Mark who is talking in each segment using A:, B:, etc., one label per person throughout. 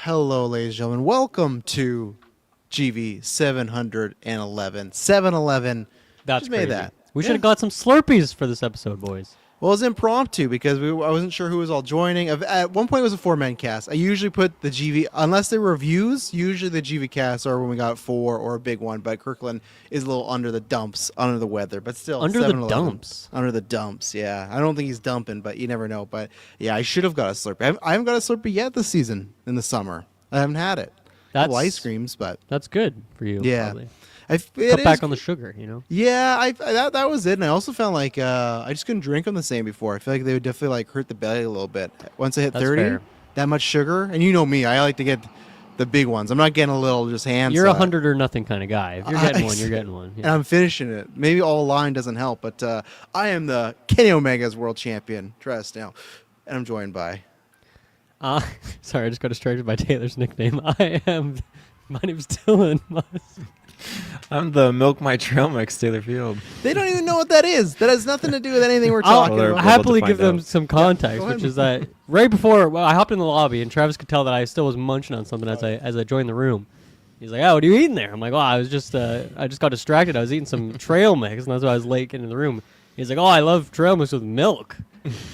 A: Hello, ladies and gentlemen. Welcome to GV 711. 711.
B: That's
A: Just
B: crazy.
A: made that.
B: We should have got some Slurpees for this episode, boys.
A: Well, it was impromptu because I wasn't sure who was all joining. At one point, it was a four-man cast. I usually put the GV, unless they were reviews, usually the GV casts are when we got four or a big one, but Kirkland is a little under the dumps, under the weather, but still.
B: Under the
A: 7-11.
B: dumps?
A: Under the dumps, yeah. I don't think he's dumping, but you never know. But yeah, I should have got a Slurpee. I haven't got a Slurpee yet this season in the summer. I haven't had it.
B: That's
A: ice creams, but
B: that's good for you.
A: yeah.
B: Probably.
A: It
B: Cut
A: is
B: back on the sugar, you know.
A: Yeah, that was it. And I also found like I just couldn't drink them the same before. I feel like they would definitely like hurt the belly a little bit once I hit
B: That's
A: 30.
B: fair.
A: That much sugar, and you know me, I like to get the big ones. I'm not getting a little just hand.
B: You're a
A: size.
B: 100 or nothing kind of guy. If you're getting one, you're getting one.
A: And
B: Yeah.
A: I'm finishing it. Maybe all line doesn't help, but I am the Kenny Omega's world champion, Trust now, and I'm joined by.
B: Sorry, I just got distracted by Taylor's nickname. My name's Dylan.
C: I'm the Milk My Trail Mix, Taylor Field.
A: They don't even know what that is. That has nothing to do with anything we're talking
C: Well,
B: I'll
A: about.
C: they're-
B: happily
C: to
B: give
C: find
B: them
C: out.
B: some context,
A: go ahead.
B: which is that right before I hopped in the lobby, and Travis could tell that I still was munching on something as I joined the room. He's like, "Oh, what are you eating there?" I'm like, "Oh, I just got distracted. I was eating some trail mix, and that's why I was late getting in the room." He's like, "Oh, I love trail mix with milk."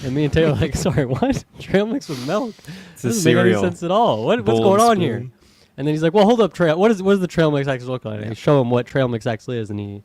B: And me and Taylor are like, "Sorry, what? Trail mix with milk?
C: It's a
B: Doesn't make any
C: cereal.
B: sense at all. What's
C: Bowl
B: going
C: and
B: on here?"
C: spoon.
B: And then he's like, "Well, hold up, trail. What does the trail mix actually look like?" And I show him what trail mix actually is, and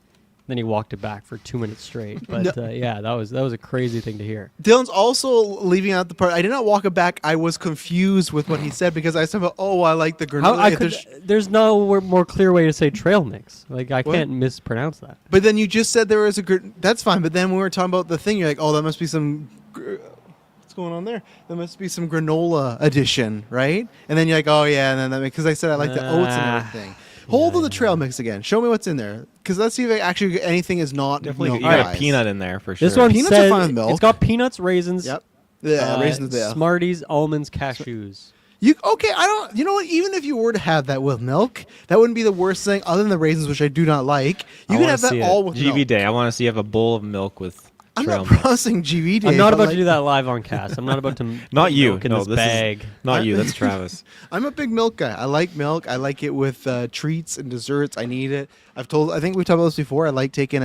B: then he walked it back for 2 minutes straight. But yeah, that was a crazy thing to hear.
A: Dylan's also leaving out the part. I did not walk it back. I was confused with what he said because I said, "Oh, I like the granola."
B: There's no more clear way to say trail mix. Like I
A: What?
B: can't mispronounce that.
A: But then you just said there was that's fine. But then when we were talking about the thing, you're like, "Oh, that must be some." What's going on there? There must be some granola addition, right? And then you're like, "Oh yeah," and then because I said I like the oats and everything. Hold on the trail mix again. Show me what's in there, because let's see if actually anything is not
C: Definitely,
A: milk
C: you got
A: wise.
C: a peanut in there for sure.
B: This one
A: Peanuts are
B: says
A: fine with milk.
B: it's got peanuts, raisins.
A: Yep. Yeah, raisins there.
B: Smarties, almonds, cashews.
A: You okay? I don't. You know what? Even if you were to have that with milk, that wouldn't be the worst thing. Other than the raisins, which I do not like, you could have that all with
C: GV
A: milk.
C: Day. I want to see you have a bowl of milk with
A: I'm
C: trail
A: not
C: mix.
A: promising GV Day.
B: I'm not
A: but,
B: about
A: like,
B: to do that live on cast. I'm not about to
C: Not
B: put
C: you.
B: milk in
C: No,
B: this
C: this is-
B: bag.
C: Not you. That's Travis.
A: I'm a big milk guy. I like milk. I like it with treats and desserts. I need it. I think we've talked about this before. I like taking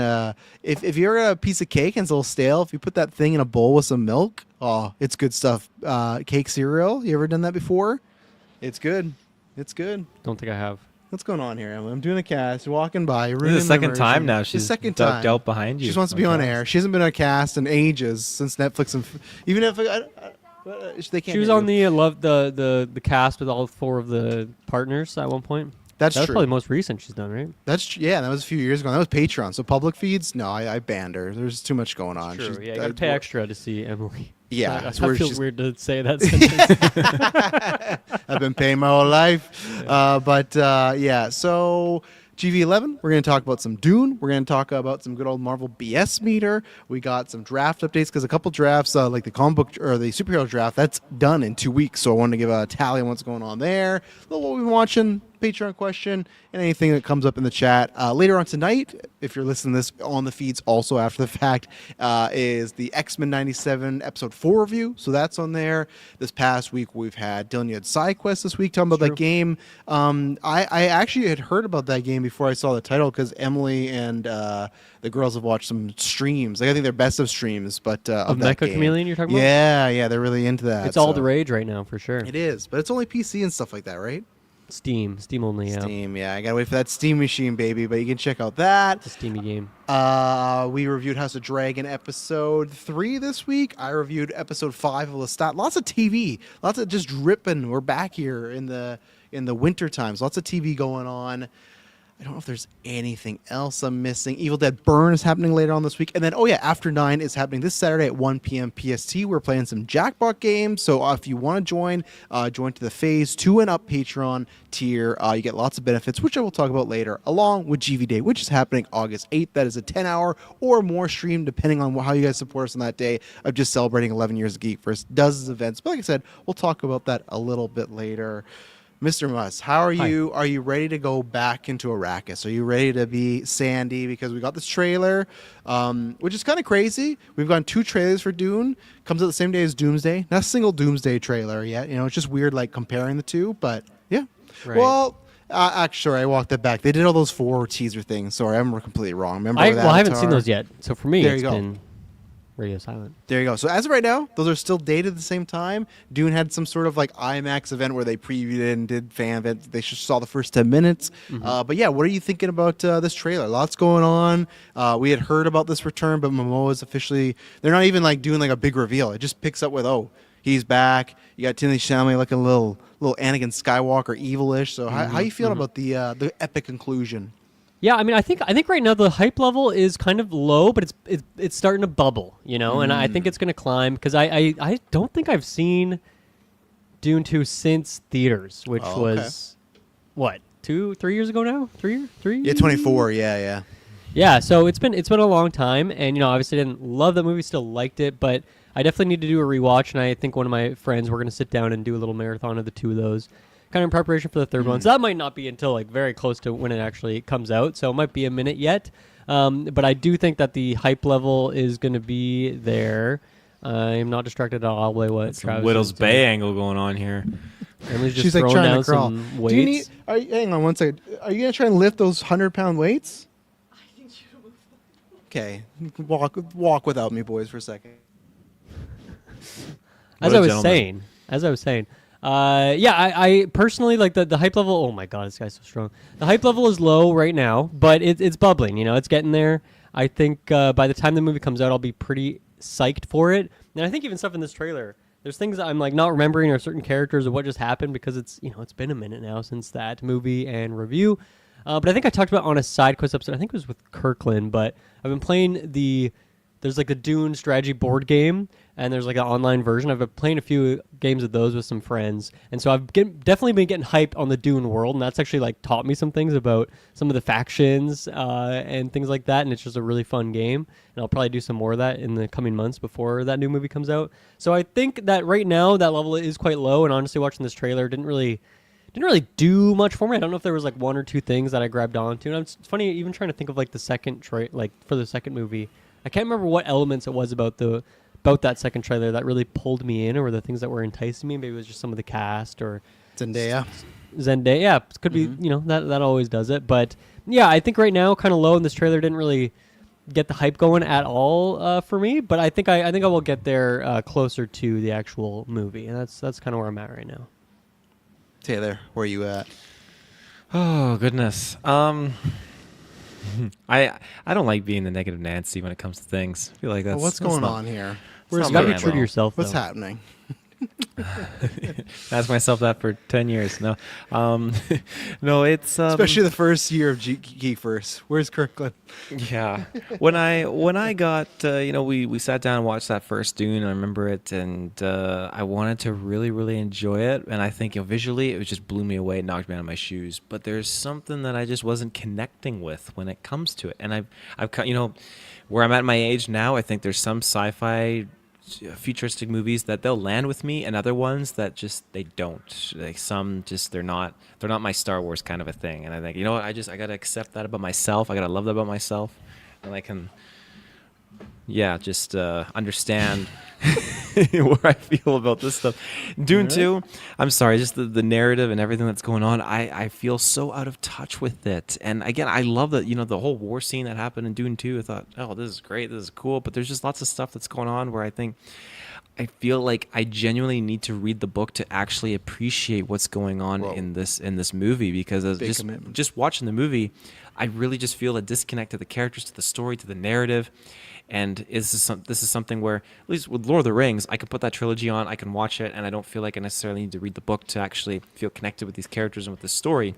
A: if you're a piece of cake and it's a little stale, if you put that thing in a bowl with some milk, oh, it's good stuff. Cake cereal. You ever done that before? It's good. It's good.
B: Don't think I have.
A: What's going on here, Emily? I'm doing a cast. You're walking by. You're
C: This is
A: ruining
C: the second
A: the
C: time
A: immersion.
C: now
A: It's the
C: she's
A: second
C: ducked
A: time.
C: out behind you.
A: She just wants to be on
C: cast.
A: air. She hasn't been on a cast in ages since Netflix and even if they can't.
B: She was
A: hear
B: on
A: you.
B: the cast with all four of the partners at one point.
A: That's
B: That was
A: true.
B: probably the most recent she's done, right?
A: Yeah, that was a few years ago. That was Patreon. So public feeds, no, I banned her. There's too much going on.
B: True.
A: She's-
B: Yeah, you gotta pay extra to see Emily.
A: Yeah,
B: that
A: it's where
B: feels
A: she's-
B: weird to say that sentence.
A: I've been paying my whole life. Yeah, so GV11, we're going to talk about some Dune. We're going to talk about some good old Marvel BS Metre. We got some draft updates because a couple drafts, like the comic book or the superhero draft, that's done in 2 weeks. So I wanted to give a tally on what's going on there. A little what we've been watching, Patreon question, and anything that comes up in the chat. Later on tonight, if you're listening to this on the feeds also after the fact, is the X-Men 97 episode 4 review. So that's on there. This past week, we've had Dylan, you had SideQuest this week talking about that game. I actually had heard about that game before I saw the title because Emily and the girls have watched some streams. Like, I think they're best of streams, but of that
B: Mecha
A: game.
B: Chameleon you're talking about?
A: Yeah, they're really into that.
B: It's all
A: so.
B: the rage right now for sure.
A: It is, but it's only PC and stuff like that, right?
B: Steam only. Yeah,
A: Steam, yeah. I gotta wait for that Steam machine, baby. But you can check out that.
B: it's a steamy game.
A: We reviewed House of Dragon episode 3 this week. I reviewed episode 5 of Lestat. Lots of TV, lots of just dripping. We're back here in the winter times. Lots of TV going on. I don't know if there's anything else I'm missing. Evil Dead Burn is happening later on this week. And then, After 9 is happening this Saturday at 1 p.m. PST. We're playing some Jackpot games. So if you want to join to the Phase 2 and up Patreon tier. You get lots of benefits, which I will talk about later, along with GV Day, which is happening August 8th. That is a 10-hour or more stream, depending on how you guys support us on that day, of just celebrating 11 years of Geekverse. Dozens of events. But like I said, we'll talk about that a little bit later. Mr. Muss, how are you? Are you ready to go back into Arrakis? Are you ready to be Sandy? Because we got this trailer, which is kind of crazy. We've gotten 2 trailers for Dune. Comes out the same day as Doomsday. Not a single Doomsday trailer yet. You know, it's just weird, like comparing the two. But Yeah.
B: Right.
A: Well, actually, I walked that back. They did all those 4 teaser things. Sorry, I'm completely wrong. Remember with
B: I haven't seen
A: Avatar?
B: those yet. So for me,
A: There
B: it's
A: you go.
B: been radio silent.
A: There you go. So as of right now, those are still dated at the same time. Dune had some sort of like IMAX event where they previewed it and did fan event. They just saw the first 10 minutes. But yeah, what are you thinking about this trailer? Lots going on. We had heard about this return, but Momoa's officially. They're not even like doing like a big reveal. It just picks up with he's back. You got Timothée Chalamet looking a little Anakin Skywalker evilish. So how you feeling about the epic conclusion?
B: Yeah, I mean, I think right now the hype level is kind of low, but it's starting to bubble, you know, and I think it's going to climb because I don't think I've seen Dune 2 since theaters, which was what 2-3 years ago now, 3.
A: Yeah, 24. Yeah.
B: Yeah, so it's been a long time, and you know, obviously I didn't love that movie, still liked it, but I definitely need to do a rewatch, and I think one of my friends we're going to sit down and do a little marathon of the 2 of those. Kind of in preparation for the third one. So that might not be until like very close to when it actually comes out. So it might be a minute yet. But I do think that the hype level is going to be there. I'm not distracted at all by what Travis
C: Whittles
B: is doing.
C: Bay angle going on here.
B: Emily's just
A: She's like
B: throwing
A: trying
B: down
A: to crawl.
B: some
A: Do you need?
B: weights.
A: Hang on one second. Are you gonna try and lift those 100-pound weights? I need you to move them. Okay, walk without me, boys, for a second.
B: As
C: What a
B: I was
C: gentleman.
B: saying, yeah, I personally like the hype level. Oh my god, this guy's so strong. The hype level is low right now, but it's bubbling. You know, it's getting there. I think by the time the movie comes out, I'll be pretty psyched for it. And I think even stuff in this trailer, there's things that I'm like not remembering or certain characters or what just happened because it's been a minute now since that movie and review. But I think I talked about on a side quest episode. I think it was with Kirkland, but I've been playing there's like a Dune strategy board game, and there's like an online version. I've been playing a few games of those with some friends, and so I've definitely been getting hyped on the Dune world, and that's actually like taught me some things about some of the factions and things like that, and it's just a really fun game, and I'll probably do some more of that in the coming months before that new movie comes out. So I think that right now that level is quite low, and honestly watching this trailer didn't really do much for me. I don't know if there was like 1 or 2 things that I grabbed onto, and it's funny even trying to think of like the second like for the second movie. I can't remember what elements it was about that second trailer that really pulled me in, or the things that were enticing me. Maybe it was just some of the cast or
A: Zendaya.
B: Yeah, could be. That always does it. But yeah, I think right now kind of low, and this trailer didn't really get the hype going at all for me. But I think I will get there closer to the actual movie, and that's kind of where I'm at right now.
A: Taylor, where are you at?
C: Oh goodness. I don't like being the negative Nancy when it comes to things. I feel like that's
A: What's
C: that's
A: going
C: not-
A: on here?
C: Where's
B: You gotta be
C: my
B: true to
C: MO?
B: yourself.
A: What's
B: though.
A: happening?
C: Ask myself that for 10 years. No, no, it's
A: Especially the first year of Geekverse. Where's Kirkland?
C: yeah. When I got we sat down and watched that first Dune. And I remember it, and I wanted to really really enjoy it. And I think visually it just blew me away, knocked me out of my shoes. But there's something that I just wasn't connecting with when it comes to it. And I've where I'm at my age now, I think there's some sci-fi futuristic movies that they'll land with me, and other ones that just they don't. Like some just they're not my Star Wars kind of a thing. And I think I gotta accept that about myself. I gotta love that about myself, and I can just understand where I feel about this stuff. Dune 2, I'm sorry, just the narrative and everything that's going on, I feel so out of touch with it. And again, I love that, the whole war scene that happened in Dune 2. I thought, oh, this is great, this is cool, but there's just lots of stuff that's going on where I feel like I genuinely need to read the book to actually appreciate what's going on in this movie, because just watching the movie, I really just feel a disconnect to the characters, to the story, to the narrative. And this is something where, at least with Lord of the Rings, I can put that trilogy on, I can watch it, and I don't feel like I necessarily need to read the book to actually feel connected with these characters and with the story,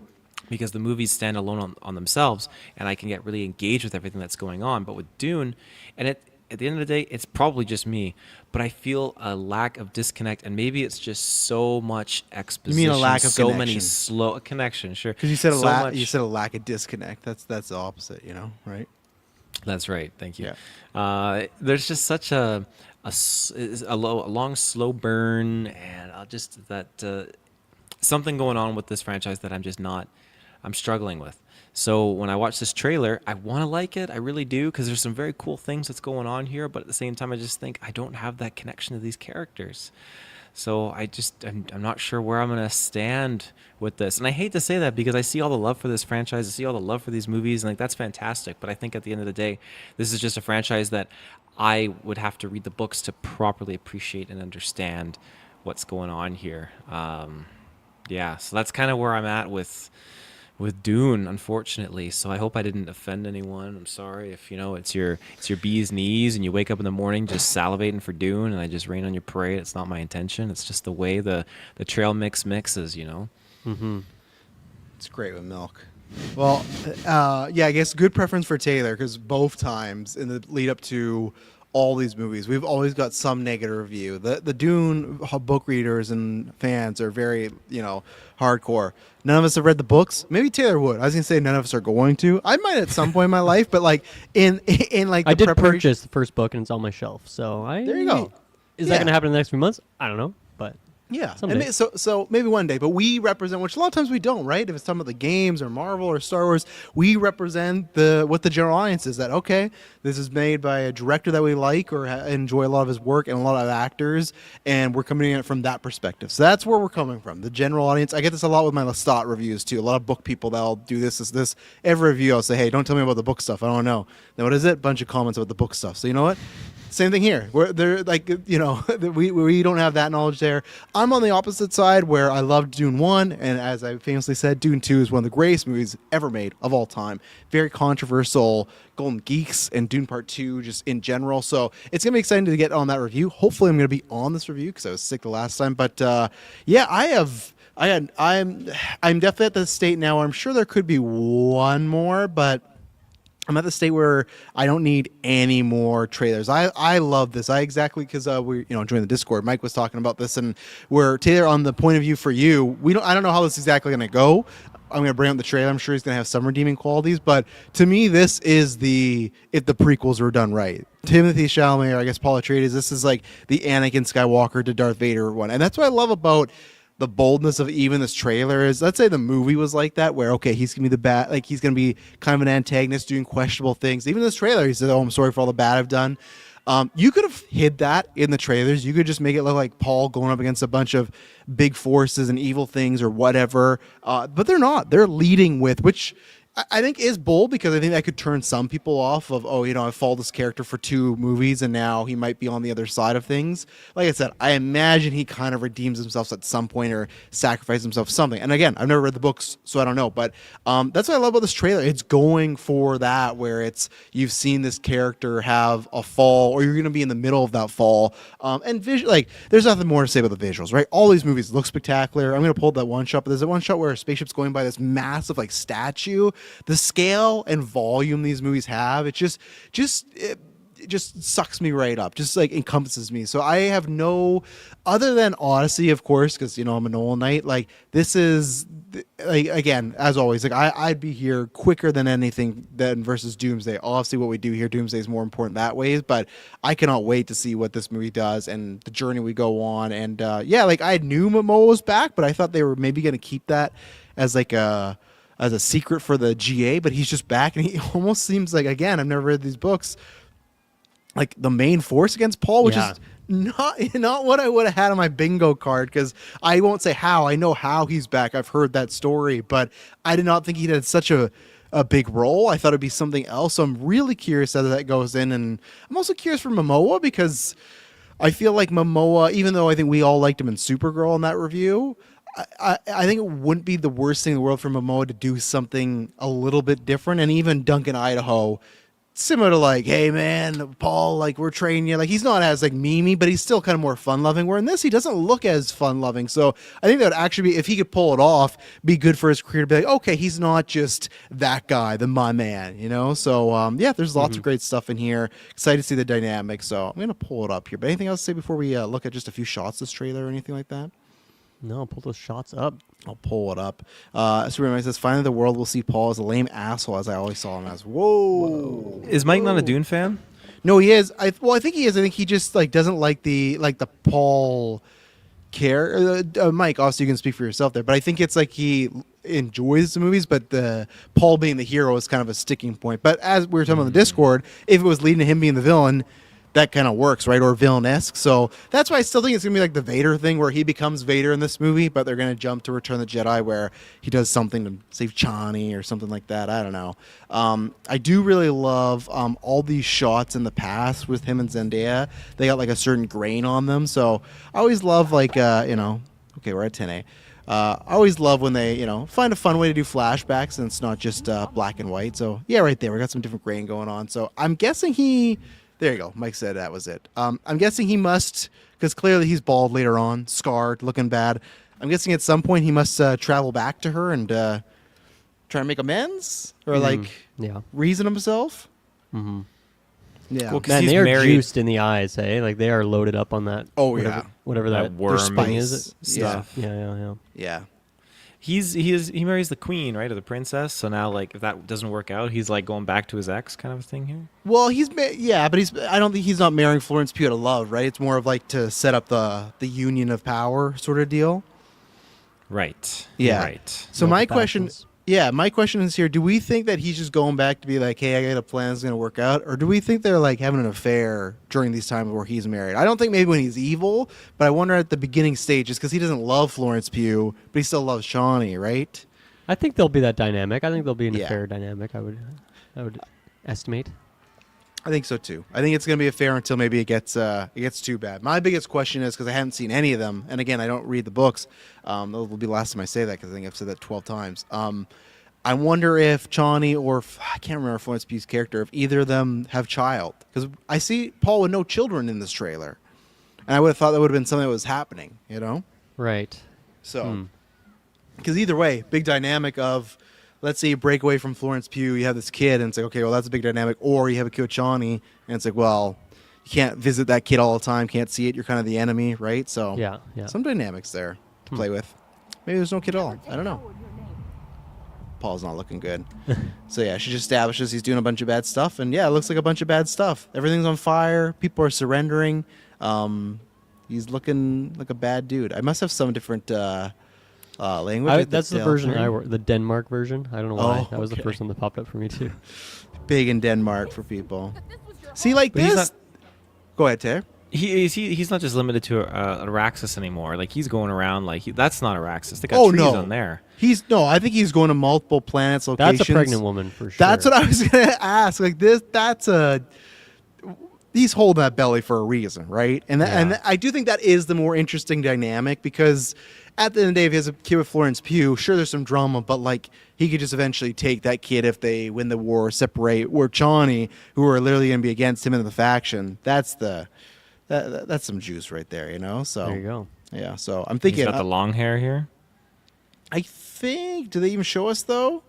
C: because the movies stand alone on themselves, and I can get really engaged with everything that's going on. But with Dune, and at the end of the day, it's probably just me, but I feel a lack of disconnect, and maybe it's just so much exposition.
A: You mean a lack of
C: so
A: connection?
C: many slow connection, sure.
A: Because you said
C: much-
A: you said a lack of disconnect. That's the opposite, right?
C: That's right. Thank you.
A: Yeah.
C: There's just such a long, slow burn, and just that something going on with this franchise that I'm struggling with. So when I watch this trailer, I want to like it. I really do, because there's some very cool things that's going on here. But at the same time, I just think I don't have that connection to these characters. So I'm not sure where I'm gonna stand with this. And I hate to say that because I see all the love for this franchise, I see all the love for these movies, and like that's fantastic. But I think at the end of the day, this is just a franchise that I would have to read the books to properly appreciate and understand what's going on here. Yeah, so that's kind of where I'm at with Dune, unfortunately. So I hope I didn't offend anyone. I'm sorry if it's your bee's knees and you wake up in the morning just salivating for Dune and I just rain on your parade. It's not my intention. It's just the way the trail mixes.
B: Mm-hmm.
A: It's great with milk. Well, yeah, I guess good preference for Taylor because both times in the lead up to all these movies, we've always got some negative review. The Dune book readers and fans are very, hardcore. None of us have read the books. Maybe Taylor would. I was gonna say none of us are going to. I might at some point in my life, but like in like
B: I
A: the
B: did purchase the first book and it's on my shelf. So
A: There you go.
B: Is
A: Yeah.
B: that going to happen in the next few months? I don't know, but
A: Yeah,
B: someday.
A: and so maybe one day, but we represent, which a lot of times we don't, right? If it's talking about the games or Marvel or Star Wars, we represent what the general audience is. That okay, this is made by a director that we like or enjoy a lot of his work and a lot of actors, and we're coming at it from that perspective. So that's where we're coming from, the general audience. I get this a lot with my Lestat reviews too. A lot of book people that'll do this. Every review, I'll say, hey, don't tell me about the book stuff. I don't know. Then what is it? Bunch of comments about the book stuff. So you know what? Same thing here. They're like, we don't have that knowledge there. I'm on the opposite side where I loved Dune 1, and as I famously said, Dune 2 is one of the greatest movies ever made of all time. Very controversial, Golden Geeks, and Dune Part 2 just in general. So it's going to be exciting to get on that review. Hopefully I'm going to be on this review because I was sick the last time. But yeah, I'm definitely at the state now where I'm sure there could be one more, but I'm at the state where I don't need any more trailers. I love this. Because we joined the Discord. Mike was talking about this, and we're Taylor on the point of view for you. I don't know how this is exactly going to go. I'm going to bring up the trailer. I'm sure he's going to have some redeeming qualities, but to me, this is if the prequels were done right. Timothy Chalamet, or I guess Paul Atreides. This is like the Anakin Skywalker to Darth Vader one, and that's what I love about the boldness of even this trailer is. Let's say the movie was like that, where okay, he's gonna be the bad, like he's gonna be kind of an antagonist doing questionable things. Even this trailer, he said, "Oh, I'm sorry for all the bad I've done." You could have hid that in the trailers. You could just make it look like Paul going up against a bunch of big forces and evil things or whatever. But they're not. They're leading with, which I think is bold because I think that could turn some people off of, I followed this character for 2 movies and now he might be on the other side of things. Like I said, I imagine he kind of redeems himself at some point or sacrifices himself something. And again, I've never read the books, so I don't know. But that's what I love about this trailer. It's going for that, where you've seen this character have a fall, or you're going to be in the middle of that fall. And there's nothing more to say about the visuals, right? All these movies look spectacular. I'm going to pull up that one shot, but there's that one shot where a spaceship's going by this massive statue. The scale and volume these movies have, it just sucks me right up, just like encompasses me. So I have no, other than Odyssey, of course, because I'm a Nolan Knight. Like this is, like, again, as always, like I'd be here quicker than anything than versus Doomsday. Obviously, what we do here, Doomsday is more important that way. But I cannot wait to see what this movie does and the journey we go on. And I knew Momoa was back, but I thought they were maybe going to keep that as as a secret for the GA, but he's just back, and he almost seems like, again, I've never read these books, like the main force against Paul, which is not what I would have had on my bingo card, because I won't say how. I know how he's back. I've heard that story, but I did not think he had such a big role. I thought it'd be something else. So I'm really curious how that goes in, and I'm also curious for Momoa, because I feel like Momoa, even though I think we all liked him in Supergirl in that review, I think it wouldn't be the worst thing in the world for Momoa to do something a little bit different. And even Duncan Idaho, similar to like, hey man, Paul, like we're training you. Like he's not as like memey, but he's still kind of more fun loving. Where in this, he doesn't look as fun loving. So I think that would actually be, if he could pull it off, be good for his career to be like, okay, he's not just that guy, my man, So there's lots of great stuff in here. Excited to see the dynamic. So I'm gonna pull it up here. But anything else to say before we look at just a few shots of this trailer or anything like that?
B: No, pull those shots up.
A: I'll pull it up. Superman says, finally the world will see Paul as a lame asshole as I always saw him as. Whoa.
C: Is Mike not a Dune fan?
A: No, he is. I think he is. I think he just doesn't like the Paul care. Mike, also you can speak for yourself there, but I think it's like he enjoys the movies, but the Paul being the hero is kind of a sticking point. But as we were talking about the Discord, if it was leading to him being the villain, that kind of works, right? Or villainesque. So that's why I still think it's gonna be like the Vader thing, where he becomes Vader in this movie, but they're gonna jump to Return of the Jedi, where he does something to save Chani or something like that. I don't know. I do really love all these shots in the past with him and Zendaya. They got like a certain grain on them, so I always love like okay, we're at 10A. I always love when they, find a fun way to do flashbacks and it's not just black and white. So yeah, right there, we got some different grain going on. So I'm guessing there you go. Mike said that was it. I'm guessing he must, because clearly he's bald later on, scarred, looking bad. I'm guessing at some point he must travel back to her and try and make amends or reason himself.
B: Mm-hmm.
A: Yeah.
C: Well, 'cause
B: Man,
C: he's
B: they are
C: married-
B: juiced in the eyes, hey? Like they are loaded up on that.
A: Oh,
B: whatever,
A: yeah.
B: whatever
C: That
B: that
C: worm
B: thing
C: and
B: is. It?
C: stuff.
B: Yeah.
A: Yeah.
C: He marries the queen, right, or the princess. So now, like, if that doesn't work out, he's like going back to his ex, kind of a thing here.
A: Well, but I don't think he's not marrying Florence Pugh out of love, right? It's more of like to set up the union of power sort of deal.
C: Right.
A: Yeah.
C: Right.
A: So my question
B: Multi-passions.
A: is here: do we think that he's just going back to be like, "Hey, I got a plan that's going to work out," or do we think they're like having an affair during these times where he's married? I don't think maybe when he's evil, but I wonder at the beginning stages because he doesn't love Florence Pugh, but he still loves Shawnee, right?
B: I think there'll be that dynamic. I think there'll be an
A: Yeah.
B: affair dynamic. I would estimate.
A: I think so too. I think it's going to be a fair until maybe it gets too bad. My biggest question is because I haven't seen any of them, and again, I don't read the books. That will be the last time I say that because I think I've said that 12 times. I wonder if Chani or I can't remember Florence Pugh's character, if either of them have child, because I see Paul with no children in this trailer, and I would have thought that would have been something that was happening,
B: Right.
A: So, because either way, big dynamic of. Let's say you break away from Florence Pugh, you have this kid, and it's like, okay, well, that's a big dynamic. Or you have a kid with Chani, and it's like, well, you can't visit that kid all the time, can't see it. You're kind of the enemy, right? So,
B: Yeah.
A: some dynamics there to play with. Maybe there's no kid at all. I don't know. Paul's not looking good. So, yeah, she just establishes he's doing a bunch of bad stuff. And, yeah, it looks like a bunch of bad stuff. Everything's on fire. People are surrendering. He's looking like a bad dude. I must have some different... language.
B: That's the version the Denmark version. I don't know why.
A: Oh,
B: That was the
A: okay.
B: first one that popped up for me too.
A: Big in Denmark for people. See, like
C: But he's
A: this. Go ahead, Taylor.
C: He's not just limited to Araxis anymore. Like he's going around like that's not Araxis. They got
A: Oh,
C: trees
A: no.
C: on there.
A: I think he's going to multiple planets, locations.
B: That's a pregnant woman for sure.
A: That's what I was gonna ask. Like this, he's holding that belly for a reason, right? And and I do think that is the more interesting dynamic because at the end of the day, if he has a kid with Florence Pugh, sure, there's some drama, but like he could just eventually take that kid if they win the war, separate. Or Chani, who are literally going to be against him in the faction, that's some juice right there, So
B: There you go.
A: Yeah, so I'm
C: He's
A: thinking.
C: got the long hair here.
A: I think. Do they even show us though?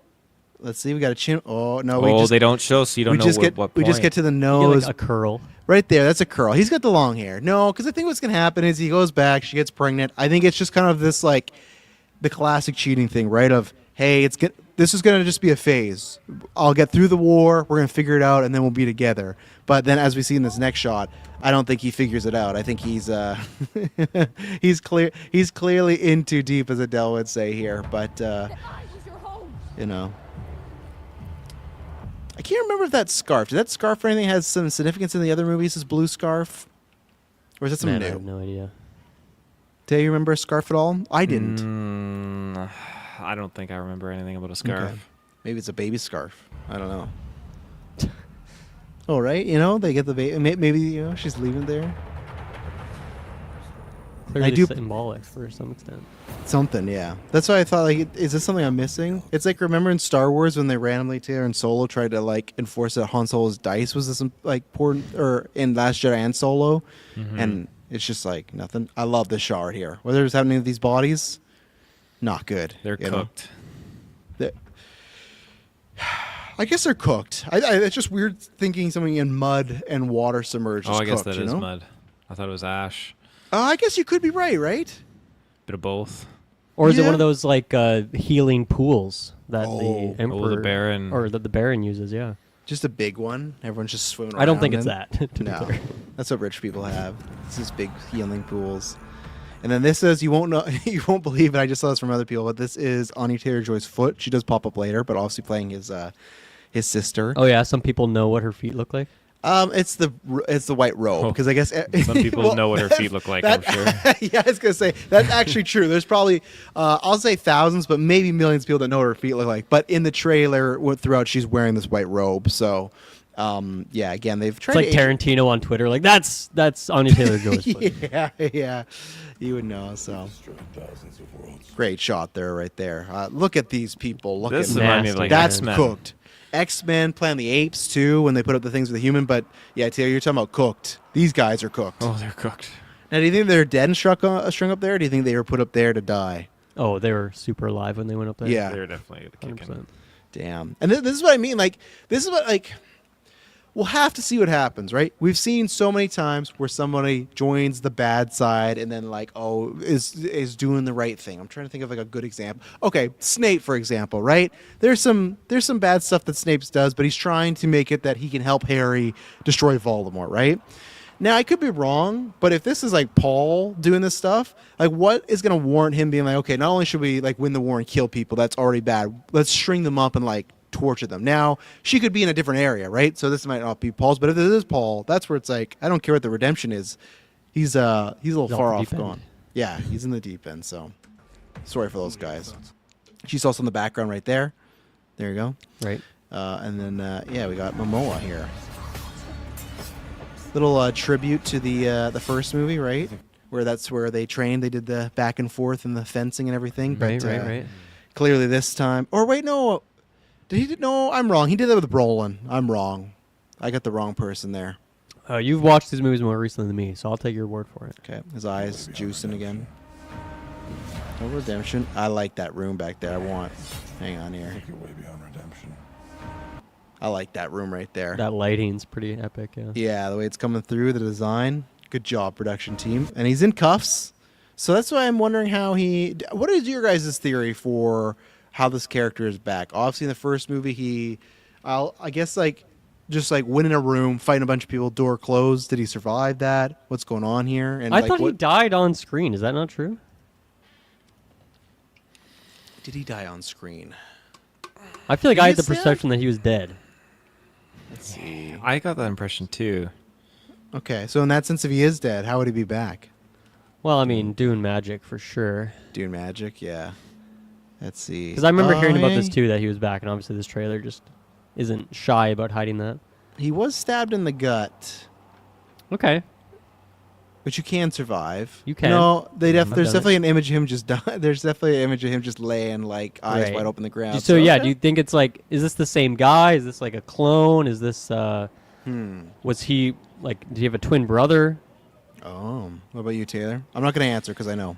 A: Let's see. We got a chin. Oh no!
C: They don't show, so you don't know what
A: we just
C: point.
A: get to the
B: You get,
A: nose.
B: like a curl.
A: Right there, that's a curl. He's got the long hair. No, because I think what's going to happen is he goes back, she gets pregnant. I think it's just kind of this, like, the classic cheating thing, right? Of, hey, this is going to just be a phase. I'll get through the war, we're going to figure it out, and then we'll be together. But then as we see in this next shot, I don't think he figures it out. I think he's he's clearly in too deep, as Adele would say here. But, I can't remember if that scarf. Did that scarf or anything has some significance in the other movies? This blue scarf, or is that something
B: Man, I
A: new?
B: have no idea.
A: Do you remember a scarf at all? I didn't.
C: I don't think I remember anything about a scarf.
A: Okay. Maybe it's a baby scarf. I don't know. Oh, right. They get the baby. Maybe she's leaving there.
B: Clearly
A: do-
B: symbolic for some extent.
A: Something, yeah. That's why I thought, like, is this something I'm missing? It's like, remember in Star Wars when they randomly Taylor and Solo tried to like enforce that Han Solo's dice was this like important, or in Last Jedi and Solo, and it's just like nothing. I love this shot right here. Whatever's happening with these bodies, not good.
C: They're
A: you know?
C: cooked.
A: I guess they're cooked. It's just weird thinking something in mud and water submerged.
C: Oh,
A: is
C: I guess
A: cooked,
C: that is mud. I thought it was ash.
A: I guess you could be right?
C: Bit of both.
B: Or is it
A: Yeah.
B: one of those like healing pools that
A: Oh.
B: the Emperor
C: the Baron.
B: or that the Baron uses? Yeah.
A: Just a big one. Everyone's just swimming around.
B: I don't think it's
A: in.
B: that. To be
A: No,
B: clear.
A: that's what rich people have. This is big healing pools. And then this is, you won't know, you won't believe it. I just saw this from other people, but this is Anya Taylor-Joy's foot. She does pop up later, but obviously playing his sister.
B: Oh yeah, some people know what her feet look like.
A: It's the white robe
C: Oh.
A: because I guess
C: Some people know what her feet look like, I'm sure.
A: Yeah, I was gonna say that's actually true. There's probably I'll say thousands, but maybe millions of people that know what her feet look like. But in the trailer, throughout, she's wearing this white robe. So, yeah, again, they've tried.
B: It's like Tarantino on Twitter. Like that's Anya Taylor-Joy's footage.
A: yeah, you would know. So, great shot there, right there. Look at these people. Look
C: This
A: at
C: reminded me of
B: nasty.
C: like
A: that's
C: X-Men.
A: cooked. X-Men playing the apes too when they put up the things with the human. But yeah, Taylor, you're talking about cooked. These guys are cooked.
C: Oh, they're cooked.
A: Now, do you think they're dead and strung up there? Or do you think they were put up there to die?
B: Oh, they were super alive when they went up there.
A: Yeah.
C: They're definitely kicking.
B: 100%.
A: Damn. And this is what I mean. Like, this is what, like, we'll have to see what happens, right? We've seen so many times where somebody joins the bad side and then, like, is doing the right thing. I'm trying to think of, like, a good example. Okay, Snape, for example, right? There's some bad stuff that Snape does, but he's trying to make it that he can help Harry destroy Voldemort, right? Now, I could be wrong, but if this is like Paul doing this stuff, like what is going to warrant him being like, okay, not only should we like win the war and kill people, that's already bad. Let's string them up and like torture them. Now, she could be in a different area, right? So this might not be Paul's, but if this is Paul, that's where it's like, I don't care what the redemption is. He's a little far
B: the
A: off
B: deep end.
A: gone. Yeah, he's in the deep end, so sorry for those guys. She's also in the background right there. There you go.
B: Right.
A: And then, yeah, we got Momoa here. Little tribute to the first movie, right? Where that's where they trained. They did the back and forth and the fencing and everything. But,
B: Right.
A: Clearly this time, or wait, no, no, I'm wrong. He did that with Brolin. I'm wrong. I got the wrong person there.
B: You've watched these movies more recently than me, so I'll take your word for it.
A: Okay, his eyes juicing again. No redemption. I like that room back there. Hang on here.
D: Take it way beyond redemption.
A: I like that room right there.
B: That lighting's pretty epic. Yeah.
A: Yeah, the way it's coming through, the design. Good job, production team. And he's in cuffs. So that's why I'm wondering how what is your guys' theory for how this character is back? Obviously, in the first movie, I guess, like, just like went in a room, fighting a bunch of people, door closed. Did he survive that? What's going on here? And
B: I
A: like,
B: thought he died on screen. Is that not true?
A: Did he die on screen?
B: I feel like I had the
A: Is that-
B: perception that he was dead.
A: Let's see.
C: I got that impression too.
A: Okay, so in that sense, if he is dead, how would he be back?
B: Well, I mean, doing magic for sure.
A: Doing magic, yeah. Let's see.
B: Because I remember
A: Oh,
B: hearing about this
A: yeah.
B: too, that he was back, and obviously this trailer just isn't shy about hiding that.
A: He was stabbed in the gut,
B: Okay.
A: but you can survive.
B: You can.
A: No,
B: I've
A: there's
B: done
A: definitely
B: it.
A: an image of him just die. There's definitely an image of him just laying, like, eyes
B: Right.
A: wide open the ground.
B: So yeah,
A: okay.
B: do you think it's like, is this the same guy? Is this like a clone? Is this, was he, like, did he have a twin brother?
A: Oh, what about you, Taylor? I'm not going to answer because I know.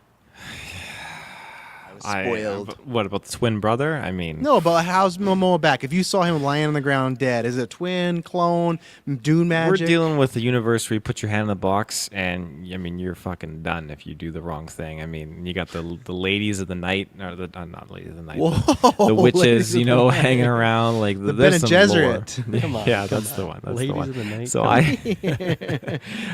A: I was spoiled.
C: What about the twin brother? I mean,
A: No, but how's Momoa back? If you saw him lying on the ground dead, is it a twin, clone, Dune magic?
C: we're dealing with the universe where you put your hand in the box, and I mean, you're fucking done if you do the wrong thing. I mean, you got the ladies of the night, or the not ladies of the night,
A: Whoa,
C: the
A: ladies
C: witches,
A: of
C: you
A: the
C: know,
A: night.
C: hanging around like
A: The
C: there's
A: Bene
C: some lore.
A: Gesserit.
B: Come on,
C: Yeah,
B: come
C: that's the
B: on.
C: one. That's
B: Ladies
C: the one.
B: of the night,
C: So
B: come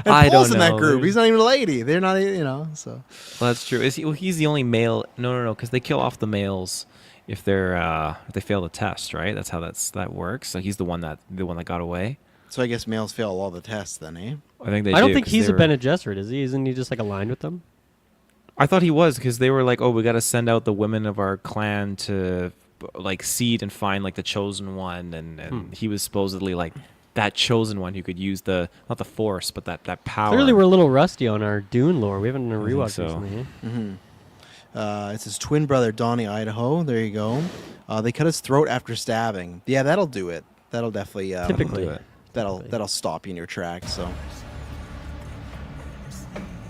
A: And
C: I
A: Paul's
C: don't
A: in that
C: know.
A: group. He's not even a lady. They're not, so.
C: Well, that's true. Is he? Well, he's the only male. No, because they kill off the males if if they fail the test, right? That's how that works. So he's the one that got away.
A: So I guess males fail all the tests then, eh?
C: I think they.
B: I don't
C: do,
B: think
C: 'cause
B: he's
C: they
B: a
C: were-
B: Bene Gesserit, is he? Isn't he just like aligned with them?
C: I thought he was because they were like, oh, we got to send out the women of our clan to like seed and find like the chosen one, and he was supposedly like that chosen one who could use not the force, but that power.
B: Clearly, we're a little rusty on our Dune lore. We haven't done a
C: I think
B: rewatch
C: so.
B: recently. Eh?
A: It's his twin brother, Donnie Idaho. There you go. They cut his throat after stabbing. Yeah, that'll do it. That'll definitely
B: Typically.
C: do it.
A: that'll stop you in your tracks. So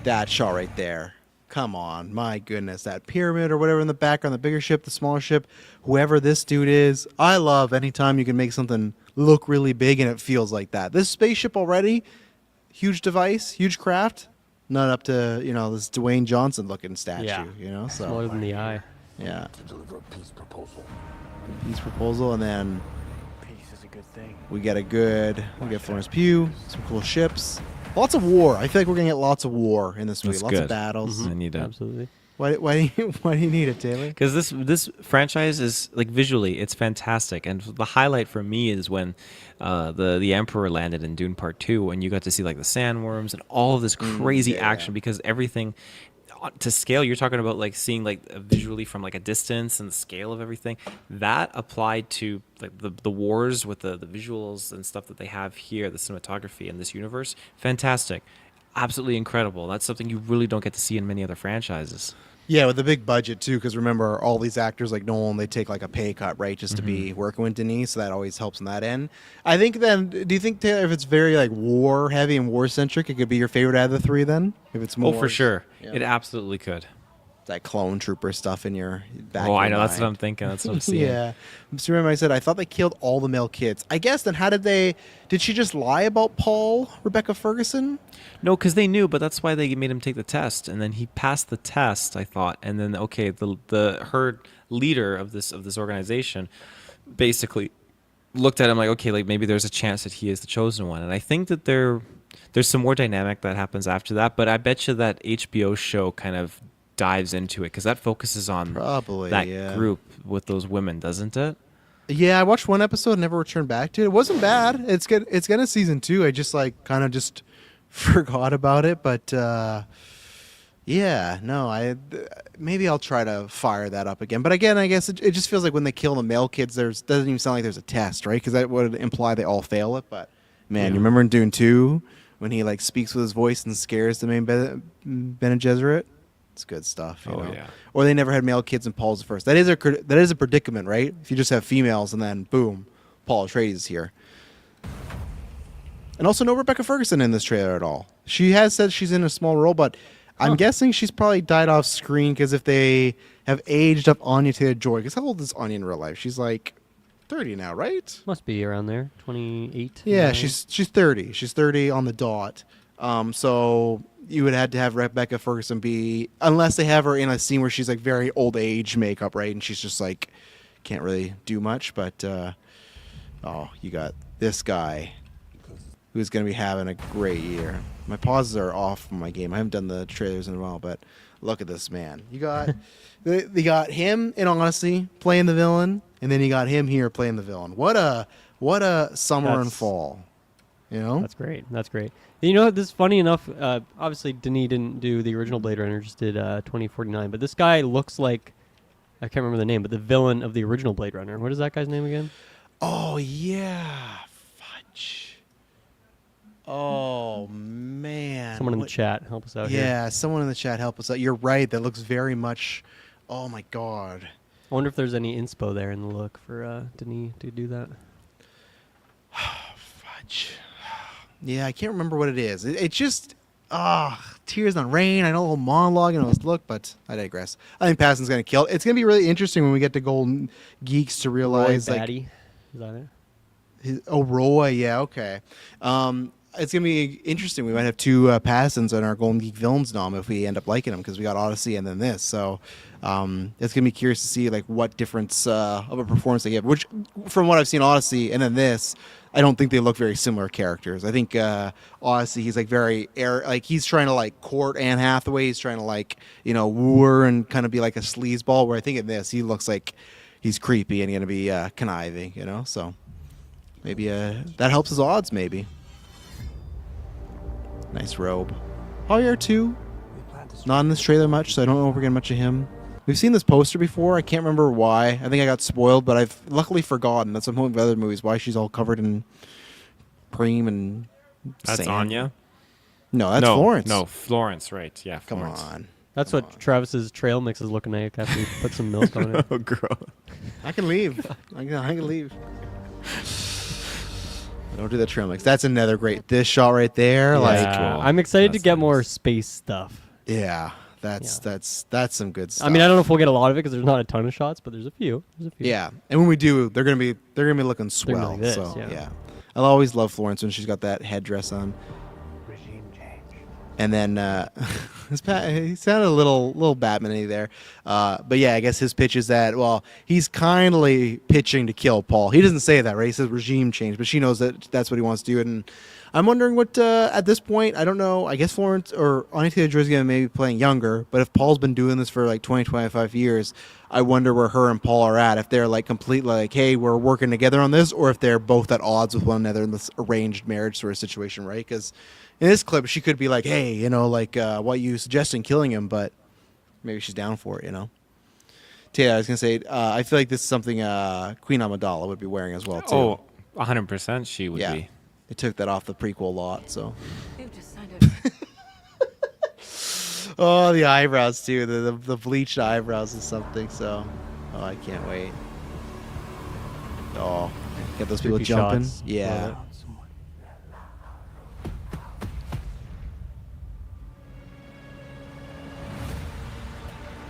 A: that shot right there. Come on, my goodness, that pyramid or whatever in the background, the bigger ship, the smaller ship, whoever this dude is. I love anytime you can make something look really big and it feels like that. This spaceship already, huge device, huge craft. Not up to this Dwayne Johnson looking statue.
B: Yeah.
A: So
B: Smaller than the eye.
A: yeah.
D: To deliver a peace proposal.
A: Peace proposal, and then
E: Peace is a good thing.
A: we'll get Florence Pugh, some cool ships, lots of war. I feel like we're gonna get lots of war in this movie.
C: That's
A: Lots of
C: good.
A: battles.
C: I need that.
B: Absolutely.
A: Why do you need it, Taylor?
C: Because this franchise is like visually, it's fantastic, and the highlight for me is when the Emperor landed in Dune Part 2, and you got to see like the sandworms and all of this crazy
A: yeah.
C: action. Because everything to scale, you're talking about like seeing like visually from like a distance and the scale of everything that applied to like the wars with the visuals and stuff that they have here, the cinematography in this universe, fantastic. Absolutely incredible. That's something you really don't get to see in many other franchises.
A: Yeah, with a big budget too, because remember all these actors like Nolan, they take like a pay cut, right, just to be working with Denis, so that always helps on that end. I think then, do you think Taylor, if it's very like war heavy and war centric, it could be your favorite out of the three then? If it's more,
C: Oh, for sure.
A: yeah.
C: It absolutely could.
A: that clone trooper stuff in your back.
C: Oh,
A: of
C: I
A: your
C: know. That's what I'm
A: mind.
C: thinking. That's what I'm seeing.
A: Yeah. So remember I said I thought they killed all the male kids. I guess then how did she just lie about Paul, Rebecca Ferguson?
C: No, because they knew, but that's why they made him take the test, and then he passed the test. I thought, and then okay, her leader of this organization basically looked at him like, okay, like maybe there's a chance that he is the chosen one, and I think that there's some more dynamic that happens after that. But I bet you that HBO show kind of dives into it because that focuses on
A: Probably,
C: that
A: yeah.
C: group with those women, doesn't it?
A: Yeah, I watched one episode and never returned back to it. It wasn't bad. It's good. It's gonna season 2. I just like kind of just forgot about it, but yeah, no, maybe I'll try to fire that up again. But again, I guess it just feels like when they kill the male kids, doesn't even sound like there's a test, right? Because that would imply they all fail it. But man, you remember in Dune 2 when he like speaks with his voice and scares the main Bene Gesserit? It's good stuff. You know?
C: Yeah.
A: Or they never had male kids and Paul's the first. That is a predicament, right? If you just have females and then boom, Paul Atreides is here. And also no Rebecca Ferguson in this trailer at all. She has said she's in a small role, but I'm guessing she's probably died off screen because if they have aged up Anya Taylor-Joy, because how old is Anya in real life? She's like 30 now, right?
B: Must be around there, 28.
A: Yeah,
B: 29.
A: she's 30. She's 30 on the dot. So you would have to have Rebecca Ferguson be, unless they have her in a scene where she's like very old age makeup, right? And she's just like can't really do much. But you got this guy who's going to be having a great year. My pauses are off from my game. I haven't done the trailers in a while, but look at this man. You got they got him in Odyssey playing the villain, and then you got him here playing the villain. What a summer and
B: That's-
A: fall. You know?
B: That's great. That's great. You know, this is funny enough. Obviously, Denis didn't do the original Blade Runner; just did 2049. But this guy looks like, I can't remember the name, but the villain of the original Blade Runner. What is that guy's name again?
A: Oh yeah. Fudge. Oh man.
B: Someone in the
A: What-
B: chat help us out here.
A: Yeah, someone in the chat help us out. You're right. That looks very much. Oh my god.
B: I wonder if there's any inspo there in the look for Denis to do that.
A: Fudge. Yeah, I can't remember what it is. It just tears on rain. I know a little monologue and his look, but I digress. I think Pattinson's gonna kill it. It's gonna be really interesting when we get to Golden Geeks to
B: Roy
A: realize like
B: Batty. Is that it?
A: Roy, yeah, okay. It's gonna be interesting. We might have two Pattinsons on our Golden Geek Villains nom if we end up liking them because we got Odyssey and then this. So it's gonna be curious to see like what difference of a performance they give. Which, from what I've seen, Odyssey and then this, I don't think they look very similar characters. I think Odyssey, he's like very like he's trying to like court Anne Hathaway. He's trying to like woo her and kind of be like a sleazeball. Where I think in this he looks like he's creepy and gonna be conniving. So maybe that helps his odds. Maybe. Nice robe. Javier too. Not in this trailer much, so I don't know if we're getting much of him. We've seen this poster before. I can't remember why. I think I got spoiled, but I've luckily forgotten. That's some of other movies. Why she's all covered in cream and
C: That's
A: sand.
C: Anya.
A: No, that's
C: no,
A: Florence.
C: No, Florence. Right? Yeah.
A: Come
C: Florence.
A: on.
B: That's what Travis's trail mix is looking like after you put some milk on it.
C: Oh, gross.
A: I can leave. I can leave. Don't do the trail mix. That's another great. This shot right there, like,
B: Yeah, I'm excited to
C: That's
B: get more
C: nice.
B: space stuff.
A: yeah, that's some good stuff.
B: I mean, I don't know if we'll get a lot of it because there's not a ton of shots, but there's a few.
A: Yeah, and when we do, they're gonna be looking swell.
B: like this,
A: so
B: yeah.
A: I'll always love Florence when she's got that headdress on.
E: Regime change.
A: And then he sounded a little Batman-y there. But yeah, I guess his pitch is that, well, he's kindly pitching to kill Paul. He doesn't say that, right? He says regime change, but she knows that that's what he wants to do. And I'm wondering what, at this point, I don't know. I guess Florence or Anya Taylor-Joy is going to maybe playing younger. But if Paul's been doing this for like 20, 25 years, I wonder where her and Paul are at. If they're like completely like, hey, we're working together on this, or if they're both at odds with one another in this arranged marriage sort of situation, right? Because in this clip, she could be like, hey, you know, like, what you suggesting killing him, but maybe she's down for it, you know? Taylor, I was going to say, I feel like this is something Queen Amidala would be wearing as well, too.
C: Oh, 100% she would be.
A: They took that off the prequel lot, so.
F: We've decided.
A: Oh, the eyebrows, too. The bleached eyebrows is something, so. Oh, I can't wait. Oh, get those people
B: Creepy
A: jumping.
B: shots.
A: Yeah.
B: Love it.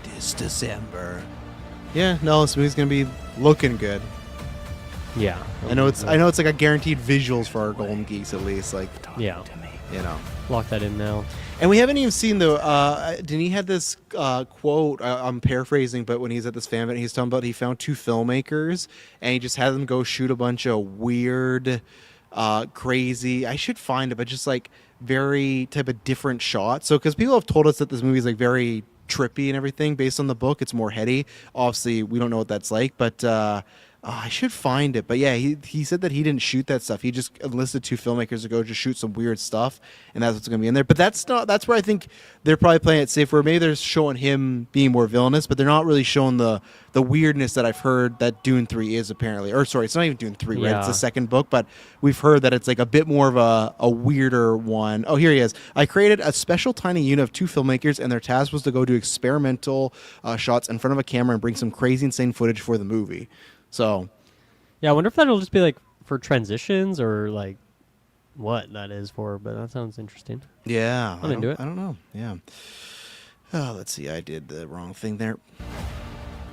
A: This December. Yeah, no, this movie's gonna be looking good.
B: Yeah.
A: I know it's like a guaranteed visuals for our Golden Geeks at least, like,
B: Yeah.
A: you know.
B: Lock that in now.
A: And we haven't even seen the. Denis had this quote. I'm paraphrasing, but when he's at this fan event, he's talking about he found two filmmakers and he just had them go shoot a bunch of weird, crazy. I should find it, but just like very type of different shots. So because people have told us that this movie is like very trippy and everything based on the book, it's more heady. Obviously, we don't know what that's like, but. I should find it, but yeah, he said that he didn't shoot that stuff. He just enlisted two filmmakers to go just shoot some weird stuff, and that's what's going to be in there. But that's where I think they're probably playing it safe. Where maybe they're showing him being more villainous, but they're not really showing the weirdness that I've heard that Dune 3 is apparently. Or sorry, it's not even Dune 3, right? It's the second book, but we've heard that it's like a bit more of a weirder one. Oh, here he is. I created a special tiny unit of two filmmakers, and their task was to go do experimental shots in front of a camera and bring some crazy, insane footage for the movie. So,
B: Yeah, I wonder if that'll just be like for transitions or like what that is for, but that sounds interesting.
A: yeah.
B: I'm into it.
A: I don't know. Yeah. Oh, let's see. I did the wrong thing there.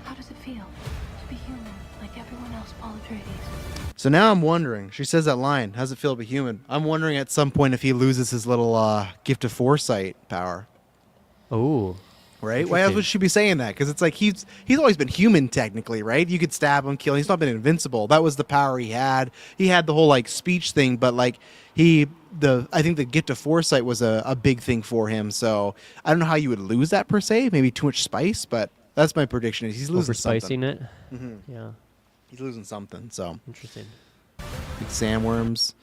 F: How does it feel to be human like everyone else, Paul Atreides?
A: So now I'm wondering. She says that line. How's it feel to be human? I'm wondering at some point if he loses his little gift of foresight power.
B: Oh.
A: Right? Why else would she be saying that? Because it's like he's always been human technically, right? You could stab him, kill him. He's not been invincible. That was the power he had. He had the whole like speech thing, but like I think the gift of foresight was a big thing for him. So I don't know how you would lose that per se. Maybe too much spice, but that's my prediction. He's losing something.
B: Overspicing it.
A: Mhm.
B: Yeah.
A: He's losing something. So
B: Interesting.
A: big sandworms.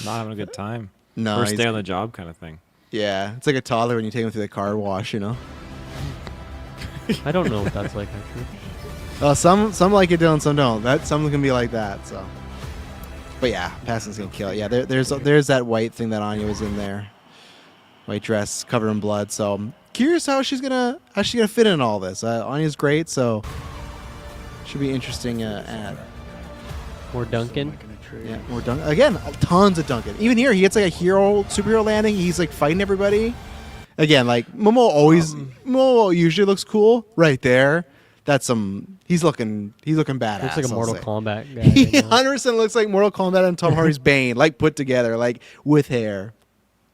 C: Not having a good time.
A: No,
C: First
A: he's-
C: day on the job kind of thing.
A: Yeah, it's like a toddler when you take him through the car wash, you know.
B: I don't know what that's like actually.
A: Some like it, Dylan. Some don't. Some can be like that. So, but yeah, passing's gonna kill it. Yeah, there's that white thing that Anya was in there, white dress covered in blood. So I'm curious how she's gonna fit in all this. Anya's great, so should be interesting ad.
B: More Duncan.
E: Like in a tree.
A: Yeah, more Duncan. Again, tons of Duncan. Even here, he gets like a superhero landing. He's like fighting everybody. Again, like Momo usually looks cool right there. That's he's looking badass.
B: Looks like a
A: I'll
B: Mortal
A: say.
B: Kombat guy.
A: He
B: right now.
A: 100% looks like Mortal Kombat and Tom Hardy's Bane, like put together, like with hair.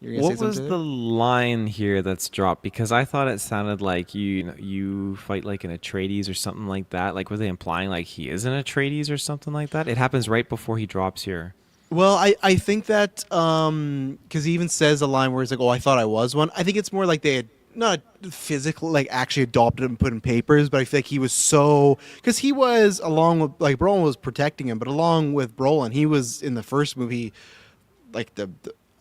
A: You're gonna say
C: What was
A: something
C: the
A: to
C: line here that's dropped? Because I thought it sounded like you fight like an Atreides or something like that. Like, were they implying like he is an Atreides or something like that? It happens right before he drops here.
A: Well, I think that because he even says a line where he's like, "Oh, I thought I was one." I think it's more like they had not physically like actually adopted him and put in papers, but I feel like he was so because he was along with like Brolin was protecting him, but along with Brolin, he was in the first movie like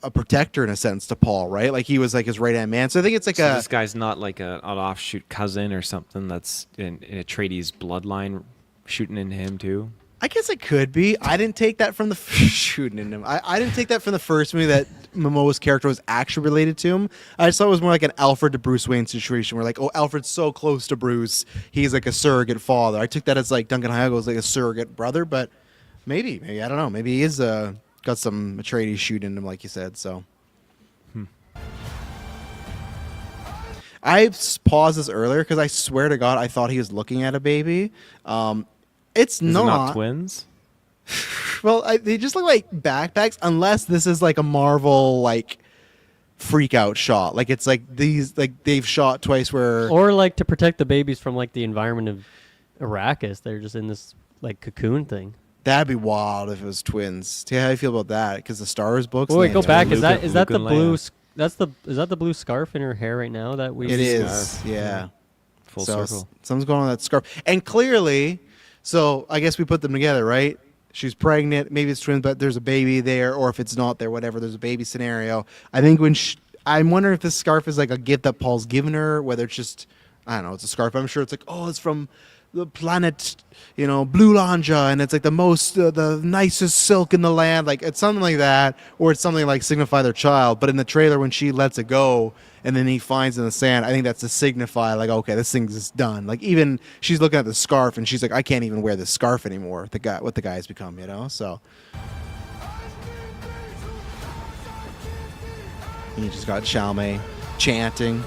A: a protector in a sense to Paul, right? Like he was like his right hand man. So I think it's like
C: So this guy's not like an offshoot cousin or something that's in Atreides' bloodline shooting into him too.
A: I guess it could be. I didn't take that from the shooting in him. I didn't take that from the first movie that Momoa's character was actually related to him. I just thought it was more like an Alfred to Bruce Wayne situation where like, oh, Alfred's so close to Bruce, he's like a surrogate father. I took that as like Duncan Hyago's like a surrogate brother, but maybe I don't know. Maybe he is got some Atreides shooting in him, like you said. So. I paused this earlier because I swear to God I thought he was looking at a baby. It's
C: Is it not twins?
A: Well, they just look like backpacks, unless this is like a Marvel like freak out shot. Like it's like these like they've shot twice where
B: Or like to protect the babies from like the environment of Arrakis. They're just in this like cocoon thing.
A: that'd be wild if it was twins. How do you feel about that? Because the Star Wars books.
B: Oh wait,
A: they-
B: go back. Is
C: Luke
B: that the
C: and
B: blue?
C: Leia.
B: Is that the blue scarf in her hair right now? That we.
A: It is, yeah.
C: Full
A: So
C: circle.
A: something's going on with that scarf, and clearly, so I guess we put them together, right? She's pregnant. Maybe it's twins, but there's a baby there, or if it's not there, whatever. There's a baby scenario. I think I'm wondering if this scarf is like a gift that Paul's given her, whether it's just I don't know, it's a scarf. I'm sure it's like, oh, it's from the planet, Blue Lanja, and it's like the most, the nicest silk in the land. Like it's something like that, or it's something like signify their child. But in the trailer, when she lets it go, and then he finds it in the sand, I think that's to signify like, okay, this thing's just done. Like even she's looking at the scarf, and she's like, I can't even wear this scarf anymore. What the guy's become, So you just got Chalamet chanting.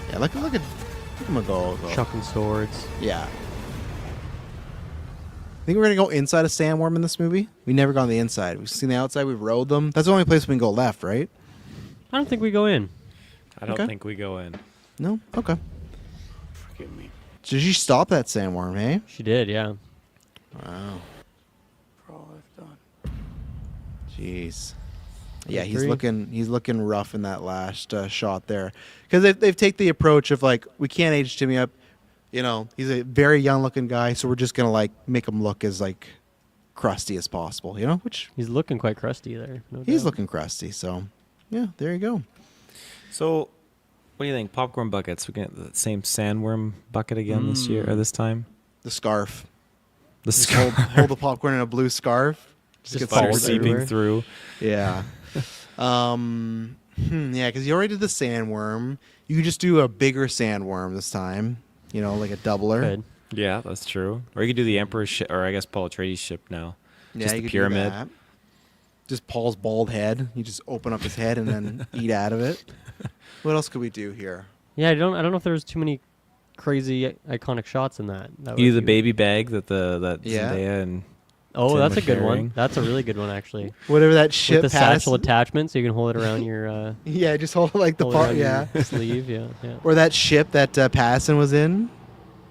A: Yeah, look at him go.
B: Chucking swords.
A: Yeah. Think we're gonna go inside a sandworm in this movie? We never gone on the inside. We've seen the outside. We've rode them. That's the only place we can go left, right?
B: I don't think we go in.
C: I don't
A: Okay.
C: think we go in.
A: No. Okay.
E: Forgive me
A: Did you stop that sandworm? Hey.
B: She did, yeah.
A: Wow.
E: for all I've done.
A: Jeez. Yeah,
B: I
A: he's
B: agree.
A: looking rough in that last shot there, because they've taken the approach of like we can't age Timmy up. He's a very young looking guy, so we're just gonna like make him look as like crusty as possible. Which
B: He's looking quite crusty there. No
A: he's
B: doubt.
A: looking crusty. So yeah, there you go.
C: So, what do you think? Popcorn buckets. We get the same sandworm bucket again this year or this time.
A: The scarf.
C: The
A: Just
C: scarf
A: hold the popcorn in a blue scarf.
B: Just
A: gets
B: falls
C: butter
A: squirted
C: seeping
B: everywhere.
C: through.
A: Yeah. Yeah, because you already did the sandworm. You could just do a bigger sandworm this time. Like a doubler.
B: Good.
C: Yeah, that's true. Or you could do the Emperor's ship, or I guess Paul Atreides' ship now.
A: Yeah,
C: Just
A: you
C: the
A: could do
C: pyramid.
A: that. Just Paul's bald head. You just open up his head and then eat out of it. What else could we do here?
B: Yeah, I don't know if there's too many crazy iconic shots in that. That
C: You do
B: would
C: the
B: be-
C: baby bag that
A: Yeah.
C: Zendaya and
B: Oh,
C: Tim
B: that's
C: were
B: a good one.
C: carrying.
B: That's a really good one actually.
A: Whatever that ship
B: With the
A: pass-
B: satchel attachment, so you can hold it around your
A: Yeah, just hold it like the
B: hold it
A: part.
B: around
A: Yeah.
B: your sleeve. Yeah, yeah.
A: Or that ship that Passon was in.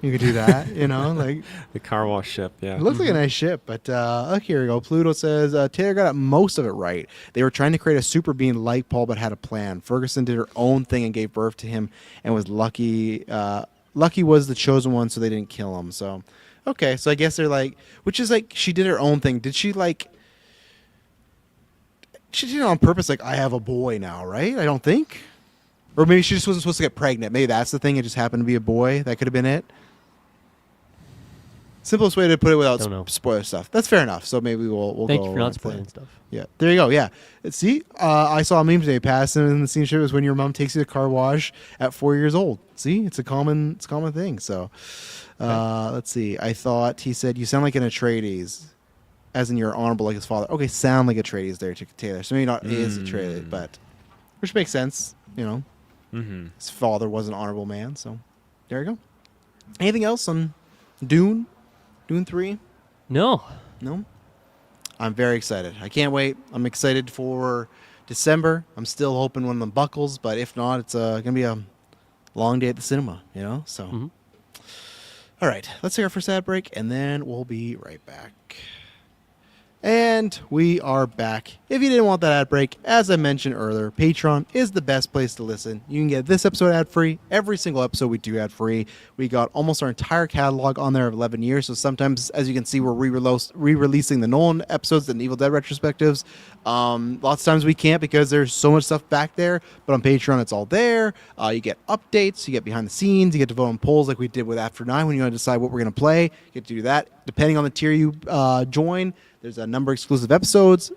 A: You could do that. Like.
C: the car wash ship. Yeah.
A: It looks like a nice ship, but here we go. Pluto says Taylor got most of it right. They were trying to create a super being like Paul, but had a plan. Ferguson did her own thing and gave birth to him, and was lucky. Lucky was the chosen one, so they didn't kill him. So, okay, so I guess they're like, which is like she did her own thing. Did she like? She did it on purpose. Like I have a boy now, right? I don't think. Or maybe she just wasn't supposed to get pregnant. Maybe that's the thing. It just happened to be a boy. That could have been it. Simplest way to put it without
B: Don't know.
A: spoiler stuff. That's fair enough. So maybe we'll
B: Thank
A: go
B: you for not
A: with that.
B: spoiling stuff.
A: Yeah, there you go. Yeah, see, I saw a meme today. Passing in the scene show is when your mom takes you to car wash at 4 years old. See, it's a common thing. So, let's see. I thought he said you sound like an Atreides, as in you're honorable like his father. Okay, sound like Atreides there, Taylor. So maybe not is Atreides, but which makes sense.
C: Mm-hmm.
A: His father was an honorable man. So, there you go. Anything else on Dune? Dune 3?
B: No.
A: No? I'm very excited. I can't wait. I'm excited for December. I'm still hoping one of them buckles, but if not, it's going to be a long day at the cinema, So,
B: Mhm.
A: All right, let's take our first ad break, and then we'll be right back. And we are back. If you didn't want that ad break, as I mentioned earlier, Patreon is the best place to listen. You can get this episode ad-free. Every single episode we do ad-free. We got almost our entire catalog on there of 11 years. So sometimes, as you can see, we're re-releasing the Nolan episodes and Evil Dead retrospectives. Lots of times we can't because there's so much stuff back there. But on Patreon, it's all there. You get updates. You get behind the scenes. You get to vote on polls like we did with After 9 when you want to decide what we're going to play. You get to do that. Depending on the tier you join, there's a number of exclusive episodes.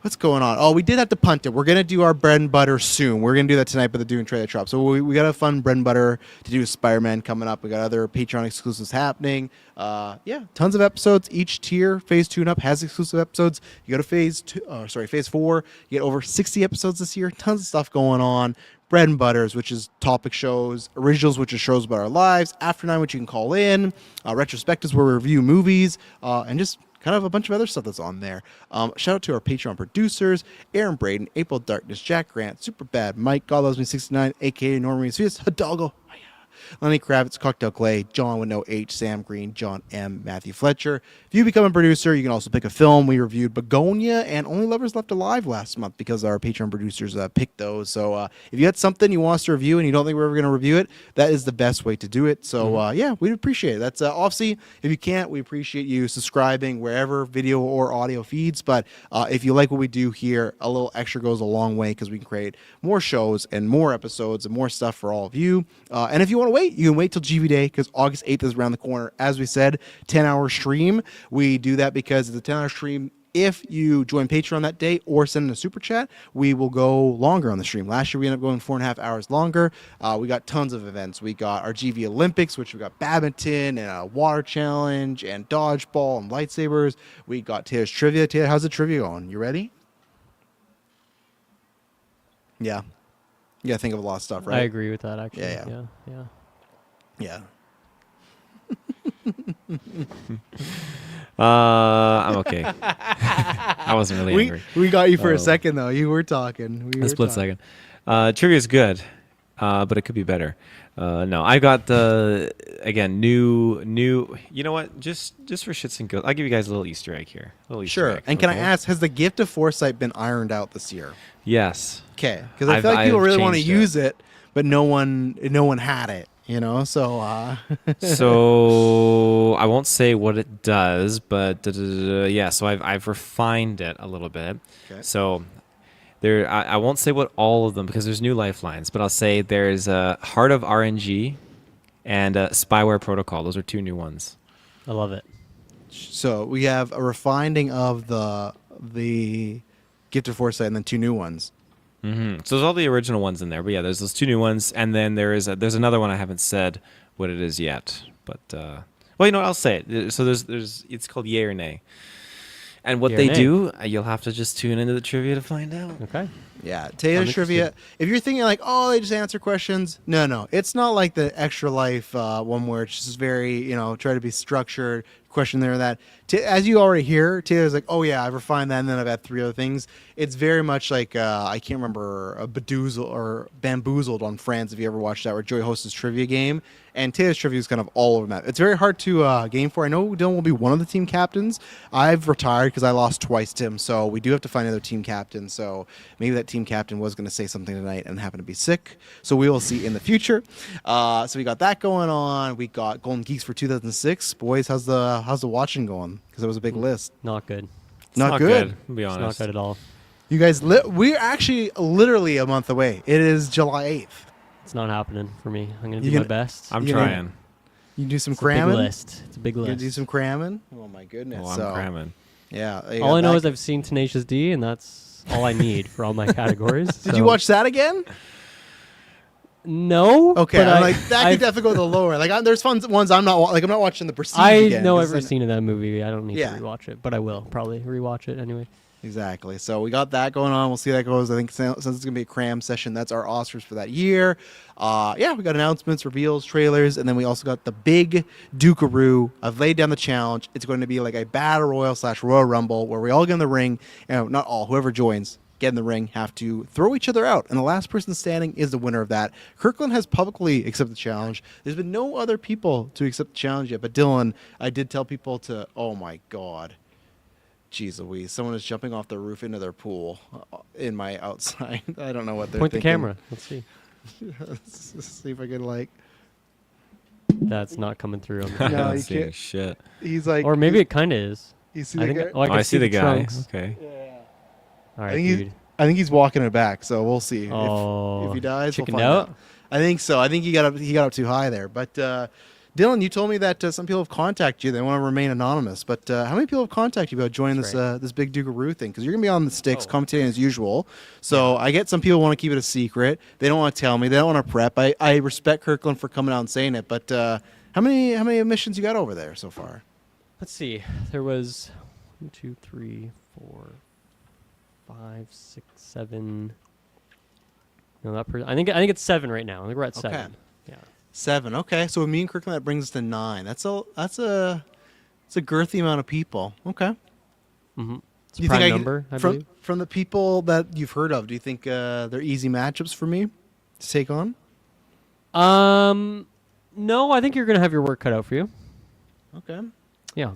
A: What's going on? Oh, we did have to punt it. We're going to do our bread and butter soon. We're going to do that tonight, but the Dune trailer drop. So we got a fun bread and butter to do with Spider-Man coming up. We got other Patreon exclusives happening. Yeah, tons of episodes. Each tier, Phase 2 and up, has exclusive episodes. You go to Phase 4. You get over 60 episodes this year. Tons of stuff going on. Bread and Butters, which is topic shows, originals, which are shows about our lives, After 9, which you can call in, retrospectives where we review movies, and just kind kind of a bunch of other stuff that's on there. Shout out to our Patreon producers, Aaron Braden, April Darkness, Jack Grant, Superbad, Mike, God Loves Me 69, aka Norman Swiss, Hidalgo, Lenny Kravitz, Cocktail Clay, John with no H, Sam Green, John M, Matthew Fletcher. If you become a producer, you can also pick a film. We reviewed Begonia and Only Lovers Left Alive last month because our Patreon producers picked those. So if you had something you want us to review and you don't think we're ever going to review it, that is the best way to do it. So yeah, we'd appreciate it. That's obviously, if you can't, we appreciate you subscribing wherever video or audio feeds. But if you like what we do here, a little extra goes a long way because we can create more shows and more episodes and more stuff for all of you. And if you want to wait, you can wait till GV Day because August 8th is around the corner. As we said, 10-hour stream. We do that because it's a 10-hour stream. If you join Patreon that day or send in a super chat, we will go longer on the stream. Last year, we ended up going 4.5 hours longer. We got tons of events. We got our GV Olympics, which we got badminton and a water challenge and dodgeball and lightsabers. We got Taylor's trivia. Taylor, how's the trivia going? You ready? Yeah. You gotta think of a lot of stuff, right?
B: I agree with that, actually.
A: Yeah.
B: Yeah.
C: I'm okay. I wasn't really angry.
A: We got you for a second, though. You were talking.
C: A split second. Trivia is good, but it could be better. No, I got the again new. You know what? Just for shits and giggles, I'll give you guys a little Easter egg here.
A: Sure. And can I ask, has the gift of foresight been ironed out this year?
C: Yes.
A: Okay, because I feel like people
C: I've
A: really want to
C: changed it.
A: use it, but no one had it. You know, so
C: So I won't say what it does, but yeah. So I've refined it a little bit.
A: Okay.
C: So there, I won't say what all of them because there's new lifelines, but I'll say there's a Heart of RNG and Spyware Protocol. Those are two new ones.
B: I love it.
A: So we have a refining of the gift of foresight, and then two new ones.
C: Mm-hmm. So there's all the original ones in there, but yeah, there's those two new ones, and then there's another one I haven't said what it is yet, but well, you know what, I'll say it. So there's it's called Yay or Nay, and what
B: Yay or
C: they
B: nay.
C: do, you'll have to just tune into the trivia to find out.
B: Okay.
A: Yeah, Taylor's
B: I'm
A: trivia.
B: interested.
A: If you're thinking like, oh, they just answer questions, no, it's not like the Extra Life one where it's just very, try to be structured, question there and that. As you already hear, Taylor's like, oh yeah, I've refined that, and then I've had three other things. It's very much like I can't remember Bedoozled or Bamboozled on Friends if you ever watched that, where Joey hosts his trivia game, and Taylor's trivia is kind of all over the map. It's very hard to game for. I know Dylan will be one of the team captains. I've retired because I lost twice to him, so we do have to find another team captain. So maybe that team captain was going to say something tonight and happened to be sick, so we will see in the future. So we got that going on. We got Golden Geeks for 2006. Boys, how's the watching going? Because it was a big list.
B: Not good.
C: It's
A: Not good.
C: To be
B: It's
C: honest.
B: not good at all.
A: You guys, we're actually literally a month away. It is July 8th.
B: It's not happening for me. I'm going to
A: You
B: do my
A: gonna-
B: best.
C: I'm
A: You know,
C: trying.
A: You do some
B: It's a big
A: cramming.
B: list. It's a big
A: You gonna
B: list.
A: do some cramming. Oh my goodness.
C: Oh, I'm
A: So,
C: cramming.
A: Yeah. you
B: All
A: got
B: I know
A: that.
B: is I've seen Tenacious D, and that's all I need for all my categories.
A: Did you watch that again?
B: No.
A: Okay,
B: but
A: I'm like that
B: I've-
A: could definitely go to the lower. Like there's fun ones I'm not like I'm not watching the Prestige
B: I
A: again.
B: know
A: 'cause
B: every
A: then-
B: scene of that movie. I don't need
A: Yeah.
B: to rewatch it, but I will probably rewatch it anyway.
A: Exactly. So we got that going on. We'll see how that goes. I think since it's gonna be a cram session, that's our Oscars for that year. Yeah, we got announcements, reveals, trailers, and then we also got the big Dukaroo. I've laid down the challenge. It's going to be like a battle royal / Royal Rumble where we all get in the ring. Not all. Whoever joins. Get in the ring, have to throw each other out, and the last person standing is the winner of that. Kirkland has publicly accepted the challenge. There's been no other people to accept the challenge yet, but Dylan, I did tell people to. Oh my God, jeez Louise! Someone is jumping off the roof into their pool in my outside. I don't know what they're
B: Point the
A: thinking.
B: camera. Let's see.
A: Let's see if I can like.
B: That's not coming through. On the
A: No,
C: I'm
A: you
C: seeing
A: can't.
C: shit.
A: He's like,
B: or maybe it kind of is.
A: you see
B: I
A: the
B: think.
A: guy?
B: I
C: Oh,
B: can
C: I see the guy.
B: trunks.
C: Okay.
B: All
A: I
B: right,
A: think
B: dude.
A: he's. I think he's walking it back, so we'll see. If
B: Oh,
A: he dies, we'll
B: chickened
A: find
B: out?
A: out. I think so. I think he got up too high there. But Dylan, you told me that some people have contacted you. They want to remain anonymous. But how many people have contacted you about joining
B: That's
A: this big Dugaroo thing? Because you're gonna be on the sticks, commentating as usual. So I get some people want to keep it a secret. They don't want to tell me. They don't want to prep. I respect Kirkland for coming out and saying it. But how many admissions you got over there so far?
B: Let's see. There was 1, 2, 3, 4, 5, 6, 7. No, I think it's 7 right now. I think we're at 7.
A: Okay.
B: Yeah.
A: 7. Okay. So with me and Kirkland, that brings us to 9. That's a It's a girthy amount of people. Okay.
B: Mm-hmm. It's
A: Do
B: a
A: you
B: prime
A: think
B: number, I
A: from
B: believe.
A: from the people that you've heard of? Do you think they're easy matchups for me to take on?
B: No, I think you're gonna have your work cut out for you.
A: Okay.
B: Yeah.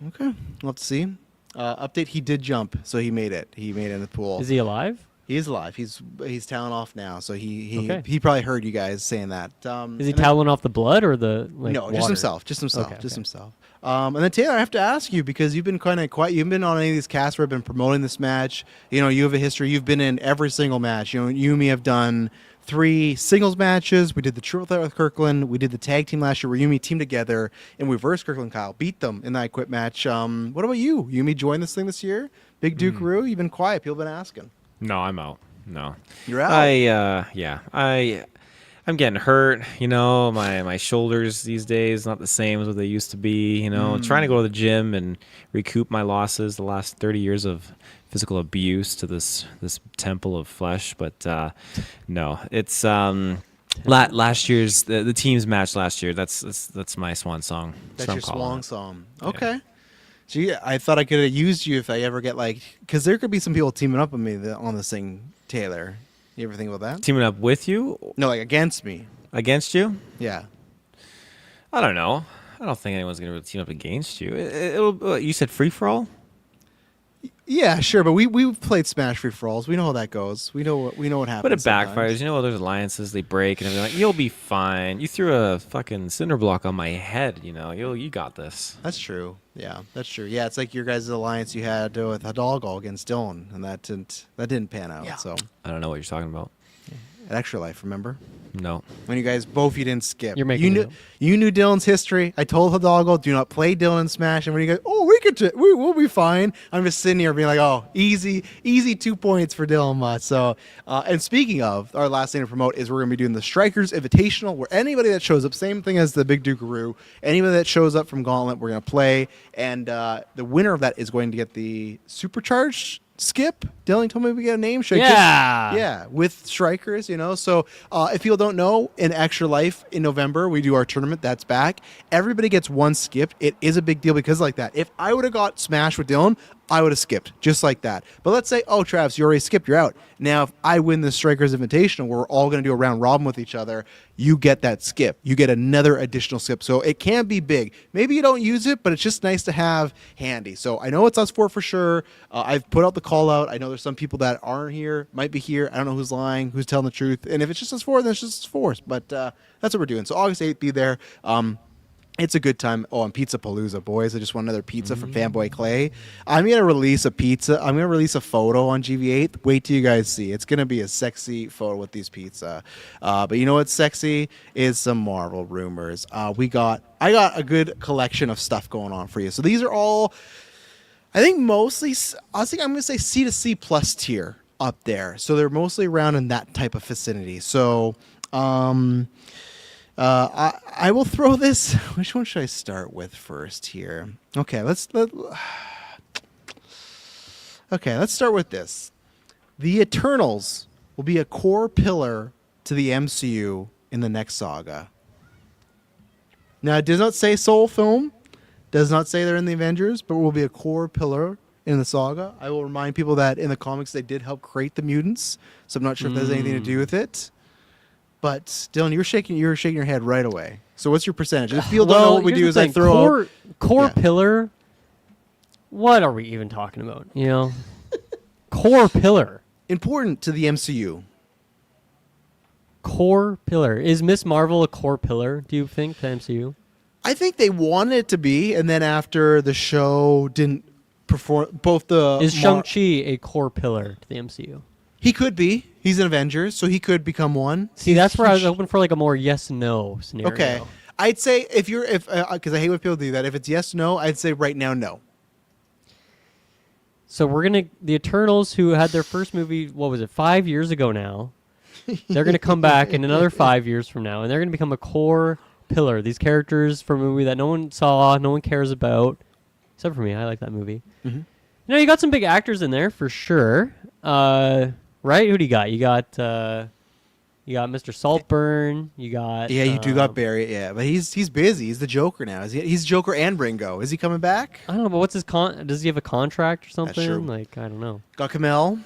A: Okay. We'll have to see. Update: he did jump, so he made it. He made it in the pool.
B: Is he alive?
A: He is alive. He's toweling off now, so
B: Okay.
A: he probably heard you guys saying that.
B: Is he
A: and then-
B: toweling off the blood or the like?
A: no,
B: water?
A: just himself. Just himself.
B: Okay,
A: just
B: okay.
A: himself. And then Taylor, I have to ask you because you've been kind of quiet. You've been on any of these casts where I've been promoting this match. You know, you have a history. You've been in every single match. You know, you and me have done 3 singles matches. We did the triple threat with Kirkland. We did the tag team last year where you and me teamed together and we versed Kirkland Kyle, beat them in that I Quit match. What about you? You and me joined this thing this year? Big Duke Roo? You've been quiet. People have been asking.
C: No, I'm out. No.
A: You're out.
C: I'm getting hurt, you know, my shoulders these days not the same as what they used to be, you know. Trying to go to the gym and recoup my losses the last 30 years of physical abuse to this temple of flesh, but no. It's last year's the team's match last year. That's my swan song.
A: That's
C: what I'm
A: your
C: calling it.
A: song. Okay. Gee, I thought I could have used you if I ever get because there could be some people teaming up with me on this thing, Taylor. You ever think about that?
C: Teaming up with you
A: No, against me.
C: against you?
A: Yeah.
C: I don't know. I don't think anyone's gonna really team up against you. It'll. You said free for all.
A: Yeah, sure, but we've played Smash Free for Alls. We know how that goes. We know what happens.
C: But it
A: sometimes.
C: backfires. You know, there's alliances, they break and everything. Like, you'll be fine. You threw a fucking cinder block on my head. You know, you got this.
A: That's true. Yeah, that's true. Yeah, it's like your guys' alliance you had with Hidalgo against Dylan, and that didn't pan out.
E: Yeah.
A: So
C: I don't know what you're talking about.
A: at Extra Life, remember?
C: No.
A: When you guys both you didn't skip.
B: You're making
A: you
B: it
A: knew
B: up.
A: you knew Dylan's history. I told Hidalgo, do not play Dylan Smash. And when you guys, oh, we'll be fine. I'm just sitting here being like, oh, easy 2 points for Dylan Mutt. So, and speaking of, our last thing to promote is we're going to be doing the Strikers Invitational, where anybody that shows up, same thing as the Big Dukaroo, anybody that shows up from Gauntlet, we're going to play, and the winner of that is going to get the Supercharged skip. Dylan told me we get a name. Should I
B: Yeah.
A: yeah, with strikers, you know. So if people don't know, in Extra Life in November, we do our tournament. That's back. Everybody gets one skip. It is a big deal because like that. If I would have got smashed with Dylan, I would have skipped just like that. But let's say, oh, Travis, you already skipped. You're out. Now, if I win the Strikers Invitational, where we're all going to do a round robin with each other, you get that skip. You get another additional skip. So it can be big. Maybe you don't use it, but it's just nice to have handy. So I know it's us four for sure. I've put out the call out. I know there's some people that aren't here, might be here. I don't know who's lying, who's telling the truth. And if it's just us four, then it's just us four. But that's what we're doing. So August 8th, be there. It's a good time. Oh, and Pizza Palooza, boys. I just want another pizza from Fanboy Clay. I'm going to release a pizza. I'm going to release a photo on GV8. Wait till you guys see. It's going to be a sexy photo with these pizza. But you know what's sexy is some Marvel rumors. I got a good collection of stuff going on for you. So these are all, I think mostly, I'm going to say C to C plus tier up there. So they're mostly around in that type of vicinity. So, I will throw this. Which one should I start with first here? Okay, let's start with this. The Eternals will be a core pillar to the MCU in the next saga. Now, it does not say Soul Film, does not say they're in the Avengers, but will be a core pillar in the saga. I will remind people that in the comics they did help create the mutants, so I'm not sure if that has anything to do with it. But Dylan, you were shaking your head right away. So what's your percentage? If people don't know what we
B: here's
A: do,
B: the
A: is I
B: thing.
A: throw
B: core
A: Yeah.
B: pillar. What are we even talking about? You know, core pillar.
A: important to the MCU.
B: Core pillar. Is Miss Marvel a core pillar? Do you think to MCU?
A: I think they wanted it to be, and then after the show didn't perform, both the
B: Is Shang-Chi a core pillar to the MCU?
A: he could be. He's an Avengers, so he could become one.
B: See, that's where I was hoping for like a more yes/no scenario.
A: Okay, I'd say if because I hate when people do that. If it's yes no, I'd say right now no.
B: So the Eternals, who had their first movie, what was it, 5 years ago now? They're gonna come back in another 5 years from now, and they're gonna become a core pillar. These characters from a movie that no one saw, no one cares about, except for me. I like that movie.
A: Mm-hmm.
B: You know, you got some big actors in there for sure. Right? Who do you got? You got You got Mr. Saltburn. You got
A: Yeah, you do got Barry. Yeah, but he's busy. He's the Joker now. He's Joker and Ringo. Is he coming back?
B: I don't know, but what's his does he have a contract or something?
A: true.
B: Like, I don't know.
A: Got Kamel.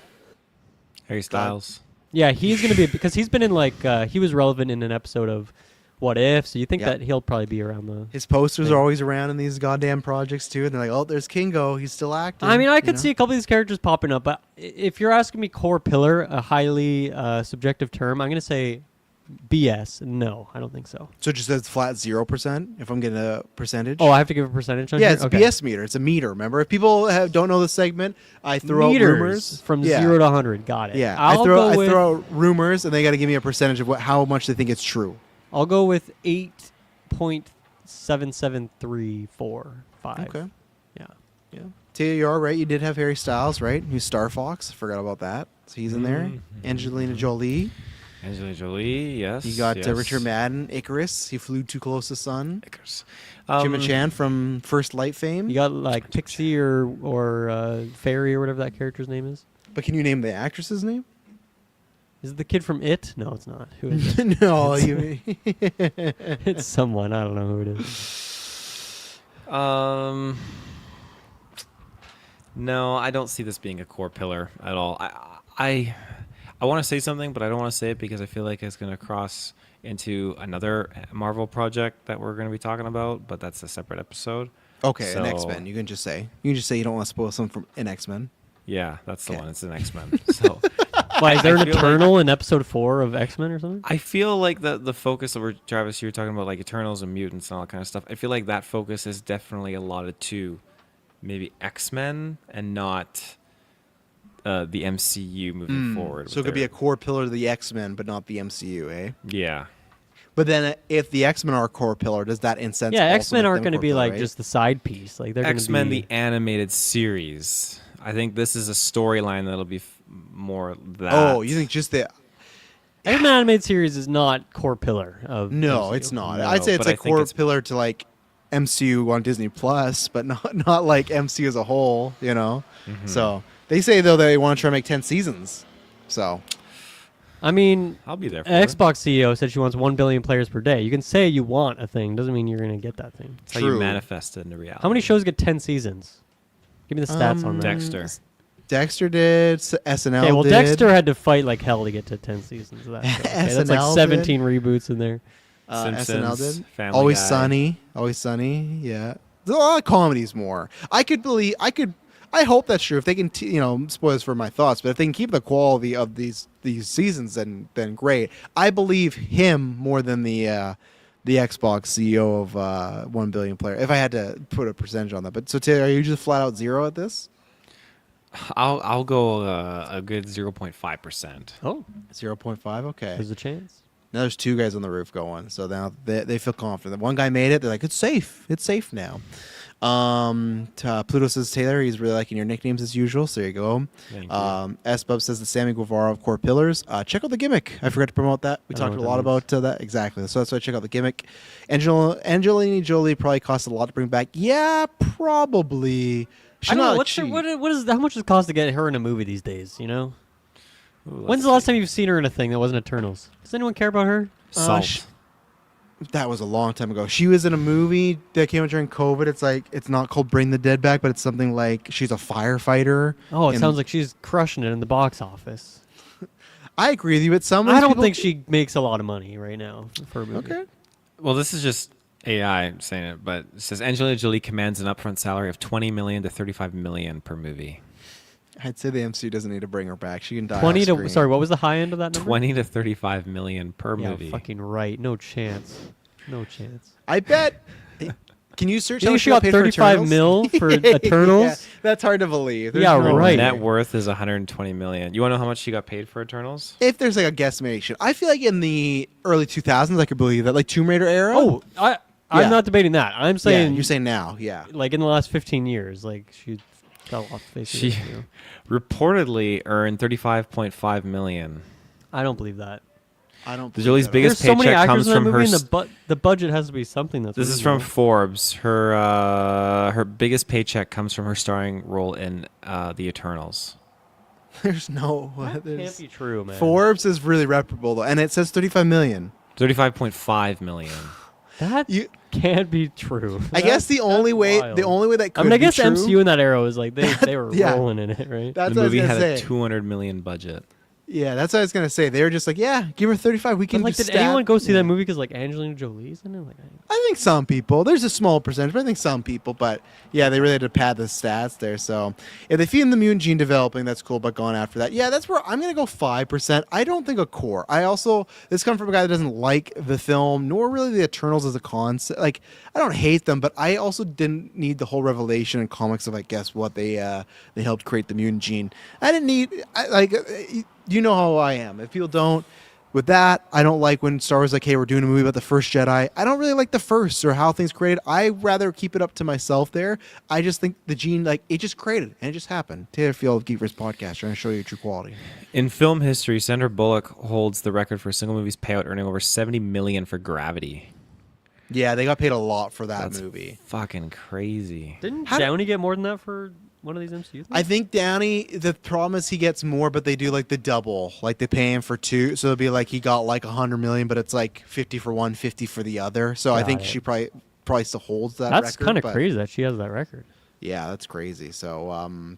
C: Harry Styles.
B: Yeah, he's gonna be because he's been in like he was relevant in an episode of What If, so you think
A: Yeah.
B: that he'll probably be around the.
A: His posters
B: thing.
A: are always around in these goddamn projects too. And they're like, oh, there's Kingo. He's still acting.
B: I mean, I
A: you
B: could
A: know?
B: see a couple of these characters popping up, but if you're asking me core pillar, a highly subjective term, I'm gonna say BS. No, I don't think so.
A: So it just says flat 0%. If I'm getting a percentage.
B: Oh, I have to give a percentage on
A: yeah,
B: here?
A: it's
B: Okay.
A: BS meter. It's a meter. Remember, if people don't know the segment, I throw
B: Meters
A: out rumors
B: from
A: yeah.
B: 0 to 100. Got it.
A: Yeah,
B: I'll
A: I
B: go with,
A: throw out rumors, and they got to give me a percentage of how much they think it's true.
B: I'll go with 8.77345.
A: Okay.
B: Yeah.
A: Yeah. Tia, you are right. You did have Harry Styles, right? Who's Star Fox. Forgot about that. So he's in there. Angelina Jolie.
C: Angelina Jolie, yes.
A: You got
C: yes.
A: Richard Madden, Icarus. He flew too close to the sun.
C: Icarus.
A: Jim and Chan from First Light fame.
B: You got like Pixie or Fairy or whatever that character's name is.
A: But can you name the actress's name?
B: Is it the kid from It? No, it's not. Who is it?
A: No, you.
B: It's someone. I don't know who it is.
C: No, I don't see this being a core pillar at all. I want to say something, but I don't want to say it because I feel like it's going to cross into another Marvel project that we're going to be talking about, but that's a separate episode.
A: Okay, an
C: So-
A: X-Men. You can just say. You can just say you don't want to spoil something from an X-Men.
C: Yeah, that's the
A: Okay.
C: one. It's an X-Men. So
B: Why, is there
C: I
B: an
C: feel like-
B: Eternal in episode 4 of X-Men or something?
C: I feel like the focus of Travis, you were talking about like Eternals and mutants and all that kind of stuff. I feel like that focus is definitely allotted to maybe X-Men and not the MCU moving forward.
A: So it
C: with
A: could be
C: their-
A: a core pillar to the X-Men, but not the MCU, eh?
C: Yeah.
A: But then if the X-Men are a core pillar, does that incense?
B: Yeah,
A: also
B: X-Men
A: make
B: aren't
A: them
B: going to
A: core
B: be
A: pillar,
B: like
A: right?
B: just the side piece. Like they're
C: X-Men
B: going to
C: the
B: be
C: animated series. I think this is a storyline that'll be more that.
A: Oh, you think just the?
B: X-Men animated series is not core pillar of
A: No,
B: MCU.
A: it's not.
C: No,
A: I'd say it's
C: but
A: a
C: I think
A: core
C: it's-
A: pillar to like MCU on Disney Plus, but not like MCU as a whole. You know. So they say though they want to try to make 10 seasons. So
B: I mean,
C: I'll be there for
B: an
C: it.
B: Xbox CEO said she wants 1 billion players per day. You can say you want a thing, doesn't mean you're going to get that thing.
C: That's how you
A: True.
C: manifest it into reality.
B: How many shows get 10 seasons? Give me the stats on that.
C: Dexter.
A: Dexter did. SNL.
B: Okay, well,
A: did.
B: Dexter had to fight like hell to get to 10 seasons of that show. Okay, that's like
A: SNL
B: 17 reboots in there.
A: SNL
C: Simpsons,
A: did.
C: Family
A: Always
C: Guy.
A: Sunny. Always Sunny. Yeah. There's a lot of comedies more. I hope that's true. If they can, spoilers for my thoughts, but if they can keep the quality of these seasons, then great. I believe him more than the Xbox CEO of 1 billion player. If I had to put a percentage on that, but so Taylor, are you just flat out zero at this?
C: I'll go a good 0.5%.
B: Oh,
A: 0.5. Okay.
B: there's a chance.
A: Now there's two guys on the roof going, so now they feel confident. One guy made it. They're like, it's safe. It's safe now. Pluto says, Taylor, he's really liking your nicknames as usual. So there you go.
C: Thank you.
A: S-Bub says the Sammy Guevara of core pillars. Check out the gimmick. I forgot to promote that. We
B: I don't
A: talked a
B: know
A: lot
B: what that
A: about that. Exactly. So that's why I check out the gimmick. Angelina Jolie probably cost a lot to bring back. Yeah, probably. She's
B: I don't know.
A: not
B: What's her,
A: cheap.
B: how much does it cost to get her in a movie these days, you know?
C: Ooh,
B: When's
C: let's
B: the last
C: see.
B: time you've seen her in a thing that wasn't Eternals? Does anyone care about her?
C: Salt.
A: That was a long time ago. She was in a movie that came out during COVID. It's like, it's not called Bring the Dead Back, but it's something like she's a firefighter.
B: Oh, it
A: and-
B: sounds like she's crushing it in the box office.
A: I agree with you, but some of
B: I
A: these
B: don't
A: people-
B: think she makes a lot of money right now for a movie.
A: Okay.
C: Well, this is just AI saying it, but it says Angelina Jolie commands an upfront salary of $20 million to $35 million per movie.
A: I'd say the MCU doesn't need to bring her back. She can die.
B: 20
A: off
B: to
A: screen.
B: sorry, what was the high end of that number?
C: 20 to $35 million per
B: Yeah,
C: movie.
B: fucking right. No chance. No chance.
A: I bet. Can you search?
B: You
A: how
B: think
A: much
B: she got
A: paid for
B: 35
A: Eternals?
B: mil for
A: Yeah,
B: Eternals?
A: that's hard to believe. There's
B: Yeah,
A: no
B: right.
A: way.
C: Net worth is $120 million. You want to know how much she got paid for Eternals?
A: If there's like a guesstimation, I feel like in the early 2000s, I could believe that, like Tomb Raider era.
B: Oh,
A: Yeah.
B: I'm not debating that. I'm
A: yeah,
B: saying
A: you're saying now, yeah.
B: like in the last 15 years, like she fell off the face
C: She
B: of the earth, you know?
C: reportedly earned $35.5 million.
B: I don't believe that.
A: I don't.
C: The
A: believe
C: Jolie's
A: that.
C: biggest
B: There's so many
C: paycheck
B: actors
C: comes
B: in that
C: from
B: movie,
C: her.
B: and the budget has to be something that's.
C: This is from
B: reasonable.
C: Forbes. Her biggest paycheck comes from her starring role in The Eternals.
A: There's no.
B: That
A: there's-
B: can't be true, man.
A: Forbes is really reputable though, and it says 35 million.
C: 35.5 million.
B: That
A: You-
B: can't be true.
A: I guess the only way
B: wild.
A: that could
B: I mean, I
A: be
B: guess
A: true,
B: MCU in that era was like they were
A: Yeah.
B: rolling in it, right?
A: That's
C: The
A: what I was
C: movie
A: gonna
C: had
A: say.
C: a 200 million budget.
A: Yeah, that's what I was gonna say. They were just like, yeah, give her 35. We
B: But
A: can
B: like,
A: just
B: did anyone go see
A: yeah.
B: that movie because like Angelina Jolie's in it? Like,
A: I think some people. There's a small percentage, but I think some people. But yeah, they really had to pad the stats there. So if they feed the mutant gene developing, that's cool. But going after that, yeah, that's where I'm gonna go 5%. I don't think a core. I also this comes from a guy that doesn't like the film nor really the Eternals as a concept. Like I don't hate them, but I also didn't need the whole revelation in comics of like guess what they helped create the mutant gene. I didn't need you know how I am. If people don't. With that, I don't like when Star Wars is like, hey, we're doing a movie about the first Jedi. I don't really like the first or how things created. I rather keep it up to myself there. I just think the gene, like, it just created and it just happened. Taylor Field, Geekverse Podcast, trying to show you true quality.
C: In film history, Sandra Bullock holds the record for a single movie's payout, earning over 70 million for Gravity.
A: Yeah, they got paid a lot for that
C: That's
A: movie.
C: fucking crazy.
B: didn't
A: How-
B: Downey get more than that for one of these MCU things?
A: I think Downey, the problem is he gets more, but they do like the double. Like they pay him for two. So it'll be like he got like 100 million, but it's like 50 for one, 50 for the other. So I
B: Got
A: think
B: it.
A: she probably still holds that
B: That's
A: record.
B: kind of
A: but-
B: crazy that she has that record.
A: Yeah, that's crazy. So,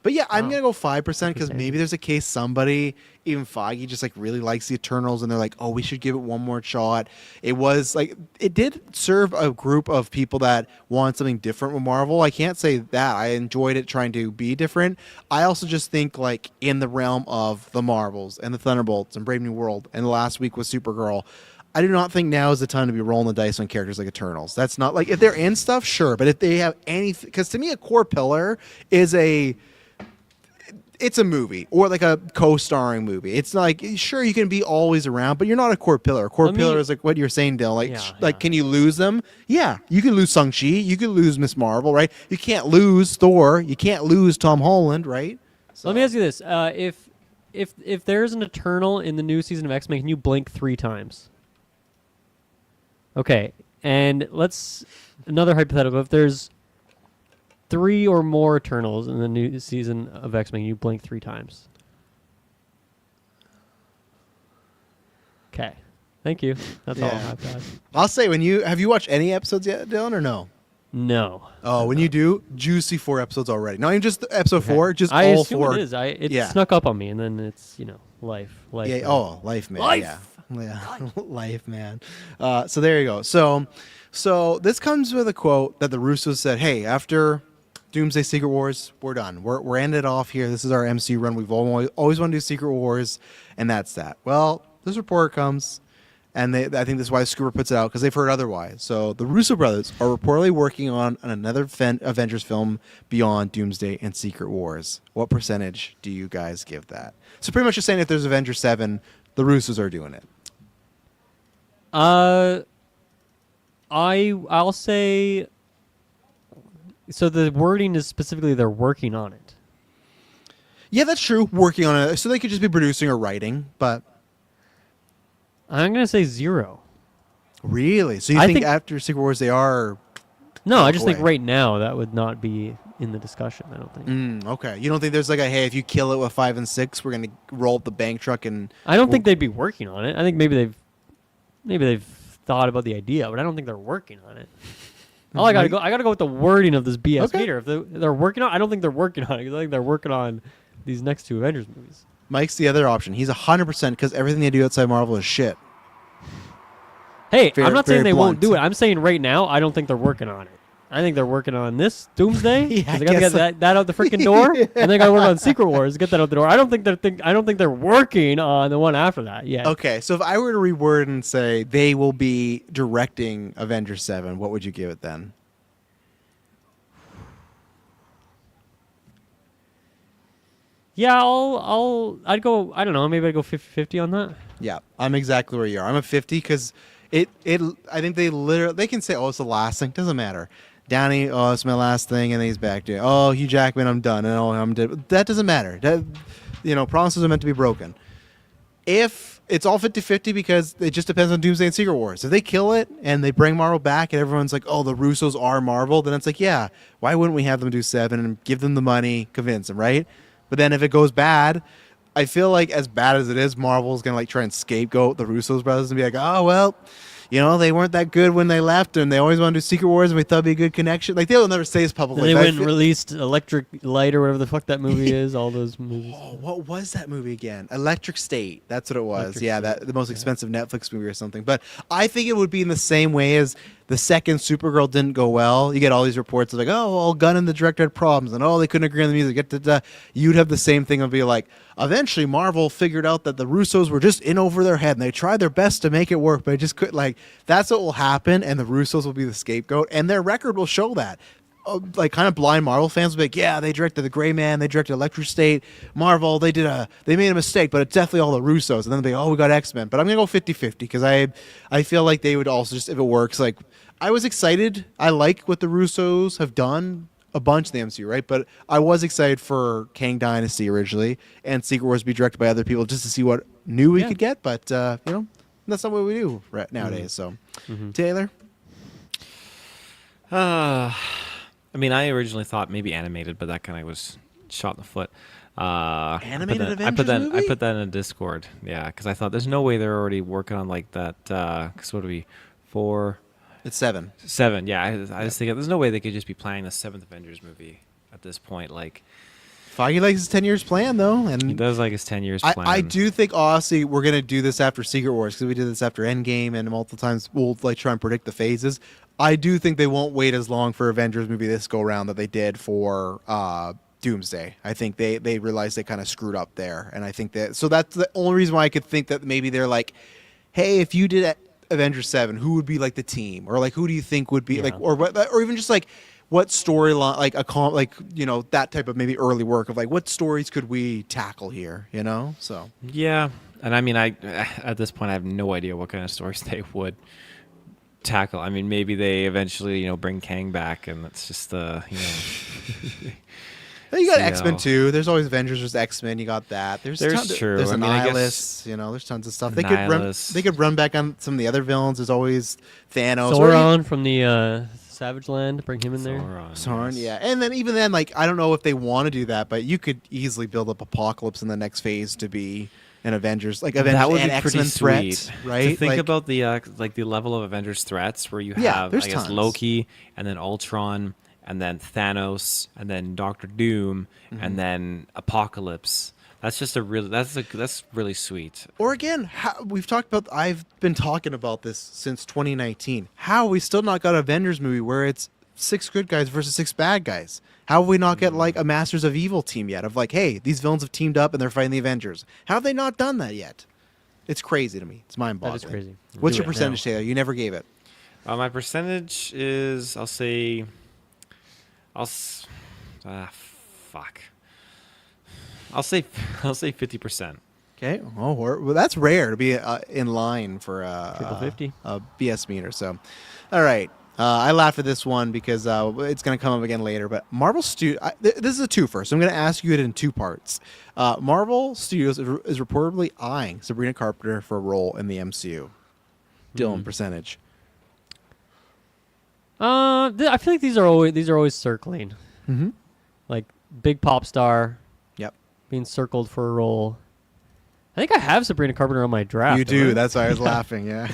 A: but yeah, I'm
B: Wow.
A: gonna go 5% because
B: Interesting.
A: maybe there's a case somebody, even Feige, just like really likes the Eternals, and they're like, oh, we should give it one more shot. It was like it did serve a group of people that want something different with Marvel. I can't say that I enjoyed it trying to be different. I also just think like in the realm of the Marvels and the Thunderbolts and Brave New World, and last week was Supergirl. I do not think now is the time to be rolling the dice on characters like Eternals. That's not like if they're in stuff, sure, but if they have anything, because to me a core pillar is it's a movie or like a co-starring movie. It's not like sure you can be always around, but you're not a core pillar. A core
B: Let me-
A: pillar is like what you're saying, Dylan. Like
B: Yeah,
A: like
B: yeah.
A: can you lose them? Yeah, you can lose Shang-Chi, you can lose Miss Marvel, right? You can't lose Thor, you can't lose Tom Holland, right?
B: So let me ask you this: if there's an Eternal in the new season of X-Men, can you blink 3 times? Okay, and let's another hypothetical. If there's 3 or more Eternals in the new season of X-Men, you blink 3 times. Okay, thank you. That's all
A: Yeah.
B: I've got.
A: I'll say have you watched any episodes yet, Dylan, or no?
B: No.
A: Oh, when you do, juicy 4 episodes already. Not even just episode 4, just
B: I
A: all
B: assume
A: 4.
B: it is. It
A: Yeah.
B: snuck up on me, and then it's life.
A: Yeah.
B: man.
A: Oh, life, man.
B: Life!
A: Yeah. Yeah. Life, man. So there you go. So this comes with a quote that the Russos said, "Hey, after Doomsday Secret Wars, we're done. We're ended off here. This is our MCU run. We've always wanted to do Secret Wars, and that's that." Well, this report comes, and I think this is why Scooper puts it out because they've heard otherwise. So the Russo brothers are reportedly working on another Avengers film beyond Doomsday and Secret Wars. What percentage do you guys give that? So pretty much just saying if there's Avengers 7, the Russos are doing it.
B: I'll say. So the wording is specifically they're working on it.
A: Yeah, that's true. Working on it. So they could just be producing or writing, but
B: I'm gonna say 0.
A: really? So you
B: I
A: think
B: think-
A: after Secret Wars they are
B: No, I just think
A: away.
B: right now that would not be in the discussion. I don't think.
A: okay. You don't think there's like a hey, if you kill it with 5 and 6, we're gonna roll up the bank truck and
B: I don't think they'd be working on it. I think maybe they've thought about the idea, but I don't think they're working on it. I gotta go with the wording of this BS
A: Okay.
B: meter. If they're working on, I don't think they're working on it. 'Cause I think they're working on these next 2 Avengers movies.
A: Mike's the other option. He's 100% because everything they do outside Marvel is shit.
B: Hey,
A: Very-
B: I'm not saying
A: very
B: they won't
A: blunt.
B: do it. I'm saying right now, I don't think they're working on it. I think they're working on this Doomsday.
A: Yeah,
B: 'cause
A: I
B: they gotta
A: guess
B: get that out the freaking door, and they gotta work on Secret Wars, get that out the door. I don't think they're working on the one after that yet.
A: Okay, so if I were to reword and say they will be directing Avengers 7, what would you give it then?
B: Yeah, I'd go. I don't know. Maybe I'd go 50-50 on that.
A: Yeah, I'm exactly where you are. I'm a 50 because I think they can say, oh, it's the last thing. Doesn't matter. Downey, oh, it's my last thing, and then he's back to it. Oh, Hugh Jackman, I'm done. And oh, I'm dead. That doesn't matter. Promises are meant to be broken. If it's all 50-50 because it just depends on Doomsday and Secret Wars. If they kill it and they bring Marvel back and everyone's like, oh, the Russos are Marvel, then it's like, yeah, why wouldn't we have them do 7 and give them the money, convince them, right? But then if it goes bad, I feel like as bad as it is, Marvel's gonna like try and scapegoat the Russos brothers and be like, oh well, you know, they weren't that good when they left, and they always wanted to do Secret Wars, and we thought it'd be a good connection. Like they'll never say this publicly.
B: They
A: but I
B: went and
A: feel-
B: released Electric Light or whatever the fuck that movie is. All those movies.
A: Oh, what was that movie again? Electric State. That's what it was.
B: Electric
A: Yeah,
B: State.
A: that the most expensive Netflix movie or something. But I think it would be in the same way as the second Supergirl didn't go well. You get all these reports of like, oh, well, Gunn and the director had problems, and oh, they couldn't agree on the music. You'd have the same thing and be like, eventually Marvel figured out that the Russos were just in over their head, and they tried their best to make it work, but it just couldn't. Like that's what will happen, and the Russos will be the scapegoat, and their record will show that. Like kind of blind Marvel fans will be like, yeah, they directed The Gray Man, they directed Electric State, Marvel, they made a mistake, but it's definitely all the Russos. And then they'll be, oh, we got X-Men. But I'm gonna go 50-50 because I feel like they would also just, if it works, like I was excited. I like what the Russos have done a bunch in the MCU, right? But I was excited for Kang Dynasty originally and Secret Wars to be directed by other people just to see what new we could get. But you know, that's not what we do nowadays. So Taylor.
C: I mean, I originally thought maybe animated, but that kind of was shot in the foot.
A: Animated
C: I
A: Avengers
C: put that.
A: movie?
C: I put that in a Discord. Yeah, because I thought there's no way they're already working on like that. Because what are we? 4,
A: It's 7.
C: 7. Yeah, I was thinking there's no way they could just be planning the 7th Avengers movie at this point. Like
A: Feige likes his 10 years plan though, and
C: he does like his 10 years plan.
A: I do think honestly we're gonna do this after Secret Wars because we did this after Endgame and multiple times we'll like try and predict the phases. I do think they won't wait as long for Avengers movie this go around that they did for Doomsday. I think they realized they kind of screwed up there, and I think that's the only reason why I could think that maybe they're like, hey, if you did Avengers 7, who would be like the team, or like who do you think would be like, or even just like what storyline, like you know, that type of maybe early work of like what stories could we tackle here, you know? So
C: Yeah, and I mean, I at this point I have no idea what kind of stories they would tackle. I mean, maybe they eventually, you know, bring Kang back, and it's just you know.
A: you got
C: So,
A: X-Men too. There's always Avengers versus X-Men. You got that. There's
C: true.
A: There's
C: I mean, I guess
A: Annihilus. You know, there's tons of stuff.
C: Annihilus.
A: They could run back on some of the other villains. There's always Thanos. or
B: Sauron from the Savage Land. Bring him in there.
A: Sauron, yeah. And then even then, like I don't know if they want to do that, but you could easily build up Apocalypse in the next phase to be an Avengers, like Avengers
C: That would
A: and
C: be pretty
A: X-Men
C: sweet,
A: threat, right?
C: To think
A: Like,
C: about the like the level of Avengers threats where you
A: Yeah,
C: have,
A: there's
C: I guess,
A: tons.
C: Loki, and then Ultron, and then Thanos, and then Doctor Doom,
A: Mm-hmm.
C: and then Apocalypse. That's just that's really sweet.
A: Or again, we've talked about. I've been talking about this since 2019. How have we still not got an Avengers movie where it's 6 good guys versus 6 bad guys? How have we not get like a Masters of Evil team yet? Of like, hey, these villains have teamed up and they're fighting the Avengers. How have they not done that yet? It's crazy to me. It's mind-boggling.
B: That is crazy.
A: What's
B: Do
A: your
B: it
A: percentage,
B: now.
A: Taylor? You never gave it.
C: My percentage is, I'll say, fuck. I'll say 50%.
A: Okay. Oh, well, that's rare to be in line for
B: Triple 50.
A: a BS meter. So, all right. I laughed at this one because it's going to come up again later. But Marvel Studios, this is a twofer, so I'm going to ask you it in 2 parts. Marvel Studios is reportedly eyeing Sabrina Carpenter for a role in the MCU. Dylan, percentage.
B: I feel like these are always circling.
A: Mm-hmm.
B: Like big pop star
A: Yep.
B: being circled for a role. I think I have Sabrina Carpenter on my draft.
A: You do.
B: don't I?
A: That's why I was laughing. Yeah.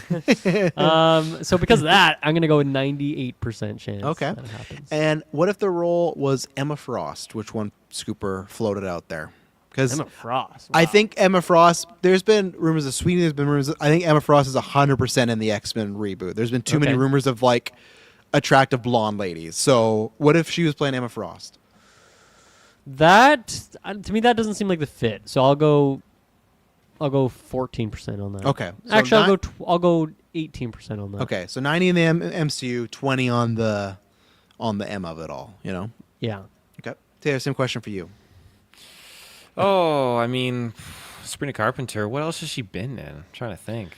B: So because of that, I'm gonna go with 98% chance.
A: Okay.
B: That it happens.
A: And what if the role was Emma Frost? Which one Scooper floated out there? Because
B: Emma Frost.
A: I
B: wow.
A: think Emma Frost. There's been rumors of Sweeney. There's been rumors. I think Emma Frost is 100% in the X-Men reboot. There's been too many
B: Okay.
A: rumors of like attractive blonde ladies. So what if she was playing Emma Frost?
B: that to me that doesn't seem like the fit. So I'll go 14% on that.
A: Okay. So
B: Actually, I'll go 18% on that.
A: Okay. So 90 in the MCU, 20 on the M of it all. You know.
B: Yeah.
A: Okay. Taylor, same question for you.
C: Oh, I mean, Sabrina Carpenter. What else has she been in? I'm trying to think.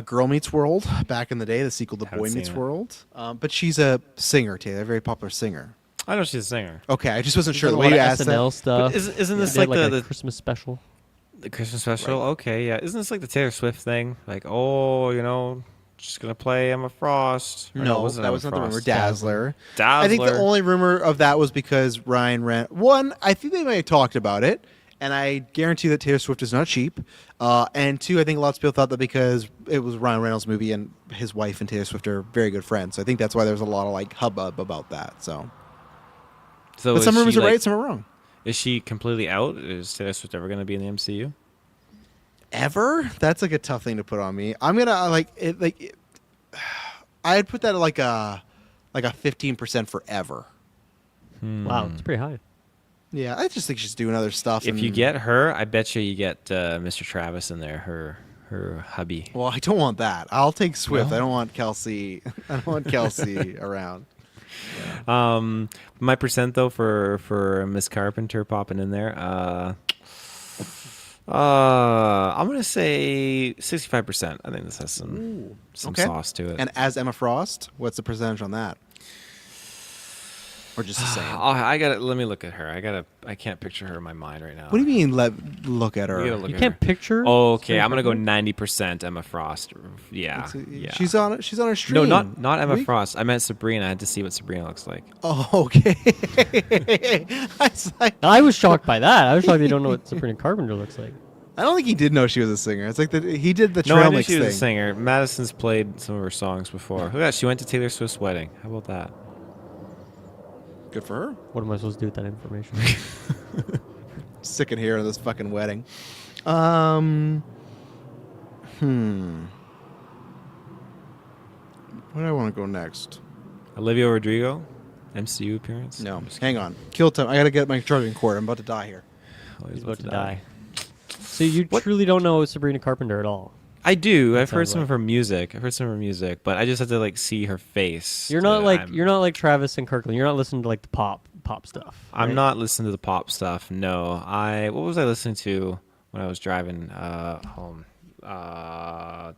A: Girl Meets World, back in the day, the sequel to
C: Haven't
A: Boy
C: seen
A: Meets
C: it.
A: World. But she's a singer, Taylor, a very popular singer.
C: I know she's a singer.
A: Okay, I just wasn't
B: She's
A: sure
B: done
A: the
B: a
A: way
B: lot
A: you
B: of
A: asked
B: SNL
A: that.
B: stuff.
C: But isn't this
B: They
C: like
B: did
C: the
B: a Christmas special?
C: the Christmas special? Okay, yeah. Isn't this like the Taylor Swift thing? Like, oh, you know, just gonna play Emma Frost. Or
A: No,
C: wasn't
A: that
C: Emma
A: was not the rumor.
C: Frost.
A: Dazzler.
C: Dazzler.
A: I think the only rumor of that was because Ryan Reynolds. One, I think they may have talked about it, And I guarantee that Taylor Swift is not cheap. And two, I think lots of people thought that because it was Ryan Reynolds' movie and his wife and Taylor Swift are very good friends. So I think that's why there's a lot of like hubbub about that. So but some rumors are right, some are wrong.
C: Is she completely out? Is Taylor Swift ever going to be in the MCU?
A: Ever? That's like a tough thing to put on me. I'm gonna I'd put that at like a 15% forever.
B: Wow, it's pretty high.
A: Yeah, I just think she's doing other stuff.
C: If you get her, I bet you get Mr. Travis in there, her hubby.
A: Well, I don't want that. I'll take Swift. I don't want Kelsey. I don't want Kelsey around.
C: My percent though for Miss Carpenter popping in there, I'm gonna say 65%. I think this has some
A: Okay.
C: sauce to it.
A: And as Emma Frost, what's the percentage on that? Or just the same?
C: I got to let me look at her. I can't picture her in my mind right now.
A: What do you mean? Look at her.
C: You gotta look
B: You
C: at
B: can't
C: her.
B: picture.
C: Oh, okay,
B: Sarah
C: I'm gonna go
B: Carpenter?
C: 90% Emma Frost. Yeah, yeah.
A: She's on her stream.
C: No, not Emma
A: We-
C: Frost. I meant Sabrina. I had to see what Sabrina looks like.
A: Oh, okay. I was like,
B: I was shocked by that. I was shocked they don't know what Sabrina Carpenter looks like.
A: I don't think he did know she was a singer. It's like he did the
C: No, I
A: trail
C: knew
A: mix
C: she was
A: thing.
C: a singer. Madison's played some of her songs before. Look at that. She went to Taylor Swift's wedding. How about that?
A: Good for her.
B: What am I supposed to do with that information?
A: Sick of hearing this fucking wedding. Where do I want to go next?
C: Olivia Rodrigo, MCU appearance.
A: No, hang on. Kill time. I gotta get my charging cord. I'm about to die here.
C: Oh,
B: He's about to die. So you truly don't know Sabrina Carpenter at all.
C: I do. I've heard
B: sounds
C: some
B: like-
C: of her music. But I just have to like see her face.
B: You're not like
C: I'm-
B: Travis and Kirkland. You're not listening to like the pop stuff.
C: I'm
B: right?
C: not listening to the pop stuff. No. What was I listening to when I was driving home?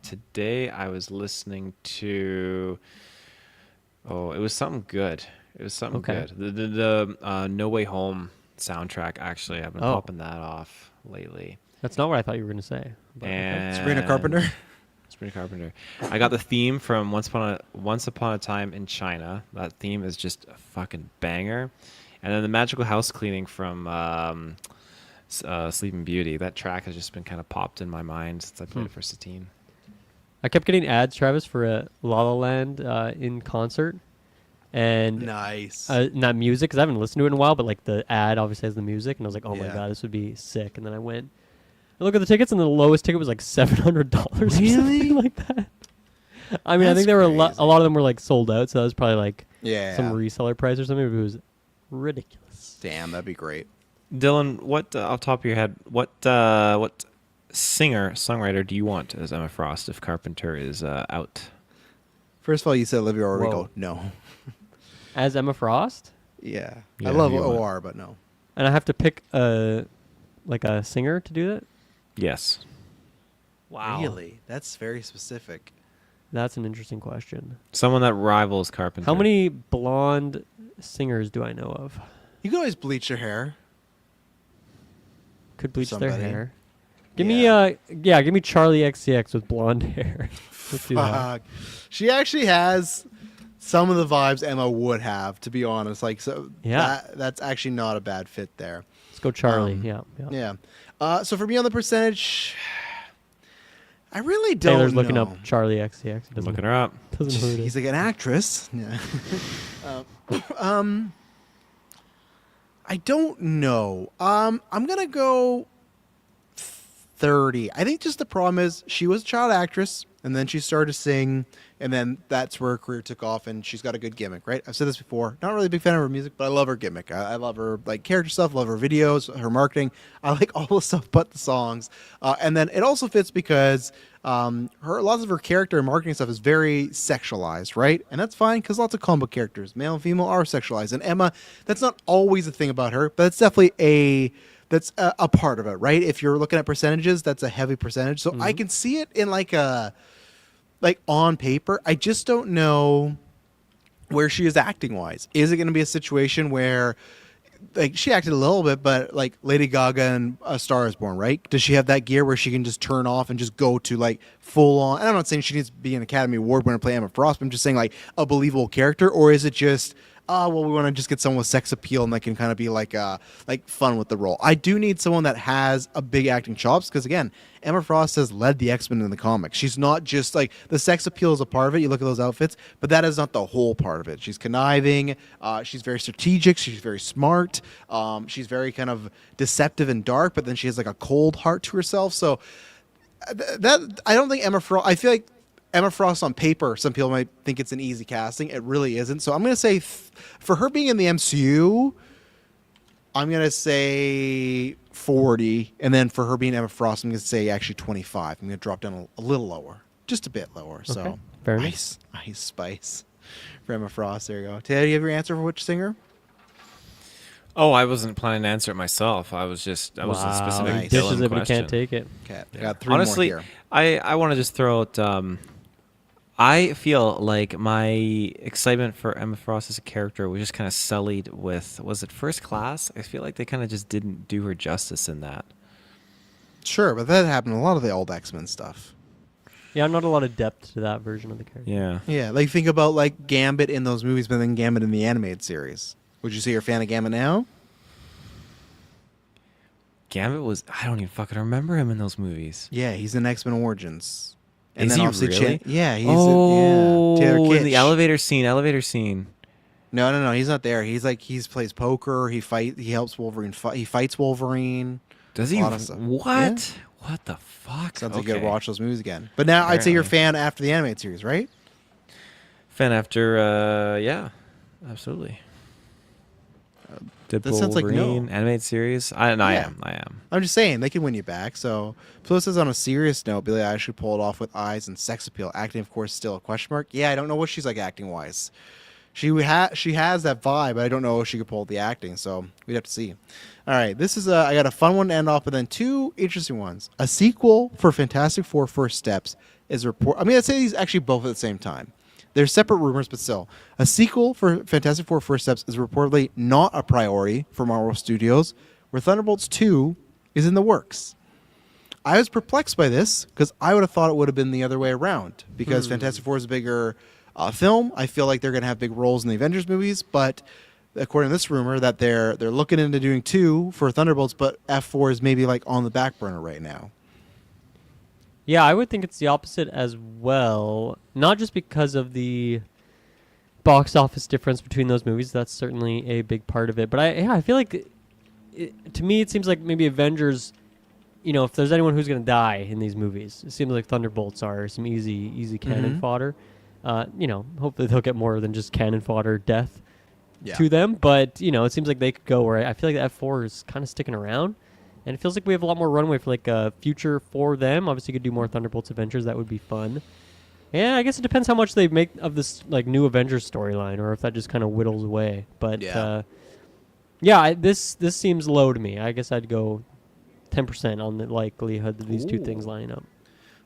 C: Today I was listening to. Oh, it was something good. It was something
B: Okay.
C: good. The No Way Home soundtrack. Actually, I've been
B: Oh.
C: popping that off lately.
B: That's not what I thought you were going to say. But okay.
C: And
A: Sabrina Carpenter.
C: Sabrina Carpenter. I got the theme from Once Upon a Time in China. That theme is just a fucking banger. And then the Magical House Cleaning from Sleeping Beauty. That track has just been kind of popped in my mind since I played it for Satine.
B: I kept getting ads, Travis, for a La La Land in concert. And
A: Nice.
B: not music, because I haven't listened to it in a while, but like the ad obviously has the music. And I was like, oh my
A: Yeah.
B: God, this would be sick. And then I went and look at the tickets, and the lowest ticket was like $700 or
A: Really?
B: something like that. I mean, I
A: That's
B: think there were a
A: crazy.
B: lot of them were like sold out, so that was probably like
A: Yeah.
B: some reseller price or something, but it was ridiculous.
A: Damn, that'd be great.
C: Dylan, what off the top of your head, what singer songwriter do you want as Emma Frost if Carpenter is out?
A: First of all, you said Olivia Rodrigo.
B: Whoa.
A: No.
B: As Emma Frost?
A: Yeah.
C: Yeah,
A: I love
C: you want-
A: OR, but no.
B: And I have to pick a singer to do that?
C: Yes.
B: Wow.
A: Really? That's very specific.
B: That's an interesting question.
C: Someone that rivals Carpenter.
B: How many blonde singers do I know of?
A: You can always bleach your hair.
B: Could bleach
A: Somebody.
B: their hair. Give
A: Yeah.
B: give me Charlie XCX with blonde hair. Let's do that.
A: Fuck. She actually has some of the vibes Emma would have, to be honest. Like, so
B: Yeah.
A: that's actually not a bad fit there.
B: Let's go Charlie.
A: Um,
B: yeah.
A: Yeah. So for me on the percentage, I really don't
B: Taylor's looking
A: know.
B: up Charlie XCX. It doesn't,
C: Looking her up.
B: doesn't hurt
A: He's
B: it.
A: like an actress. Yeah. I don't know. I'm gonna go 30. I think just the problem is she was a child actress, and then she started to sing, and then that's where her career took off, and she's got a good gimmick, right? I've said this before. Not really a big fan of her music, but I love her gimmick. I love her like character stuff, love her videos, her marketing. I like all the stuff but the songs. And then it also fits because lots of her character and marketing stuff is very sexualized, right? And that's fine because lots of comic book characters, male and female, are sexualized. And Emma, that's not always a thing about her, but it's definitely a part of it, right? If you're looking at percentages, that's a heavy percentage. So I can see it in like on paper. I just don't know where she is acting wise. Is it going to be a situation where like she acted a little bit, but like Lady Gaga and A Star Is Born, right? Does she have that gear where she can just turn off and just go to like full on? And I'm not saying she needs to be an Academy Award winner to play Emma Frost, but I'm just saying like a believable character, or is it just well, we want to just get someone with sex appeal and that can kind of be like fun with the role. I do need someone that has a big acting chops because again, Emma Frost has led the X-Men in the comics. She's not just like the sex appeal is a part of it. You look at those outfits, but that is not the whole part of it. She's conniving. She's very strategic. She's very smart. She's very kind of deceptive and dark, but then she has like a cold heart to herself. So that I don't think Emma Frost. I feel like Emma Frost on paper, some people might think it's an easy casting. It really isn't. So I'm going to say for her being in the MCU, I'm going to say 40. And then for her being Emma Frost, I'm going to say actually 25. I'm going to drop down a little lower, just a bit lower.
B: Okay,
A: So
B: fair enough.
A: ice spice for Emma Frost. There you go. Taylor, do you have your answer for which singer?
C: Oh, I wasn't planning to answer it myself. I was a specific
A: Nice.
B: Dishes
C: Dylan
B: it, but you
C: question.
B: can't take it.
A: Okay, I got three
C: Honestly,
A: more here.
C: I want to just throw out. I feel like my excitement for Emma Frost as a character was just kind of sullied with, was it First Class? I feel like they kind of just didn't do her justice in that.
A: Sure, but that happened in a lot of the old X-Men stuff.
B: Yeah, not a lot of depth to that version of the character.
C: Yeah.
A: Yeah, like think about like Gambit in those movies, but then Gambit in the animated series. Would you say you're a fan of Gambit now?
C: Gambit was, I don't even fucking remember him in those movies.
A: Yeah, he's in X-Men Origins.
C: Is he really?
A: Yeah, he's
C: Oh,
A: Taylor Kitsch.
C: in the elevator scene.
A: No, he's not there. He's like plays poker. He helps Wolverine. He fights Wolverine.
C: Does he?
A: A lot of stuff.
C: What?
A: Yeah.
C: What the fuck?
A: Sounds like you gotta watch those movies again. But now I'd say you're a fan after the animated series, right?
C: Fan after, yeah, absolutely. Deadpool,
A: sounds like no.
C: Wolverine, animated series. I
A: Yeah.
C: am.
A: I'm just saying they can win you back. So plus, says on a serious note, Billie Eilish pulled it off with eyes and sex appeal. Acting, of course, still a question mark. Yeah, I don't know what she's like acting wise. She has that vibe, but I don't know if she could pull the acting. So we'd have to see. All right, this is I got a fun one to end off, but then two interesting ones. A sequel for Fantastic Four: First Steps is report. I mean, I'd say these actually both at the same time. They're separate rumors, but still. A sequel for Fantastic Four: First Steps is reportedly not a priority for Marvel Studios, where Thunderbolts 2 is in the works. I was perplexed by this because I would have thought it would have been the other way around because Fantastic Four is a bigger film. I feel like they're going to have big roles in the Avengers movies, but according to this rumor, that they're looking into doing 2 for Thunderbolts, but F4 is maybe like on the back burner right now.
B: Yeah, I would think it's the opposite as well. Not just because of the box office difference between those movies. That's certainly a big part of it. But I feel like, to me, it seems like maybe Avengers, if there's anyone who's going to die in these movies, it seems like Thunderbolts are some easy cannon fodder. Hopefully they'll get more than just cannon fodder death to them. But, it seems like they could go where I feel like the F4 is kind of sticking around. And it feels like we have a lot more runway for like a future for them. Obviously, you could do more Thunderbolts Avengers. That would be fun. Yeah, I guess it depends how much they make of this like new Avengers storyline, or if that just kind of whittles away. But this seems low to me. I guess I'd go 10% on the likelihood that these two things line up.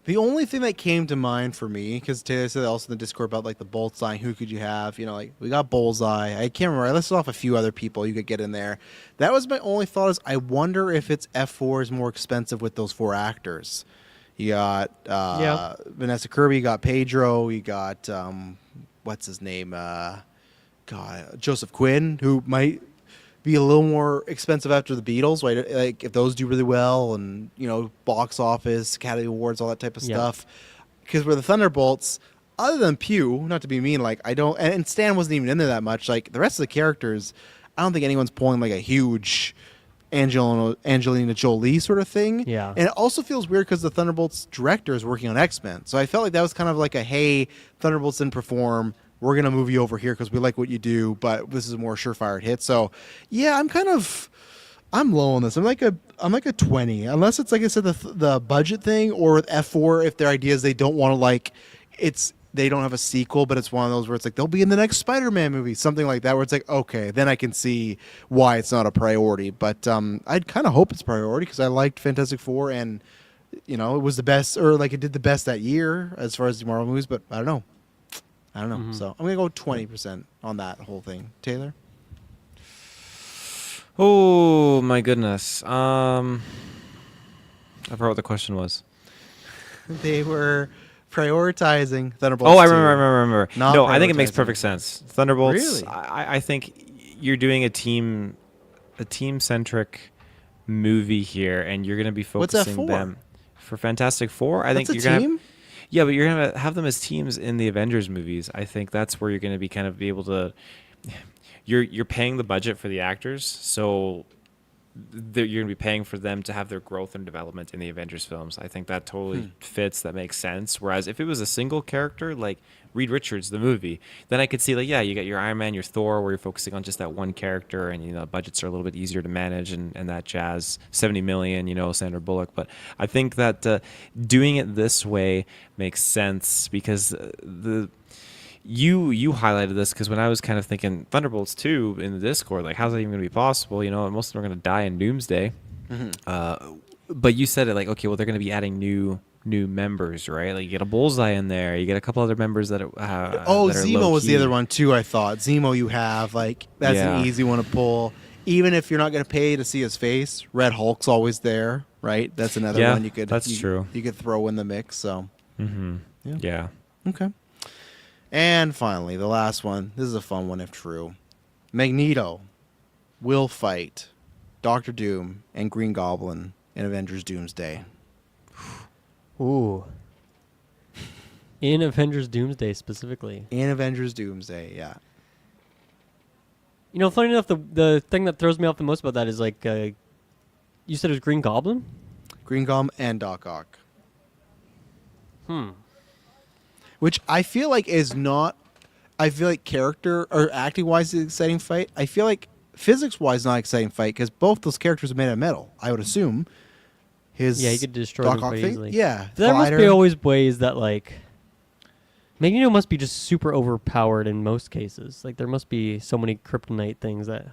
A: The only thing that came to mind for me, because Taylor said also in the Discord about like the Bullseye, who could you have? Like we got Bullseye. I can't remember. I listed off a few other people you could get in there. That was my only thought. Is I wonder if it's F4 is more expensive with those 4 actors. You got Vanessa Kirby. You got Pedro. You got what's his name? Joseph Quinn, who might be a little more expensive after the Beatles, right? Like if those do really well, and box office, Academy Awards, all that type of stuff. Because with the Thunderbolts, other than Pew, not to be mean, like I don't, and Stan wasn't even in there that much. Like the rest of the characters, I don't think anyone's pulling like a huge Angelina Jolie sort of thing.
B: Yeah.
A: And it also feels weird because the Thunderbolts director is working on X-Men, so I felt like that was kind of like a hey, Thunderbolts didn't perform. We're going to move you over here because we like what you do, but this is a more surefire hit. So, yeah, I'm low on this. I'm like a 20, unless it's like I said the budget thing, or with F4 if their ideas they don't want to they don't have a sequel, but it's one of those where it's like they'll be in the next Spider-Man movie, something like that, where it's like okay, then I can see why it's not a priority. But I'd kind of hope it's priority because I liked Fantastic Four and it was the best, or like it did the best that year as far as the Marvel movies. But I don't know.
B: Mm-hmm.
A: So I'm going to go 20% on that whole thing. Taylor?
C: Oh, my goodness. I forgot what the question was.
A: They were prioritizing Thunderbolts.
C: Oh, I
A: 2.
C: remember.
A: Not
C: No, I think it makes
A: prioritizing.
C: perfect sense. Thunderbolts.
A: Really?
C: I think you're doing a team centric movie here, and you're going to be
A: What's that
C: focusing
A: for?
C: them for Fantastic Four. I think
A: That's a
C: you're going
A: team?
C: to. Yeah, but you're going to have them as teams in the Avengers movies. I think that's where you're going to be kind of be able to. You're paying the budget for the actors, so you're going to be paying for them to have their growth and development in the Avengers films. I think that totally fits. That makes sense. Whereas if it was a single character like Reed Richards, the movie, then I could see like, yeah, you got your Iron Man, your Thor, where you're focusing on just that one character, and budgets are a little bit easier to manage and that jazz. 70 million, Sandra Bullock. But I think that doing it this way makes sense because You highlighted this because when I was kind of thinking Thunderbolts 2 in the Discord, like how's that even going to be possible? Most of them are going to die in Doomsday. But you said it like, okay, well they're going to be adding new members, right? Like you get a Bullseye in there, you get a couple other members that are that are
A: Zemo was the
C: low-key.
A: other one too. I thought Zemo you have like that's
C: Yeah.
A: an easy one to pull. Even if you're not going to pay to see his face, Red Hulk's always there, right? That's another
C: Yeah,
A: one you could
C: that's true.
A: You could throw in the mix. So
C: Yeah.
A: okay. And finally, the last one. This is a fun one if true. Magneto will fight Doctor Doom and Green Goblin in Avengers Doomsday.
B: Ooh. In Avengers Doomsday specifically.
A: In Avengers Doomsday, yeah.
B: Funny enough, the thing that throws me off the most about that is like, you said it was Green Goblin?
A: Green Goblin and Doc Ock. Which I feel like is not. I feel like character or acting wise is an exciting fight. I feel like physics wise not an exciting fight because both those characters are made of metal. I would assume. His
B: Yeah, he could destroy
A: Doc
B: them
A: Ock
B: quite
A: thing?
B: easily.
A: Yeah,
B: There must be
A: glider.
B: always ways that like Magneto must be just super overpowered in most cases. Like there must be so many kryptonite things that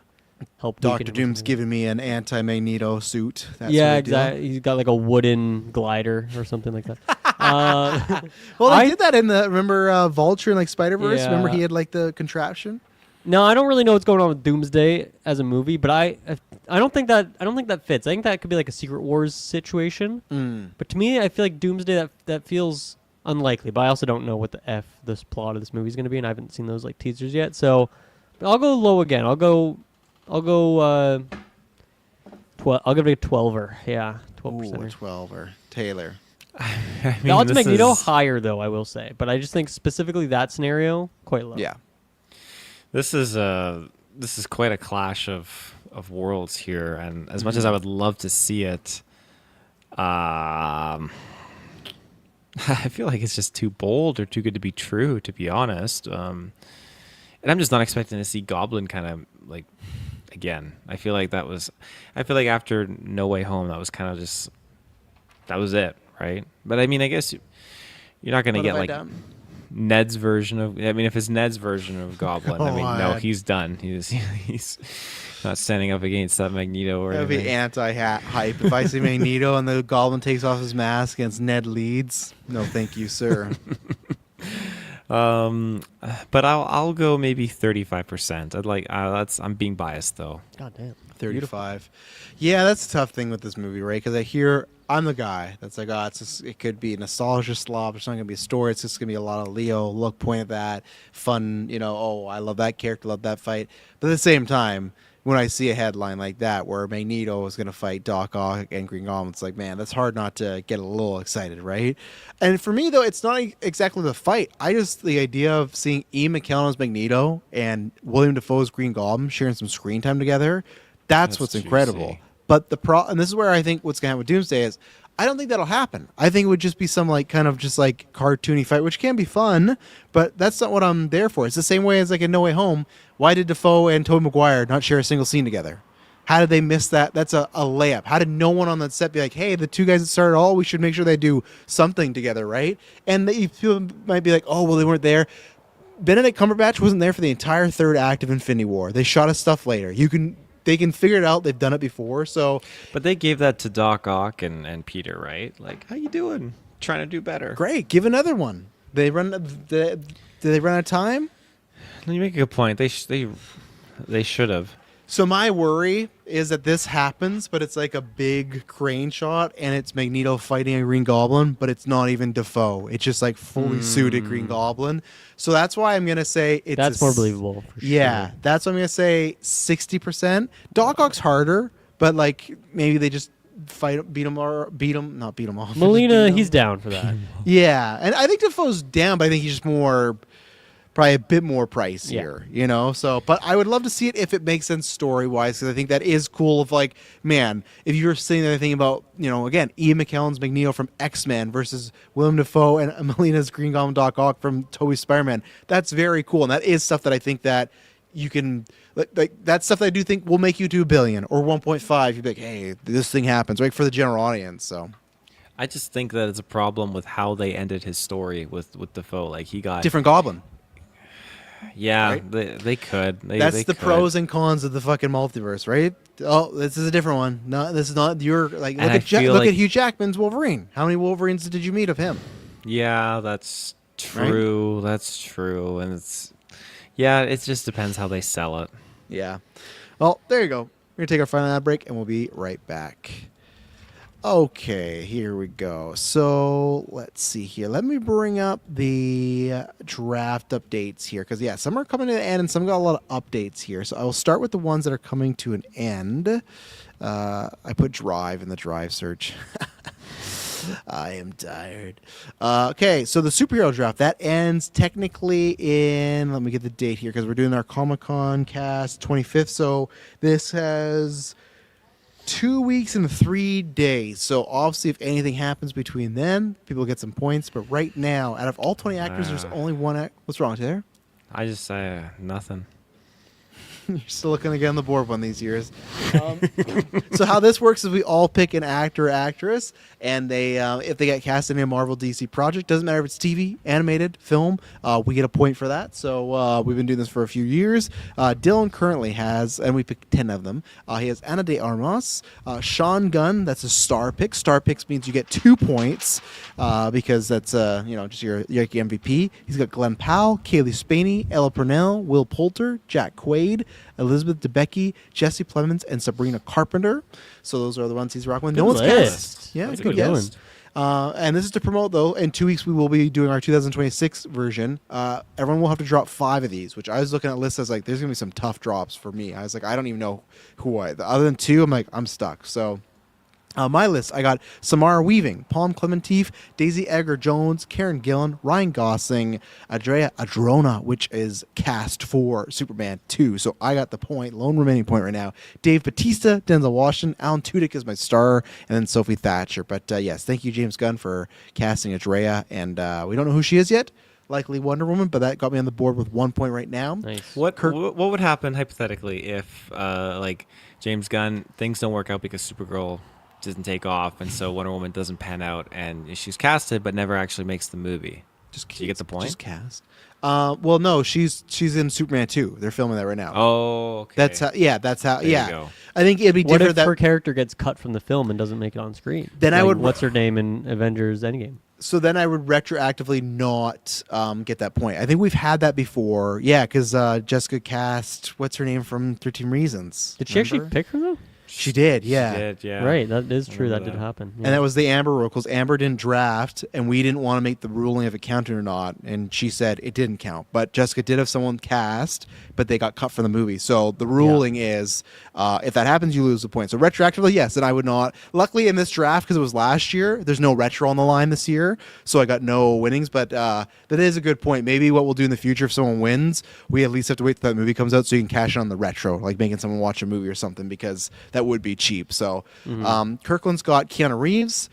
B: help.
A: Doctor
B: weaken him or
A: Doom's
B: something.
A: giving me an anti-Magneto suit. That
B: Yeah,
A: sort of deal.
B: exactly. He's got like a wooden glider or something like that.
A: Well, they
B: I-
A: did that in the Vulture in like Spider-Verse. Remember
B: Yeah.
A: he had like the contraption.
B: No, I don't really know what's going on with Doomsday as a movie, but I don't think that fits. I think that could be like a Secret Wars situation. But to me, I feel like Doomsday that feels unlikely. But I also don't know what this plot of this movie is going to be, and I haven't seen those like teasers yet. So I'll go low again. I'll go. 12. I'll give it a 12er. Yeah, 12%.
A: Ooh, 12er. Taylor.
B: The odds of
C: this
B: Magneto
C: is-
B: higher though, I will say. But I just think specifically that scenario quite low.
A: Yeah.
C: This is quite a clash of worlds here, and as much as I would love to see it, I feel like it's just too bold or too good to be true, to be honest. And I'm just not expecting to see Goblin kind of like again. I feel like after No Way Home, that was kind of just that was it, right? But I mean, I guess you're not going to
A: What
C: get
A: have I
C: like
A: done?
C: Ned's version of. I mean, if it's Ned's version of Goblin, I mean, no,
A: God.
C: he's done. He's not standing up against that Magneto or
A: That would be
C: anything.
A: anti-hype. If I see Magneto and the Goblin takes off his mask against Ned Leeds, no, thank you, sir.
C: But I'll go maybe 35%. I'm being biased though.
B: God damn.
A: 35. Yeah, that's a tough thing with this movie, right? Because I'm the guy that's like, it could be nostalgia slop. It's not going to be a story. It's just going to be a lot of Leo, look, point at that, fun, I love that character, love that fight. But at the same time, when I see a headline like that where Magneto is going to fight Doc Ock and Green Goblin, it's like, man, that's hard not to get a little excited, right? And for me, though, it's not exactly the fight. The idea of seeing Ian McKellen as Magneto and William Dafoe's Green Goblin sharing some screen time together, that's what's
C: juicy.
A: incredible. But and this is where I think what's going to happen with Doomsday is I don't think that'll happen. I think it would just be some kind of cartoony fight, which can be fun, but that's not what I'm there for. It's the same way as in No Way Home. Why did Dafoe and Tobey Maguire not share a single scene together? How did they miss that? That's a layup. How did no one on that set be like, hey, the two guys that started all, we should make sure they do something together, right? And people might be like, oh, well, they weren't there. Benedict Cumberbatch wasn't there for the entire third act of Infinity War. They shot his stuff later. They can figure it out. They've done it before. So
C: But they gave that to Doc Ock and Peter, right? Like, how you doing? Trying to do better.
A: great. Give another one. Did they run out of time?
C: You make a good point. They should have.
A: So my worry is that this happens, but it's like a big crane shot, and it's Magneto fighting a Green Goblin, but it's not even Defoe. It's just like fully suited Green Goblin. So that's why I'm gonna say it's
B: That's more believable. For
A: Yeah,
B: sure.
A: that's what I'm gonna say. 60%. Doc Ock's harder, but like maybe they just beat him off.
B: Molina, he's down for that.
A: Yeah, and I think Defoe's down, but I think he's just probably a bit more pricier, you know. So, but I would love to see it if it makes sense story wise, because I think that is cool. Of like, man, if you were sitting there thinking about, you know, again, Ian McKellen's Magneto from X-Men versus Willem Dafoe and Melina's Green Goblin Doc Ock from Tobey's Spider-Man, that's very cool, and that is stuff that I think that you can like that's stuff that I do think will make you do $1 billion or 1.5. You'd be like, hey, this thing happens, right, for the general audience. So
C: I just think that it's a problem with how they ended his story with Defoe. Like he got
A: different Goblin.
C: Yeah,
A: right?
C: they could.
A: That's
C: they
A: the
C: could.
A: pros and cons of the fucking multiverse, right? Oh, this is a different one. No, this is not your like.
C: And I
A: Look
C: feel
A: at
C: like-
A: Hugh Jackman's Wolverine. How many Wolverines did you meet of him?
C: Yeah, that's true. That's true, and it just depends how they sell it.
A: Yeah. Well, there you go. We're gonna take our final ad break, and we'll be right back. Okay, here we go. So let's see here. Let me bring up the draft updates here, because yeah, some are coming to an end, and some got a lot of updates here. So I will start with the ones that are coming to an end. I put Drive in the Drive search. I am tired. Okay, so the superhero draft that ends technically in. Let me get the date here, because we're doing our Comic-Con cast 25th. So this has 2 weeks and 3 days. So obviously, if anything happens between then, people get some points. But right now, out of all 20 actors, there's only one. What's wrong, Taylor?
C: I just say nothing.
A: You're still looking to get on the board one of these years. So how this works is we all pick an actor or actress, and they if they get cast in a Marvel DC project, doesn't matter if it's TV, animated, film, we get a point for that. So we've been doing this for a few years. Dylan currently has, and we picked 10 of them. He has Ana de Armas, Sean Gunn. That's a star pick. Star picks means you get 2 points because that's just your MVP. He's got Glenn Powell, Kaylee Spaney, Ella Purnell, Will Poulter, Jack Quaid, Elizabeth Debicki, Jesse Plemons, and Sabrina Carpenter. So those are the ones he's rocking with.
B: Good
A: No one's
B: list.
A: cast. Yeah,
B: That's
A: good
B: a good
A: guess. And this is to promote, though. In 2 weeks, we will be doing our 2026 version. Everyone will have to drop 5 of these, which I was looking at lists as like, there's going to be some tough drops for me. I was like, I don't even know other than 2, I'm like, I'm stuck. So my list, I got Samara Weaving, Palm Clementif, Daisy Edgar Jones, Karen Gillan, Ryan Gosling, Andrea Adrona, which is cast for Superman 2. So I got the point, lone remaining point right now. Dave Bautista, Denzel Washington, Alan Tudyk is my star, and then Sophie Thatcher. But yes, thank you, James Gunn, for casting Andrea. And we don't know who she is yet. Likely Wonder Woman, but that got me on the board with 1 point right now.
B: Nice.
C: What would happen hypothetically if like James Gunn, things don't work out because Supergirl doesn't take off, and so Wonder Woman doesn't pan out, and she's casted but never actually makes the movie? Do you get the point?
A: Just cast. Well, no, she's in Superman 2. They're filming that right now.
C: Oh, okay.
A: That's how. Yeah, that's how.
C: There you
A: yeah,
C: go.
A: I think it'd be
B: What
A: different.
B: if
A: That
B: her character gets cut from the film and doesn't make it on screen?
A: Then I
B: Like,
A: would-
B: What's her name in Avengers Endgame?
A: so then I would retroactively not get that point. I think we've had that before. Yeah, because Jessica cast what's her name from 13 Reasons.
B: Did she actually
A: Remember?
B: pick her though?
A: She did. Yeah.
C: She did, yeah.
B: Right, that is true. That
C: remember
B: did
C: that.
B: happen.
A: And that was the Amber rule, because Amber didn't draft, and we didn't want to make the ruling if it counted or not. And she said it didn't count. But Jessica did have someone cast, but they got cut from the movie. So the ruling is, if that happens, you lose the point. So retroactively, yes, and I would not. Luckily, in this draft, because it was last year, there's no retro on the line this year, so I got no winnings. But that is a good point. Maybe what we'll do in the future, if someone wins, we at least have to wait till that movie comes out so you can cash in on the retro, like making someone watch a movie or something, because that would be cheap. So Kirkland's got Keanu Reeves,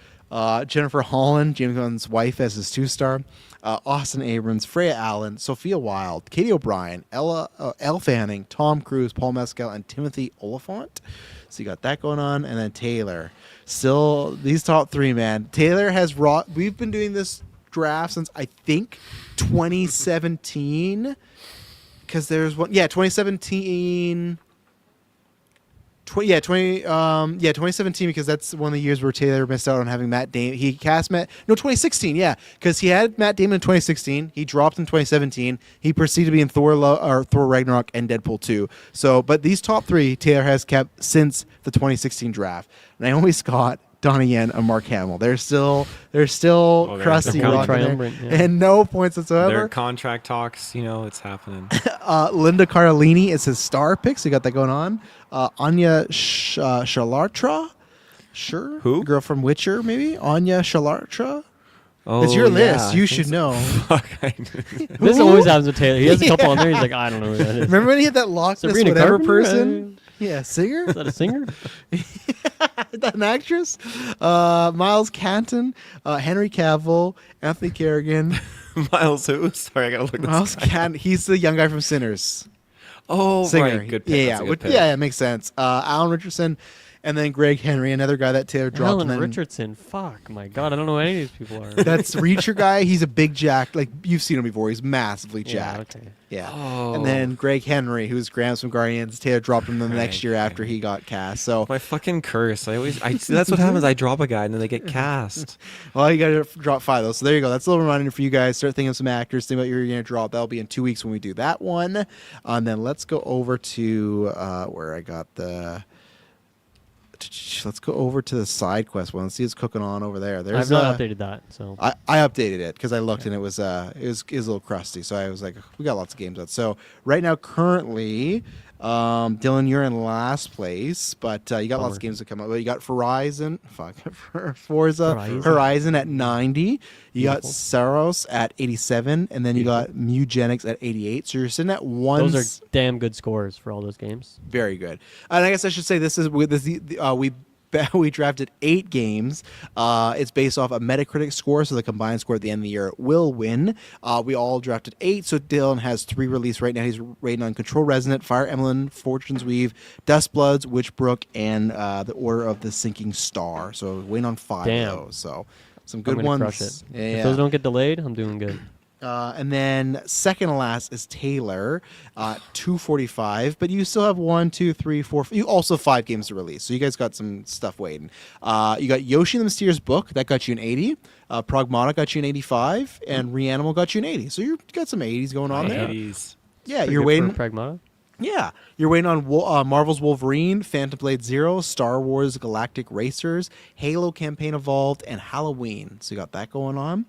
A: Jennifer Holland, James Gunn's wife, as his 2-star, Austin Abrams, Freya Allen, Sophia Wilde, Katie O'Brien, Elle Fanning, Tom Cruise, Paul Mescal, and Timothy Oliphant. So you got that going on. And then Taylor. Still, these top 3, man. Taylor has we've been doing this draft since, I think, 2017. Because there's one. Yeah, 2017. Yeah, 2017, because that's one of the years where Taylor missed out on having Matt Damon. He cast 2016, yeah, because he had Matt Damon in 2016. He dropped in 2017. He proceeded to be in Thor Ragnarok and Deadpool 2. So, but these top three Taylor has kept since the 2016 draft. Naomi Scott, Donnie Yen, and Mark Hamill. They're still
C: they're
A: crusty,
B: probably
A: rocking there,
B: triumvirate, yeah.
A: and no points whatsoever.
C: Their contract talks, it's happening.
A: Linda Cardellini is his star pick, so you got that going on. Anya Shalartra, sure.
C: Who?
A: Girl from Witcher, maybe. Anya Shalartra.
C: Oh,
A: It's your
C: yeah,
A: list.
C: I
A: You
C: think
A: should
C: so.
A: know.
C: Fuck, I
B: This always happens with Taylor. He has a couple on there. He's like, I don't know who that is.
A: Remember when he had that Loch Ness
B: Sabrina
A: whatever
B: Carpenter?
A: person? Yeah, singer.
B: Is that a singer?
A: Is that an actress? Miles Canton, Henry Cavill, Anthony Kerrigan.
C: Miles who? Sorry, I gotta look this
A: Miles
C: guy.
A: Canton. He's the young guy from Sinners.
C: Oh,
A: Singer.
C: right. Good pick.
A: Yeah,
C: That's a good pick.
A: yeah, it makes sense. Alan Richardson, and then Greg Henry, another guy that Taylor dropped.
B: Alan
A: and then
B: Richardson. Fuck, my God. I don't know who any of these people are.
A: That's Reacher guy. He's a big jack. Like, you've seen him before. He's massively
B: Yeah,
A: jacked.
B: okay.
A: Yeah.
C: Oh.
A: And then Greg Henry, who's Grams from Guardians. Taylor dropped him the next year after he got cast. So,
C: My fucking curse. I that's what happens. I drop a guy and then they get cast.
A: well, you got to drop 5 of those. So there you go. That's a little reminder for you guys. Start thinking of some actors. Think about you're going to drop. That'll be in 2 weeks when we do that one. And then let's go over to where I got the. Let's go over to the side quest one. Let's see what's cooking on over there. There's
B: I've not updated that, so.
A: I updated it because I looked and it was a little crusty. So I was like, we got lots of games out. So right now, currently, Dylan, you're in last place, but you got lots of
B: Bummer.
A: games that come out. Well, you got Forza Horizon at 90. You got
B: Beautiful.
A: Saros at 87, and then you got Mugenics at 88. So you're sitting at one.
B: Those are damn good scores for all those games.
A: Very good. And I guess I should say we drafted 8 games. It's based off a Metacritic score, so the combined score at the end of the year will win. We all drafted 8, so Dylan has 3 released right now. He's rating on Control Resonant, Fire Emblem, Fortune's Weave, Dustbloods, Witchbrook, and The Order of the Sinking Star. So waiting on 5
B: Damn.
A: of those. So some
B: I'm
A: good
B: gonna
A: ones.
B: crush it.
A: Yeah.
B: If those don't get delayed, I'm doing good.
A: And then second to last is Taylor, 245. But you still have 1, 2, 3, 4. You also have 5 games to release, so you guys got some stuff waiting. You got Yoshi and the Mysterious Book that got you an 80. Pragmata got you an 85, and Reanimal got you an 80. So you got some 80s going on there.
C: 80s.
A: Yeah,
B: Pretty
A: you're
B: good
A: waiting.
B: for Pragmata.
A: Yeah, you're waiting on Marvel's Wolverine, Phantom Blade Zero, Star Wars Galactic Racers, Halo Campaign Evolved, and Halloween. So you got that going on.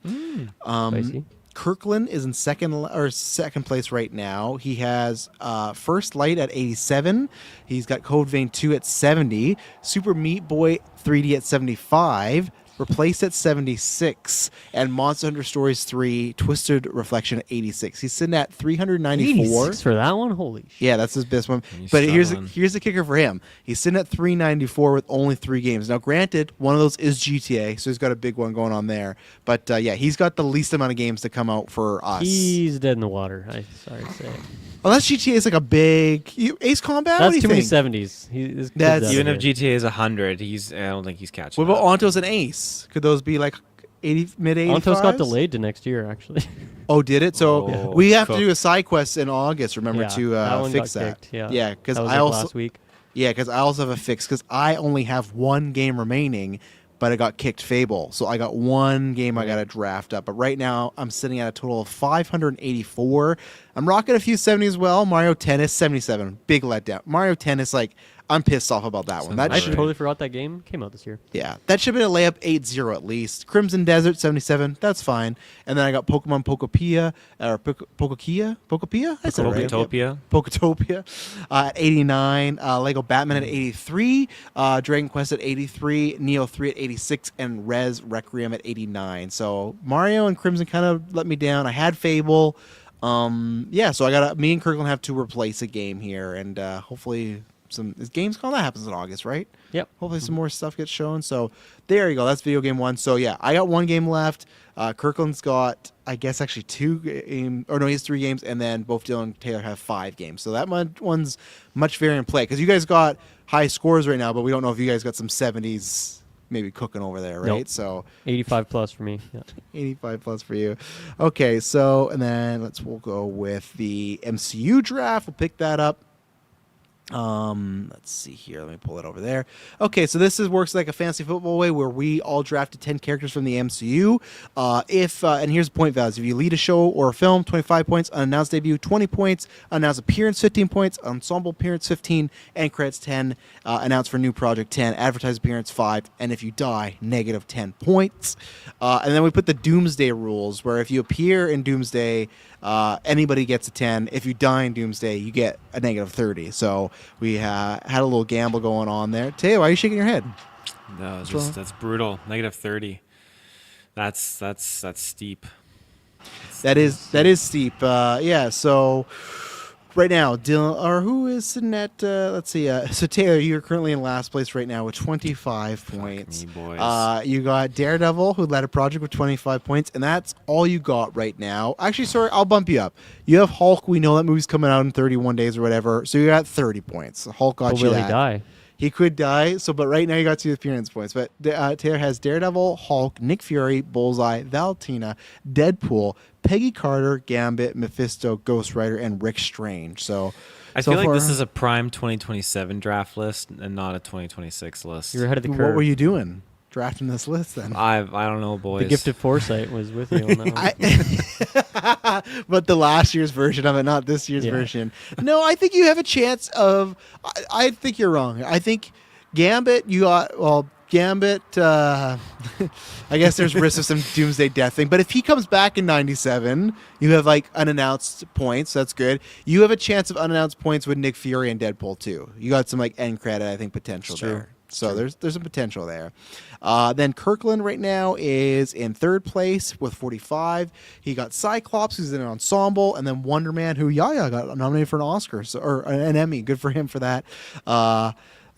B: Spicy.
A: Kirkland is in second place right now. He has First Light at 87. He's got Code Vein 2 at 70. Super Meat Boy 3D at 75. Replaced at 76. And Monster Hunter Stories 3 Twisted Reflection at 86. He's sitting at 394.
B: 86 for that one? Holy shit.
A: Yeah, that's his best one.
C: He's
A: But
C: struggling.
A: here's the kicker for him. He's sitting at 394 with only 3 games. Now, granted, one of those is GTA, so he's got a big one going on there. But yeah, he's got the least amount of games to come out for us.
B: He's dead in the water. Sorry to say it.
A: Unless GTA is like a big Ace Combat. What do
B: That's
A: you
B: too many
A: think?
B: 70s. This kid's
A: That's-
B: outta
C: Even if
B: here.
C: GTA is 100, I don't think he's catching
A: What about
C: up.
A: Ontos and Ace? Could those be like 80 mid 80s?
B: Ontos got delayed to next year, actually.
A: Oh, did it? So
C: Oh,
A: we have to
C: cooked.
A: do a side quest in August. Remember
B: Yeah,
A: to
B: that one
A: fix
B: got
A: that.
B: kicked, yeah.
A: Yeah, because
B: That was
A: I
B: like
A: also
B: last week.
A: because I also have a fix because I only have 1 game remaining, but I got kicked Fable, so I got 1 game I got to draft up. But right now I'm sitting at a total of 584. I'm rocking a few 70s as well. Mario Tennis 77, big letdown. Mario Tennis, like I'm pissed off about that one. That
C: Sounds
B: I
A: should,
C: right.
B: totally forgot that game came out this year.
A: yeah, that should have been a layup 8-0 at least. Crimson Desert 77, that's fine. And then I got Pokemon Pokopia or Pokopia. I said it right.
C: Poketopia.
A: Poketopia at 89, Lego Batman at 83, Dragon Quest at 83, Neo 3 at 86, and Rez Requiem at 89. So Mario and Crimson kind of let me down. I had Fable. Yeah, so me and Kirkland have to replace a game here, and hopefully some Gamescom that happens in August, right?
B: Yep.
A: Hopefully some more stuff gets shown. So there you go. That's video game 1. So yeah, I got 1 game left. Kirkland's got, I guess, actually 2 games. Or no, he has 3 games, and then both Dylan and Taylor have 5 games. So that one's much fair in play because you guys got high scores right now, but we don't know if you guys got some 70s maybe cooking over there, right?
B: Nope.
A: So
B: 85 plus for me. Yeah.
A: 85 plus for you. Okay, so and then we'll go with the MCU draft. We'll pick that up. Let's see here. Let me pull it over there. Okay, so this works like a fantasy football way where we all drafted 10 characters from the MCU. And here's the point values. If you lead a show or a film, 25 points. Unannounced debut, 20 points. Unannounced appearance, 15 points. Ensemble appearance, 15. End credits, 10. Announced for new project, 10. Advertised appearance, 5. And if you die, negative 10 points. And then we put the Doomsday rules where if you appear in Doomsday, anybody gets a 10. If you die in Doomsday, you get a negative 30. So we had a little gamble going on there. Teo, why are you shaking your head?
C: No,
A: What's wrong?
C: that's brutal. Negative 30. That's steep.
A: That is steep. Yeah. So right now, Dylan, or who is sitting at? Let's see. So Taylor, you're currently in last place right now with 25 points.
C: me, boys.
A: You got Daredevil, who led a project with 25 points, and that's all you got right now. Actually, sorry, I'll bump you up. You have Hulk. We know that movie's coming out in 31 days or whatever. So you got 30 points. Hulk got
B: But
A: you
B: will
A: that.
B: he die?
A: He could die. So, but right now you got 2 appearance points. But Taylor has Daredevil, Hulk, Nick Fury, Bullseye, Valentina, Deadpool, Peggy Carter, Gambit, Mephisto, Ghost Rider, and Rick Strange. So,
C: I
A: so
C: feel like
A: far,
C: this is a prime 2027 draft list and not a 2026 list.
B: You're ahead of the curve.
A: What were you doing drafting this list then?
C: I don't know, boys.
B: The gift of foresight was with you on that one.
A: But the last year's version of it, not this year's
B: Yeah.
A: version. No, I think you have a chance of. I think you're wrong. I think Gambit, you got Gambit. I guess there's risk of some doomsday death thing. But if he comes back in '97, you have like unannounced points. That's good. You have a chance of unannounced points with Nick Fury and Deadpool too. You got some like end credit, I think, potential
C: It's true.
A: there. So there's some potential there. Then Kirkland right now is in 3rd place with 45. He got Cyclops, who's in an ensemble, and then Wonder Man, who Yaya got nominated for an Oscar or an Emmy. Good for him for that.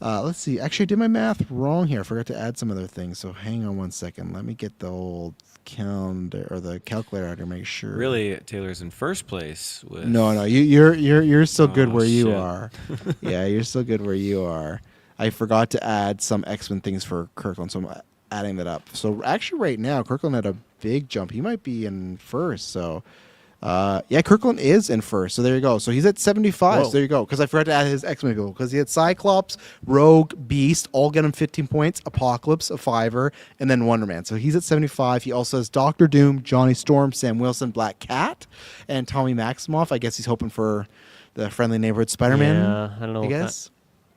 A: Let's see. Actually, I did my math wrong here. I forgot to add some other things. So hang on one second. Let me get the old calendar or the calculator out to make sure.
C: Really, Taylor's in first place. With
A: No, you're still good
C: Oh,
A: where you
C: shit.
A: are. Yeah, you're still good where you are. I forgot to add some X-Men things for Kirkland, so I'm adding that up. So actually, right now, Kirkland had a big jump. He might be in first. So, yeah, Kirkland is in first. So there you go. So he's at 75.
B: Whoa.
A: So there you go. Because I forgot to add his X-Men people. Because he had Cyclops, Rogue, Beast, all get him 15 points. Apocalypse, a 5er, and then Wonder Man. So he's at 75. He also has Doctor Doom, Johnny Storm, Sam Wilson, Black Cat, and Tommy Maximoff. I guess he's hoping for the friendly neighborhood Spider-Man.
B: Yeah, I don't know.
A: I
B: if that-
A: guess.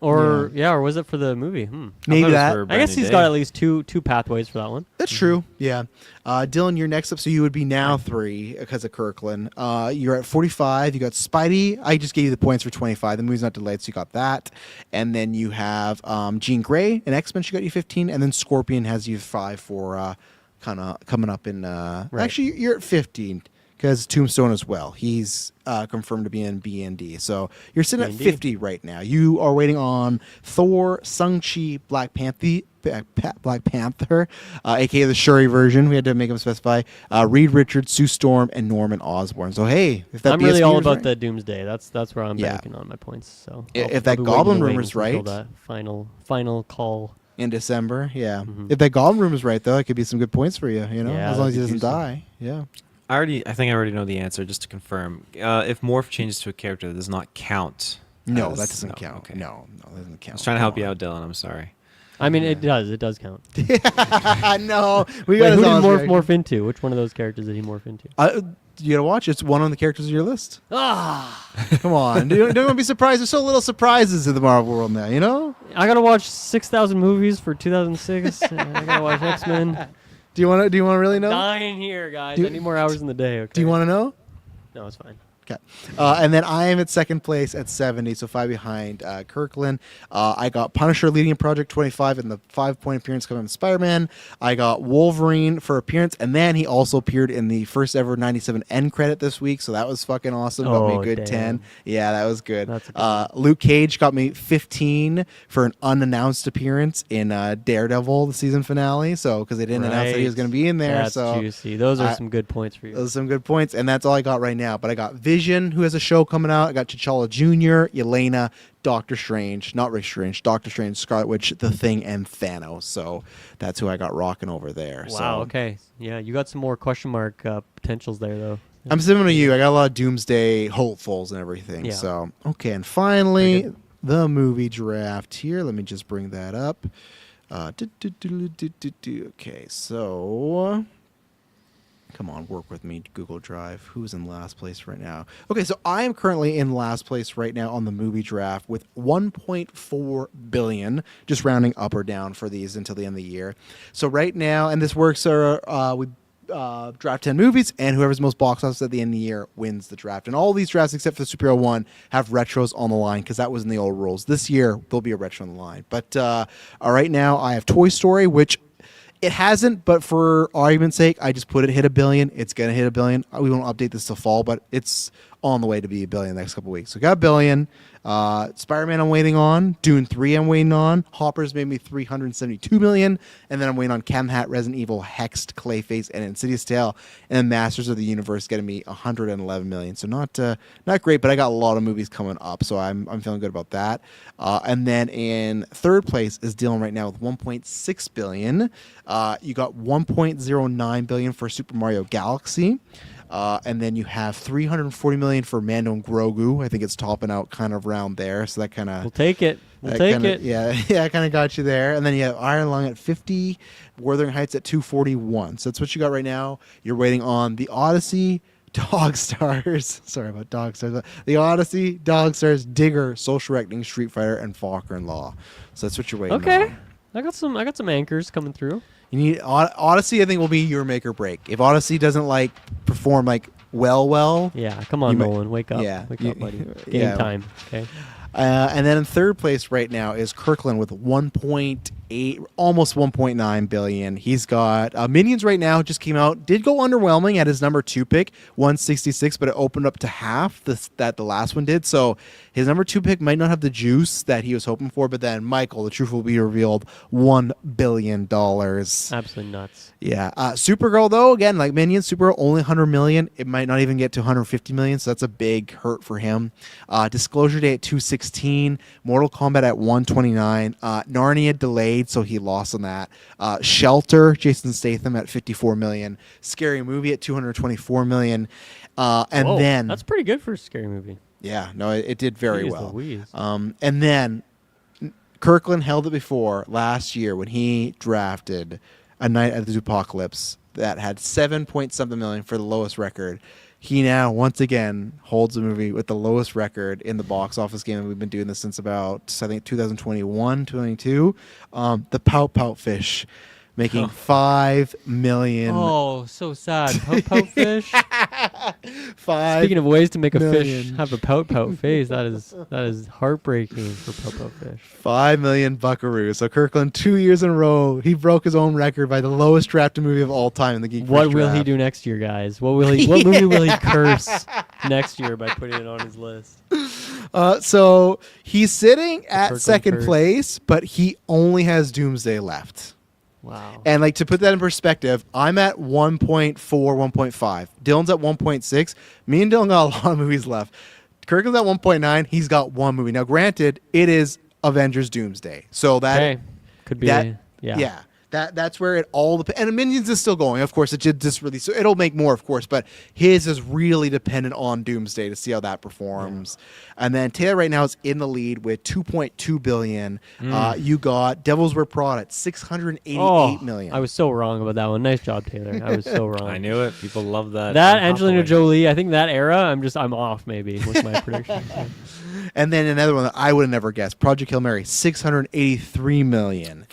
B: Or or was it for the movie?
A: Maybe
C: thought it was
A: that.
C: for
B: I
C: Brand
B: guess
C: New
B: he's
C: Day.
B: got at least two pathways for that one.
A: That's true. Yeah. Dylan, you're next up, so you would be now 3 because of Kirkland. You're at 45. You got Spidey. I just gave you the points for 25. The movie's not delayed, so you got that. And then you have Jean Grey and X-Men. She got you 15. And then Scorpion has you 5 for kind of coming up in. Actually, you're at 15 because Tombstone as well. He's confirmed to be in B and D. So you're sitting at
B: B&D.
A: 50 right now. You are waiting on Thor, Shang-Chi, Black Panther, aka the Shuri version. We had to make him specify. Reed Richards, Sue Storm, and Norman Osborn. So hey, if that
B: I'm
A: BS
B: really all
A: meter's
B: about
A: right,
B: the Doomsday. That's where I'm
A: Yeah.
B: banking on my points. So
A: If that
B: be waiting
A: Goblin
B: in the
A: rumor's
B: wings until
A: right-
B: that final
A: in December, yeah.
B: Mhm.
A: If that Goblin room is right, though, it could be some good points for you. You know,
B: Yeah,
A: as long as he
B: that'd
A: doesn't
B: be
A: die. Yeah.
C: I think I already know the answer. Just to confirm, if morph changes to a character, that does not count.
A: No,
C: as-
A: that doesn't
C: no,
A: count.
C: Okay.
A: No, that doesn't count.
C: I was trying to help you out, Dylan. I'm sorry.
B: I mean, it does count.
A: No, we
B: Wait,
A: got
B: who
A: his
B: did
A: honest
B: morph
A: reaction.
B: morph into? Which one of those characters did he morph into?
A: You gotta watch. It's one of the characters of your list.
B: Ah,
A: Come on, don't want to be surprised. There's so little surprises in the Marvel world now. You know.
B: I gotta watch 6,000 movies for 2006. I gotta watch X-Men.
A: Do you want to really know?
B: Dying here, guys.
A: Do-
B: I need more hours in the day. Okay.
A: Do you want to know?
B: No, it's fine.
A: Okay. And then I am at 2nd place at 70, so 5 behind Kirkland. I got Punisher leading Project 25 in the 5-point appearance coming from Spider-Man. I got Wolverine for appearance, and then he also appeared in the first ever 97 end credit this week, so that was fucking awesome. Got me a
B: Oh,
A: good
B: damn.
A: 10. Yeah, that was good.
B: That's a good
A: Luke Cage got me 15 for an unannounced appearance in Daredevil, the season finale, so because they didn't announce that he was
B: Right.
A: going to be in there.
B: That's
A: so
B: juicy. Those are
A: I-
B: some good points for you.
A: those are some good points, and that's all I got right now. But I got Vision, who has a show coming out. I got T'Challa Jr., Yelena, Doctor Strange, not Rick Strange, Doctor Strange, Scarlet Witch, The Thing, and Thanos. So that's who I got rocking over there.
B: Wow.
A: So
B: Okay. Yeah, you got some more question mark potentials there, though.
A: I'm similar to you. I got a lot of Doomsday hopefuls and everything.
B: Yeah.
A: So okay, and finally, the movie draft here. Let me just bring that up. Okay, so come on, work with me, Google Drive. Who's in last place right now? Okay, so I am currently in last place right now on the movie draft with 1.4 billion, just rounding up or down for these until the end of the year. So right now, and this works, we draft 10 movies, and whoever's most box office at the end of the year wins the draft. And all these drafts, except for the superhero one, have retros on the line because that was in the old rules. This year, there'll be a retro on the line. But right now, I have Toy Story, which it hasn't, but for argument's sake, I just put it hit $1 billion. It's going to hit $1 billion. We won't update this till fall, but it's on the way to be $1 billion the next couple weeks. So got $1 billion. Spider-Man I'm waiting on. Dune 3 I'm waiting on. Hoppers made me $372 million. And then I'm waiting on Chem Hat, Resident Evil, Hexed, Clayface, and Insidious Tale. And then Masters of the Universe getting me $111 million. So not great, but I got a lot of movies coming up. So I'm feeling good about that. And then in third place is dealing right now with $1.6 billion. You got $1.09 billion for Super Mario Galaxy. And then you have $340 million for Mando and Grogu. I think it's topping out kind of around there. So that kind of...
B: We'll take it. We'll take it.
A: Yeah, kind of got you there. And then you have Iron Lung at 50, Wuthering Heights at 241. So that's what you got right now. You're waiting on The Odyssey, Dog Stars. Sorry about Dog Stars. The Odyssey, Dog Stars, Digger, Social Reckoning, Street Fighter, and Faulkner and Law. So that's what you're waiting on.
B: Okay. I got some anchors coming through.
A: You need Odyssey. I think will be your make or break. If Odyssey doesn't perform well,
B: Yeah, come on,
A: You may-
B: Nolan. Wake up.
A: yeah,
B: Wake
A: you-
B: up, buddy. Game
A: yeah.
B: time. Okay.
A: and then in third place right now is Kirkland with 1.8, almost 1.9 billion. He's got Minions right now. Just came out. Did go underwhelming at his number 2 pick, 166, but it opened up to half that the last one did. So his number 2 pick might not have the juice that he was hoping for. But then Michael, the truth will be revealed, $1 billion.
B: Absolutely nuts.
A: Yeah. Supergirl, though, again, like Minions, Supergirl, only 100 million. It might not even get to 150 million, so that's a big hurt for him. Disclosure Day at 216. Mortal Kombat at 129. Narnia delayed, so he lost on that. Shelter, Jason Statham at 54 million. Scary Movie at 224 million. And
B: Whoa,
A: then...
B: that's pretty good for a scary movie.
A: Yeah, no, it did very
B: Jeez
A: well.
B: Louise.
A: And then Kirkland held it before last year when he drafted A Night at the Zoopocalypse that had 7-point-something million for the lowest record. He now, once again, holds a movie with the lowest record in the box office game. And we've been doing this since about, I think, 2021, 22. The Pout Pout Fish, making $5 million.
B: Oh, so sad. Pout fish.
A: $5
B: Speaking of ways to make a fish
A: million.
B: have a pout face, that is heartbreaking for pout fish.
A: $5 million buckaroos. So Kirkland, 2 years in a row, he broke his own record by the lowest drafted movie of all time in the Geek
B: What
A: First
B: will he
A: draft.
B: do next year, guys? What movie will he curse next year by putting it on his list?
A: So he's sitting at
B: Kirkland
A: second
B: curse.
A: place, but he only has Doomsday left.
B: Wow.
A: And to put that in perspective, I'm at 1.4, 1.5. Dylan's at 1.6. Me and Dylan got a lot of movies left. Kirkland's at 1.9. He's got one movie. Now, granted, it is Avengers Doomsday. So that...
B: Could be.
A: that-
B: yeah.
A: Yeah. That's where it all depends. And Minions is still going, of course. It just released, so it'll make more, of course. But his is really dependent on Doomsday to see how that performs. Yeah. And then Taylor right now is in the lead with 2.2 billion. You got Devil's Wear Prada at 688 million.
B: I was so wrong about that one. Nice job, Taylor. I was so wrong.
C: I knew it. People love that.
B: That Angelina Jolie. I think that era. I'm off maybe with my prediction.
A: And then another one that I would have never guessed: Project Hail Mary, 683 million.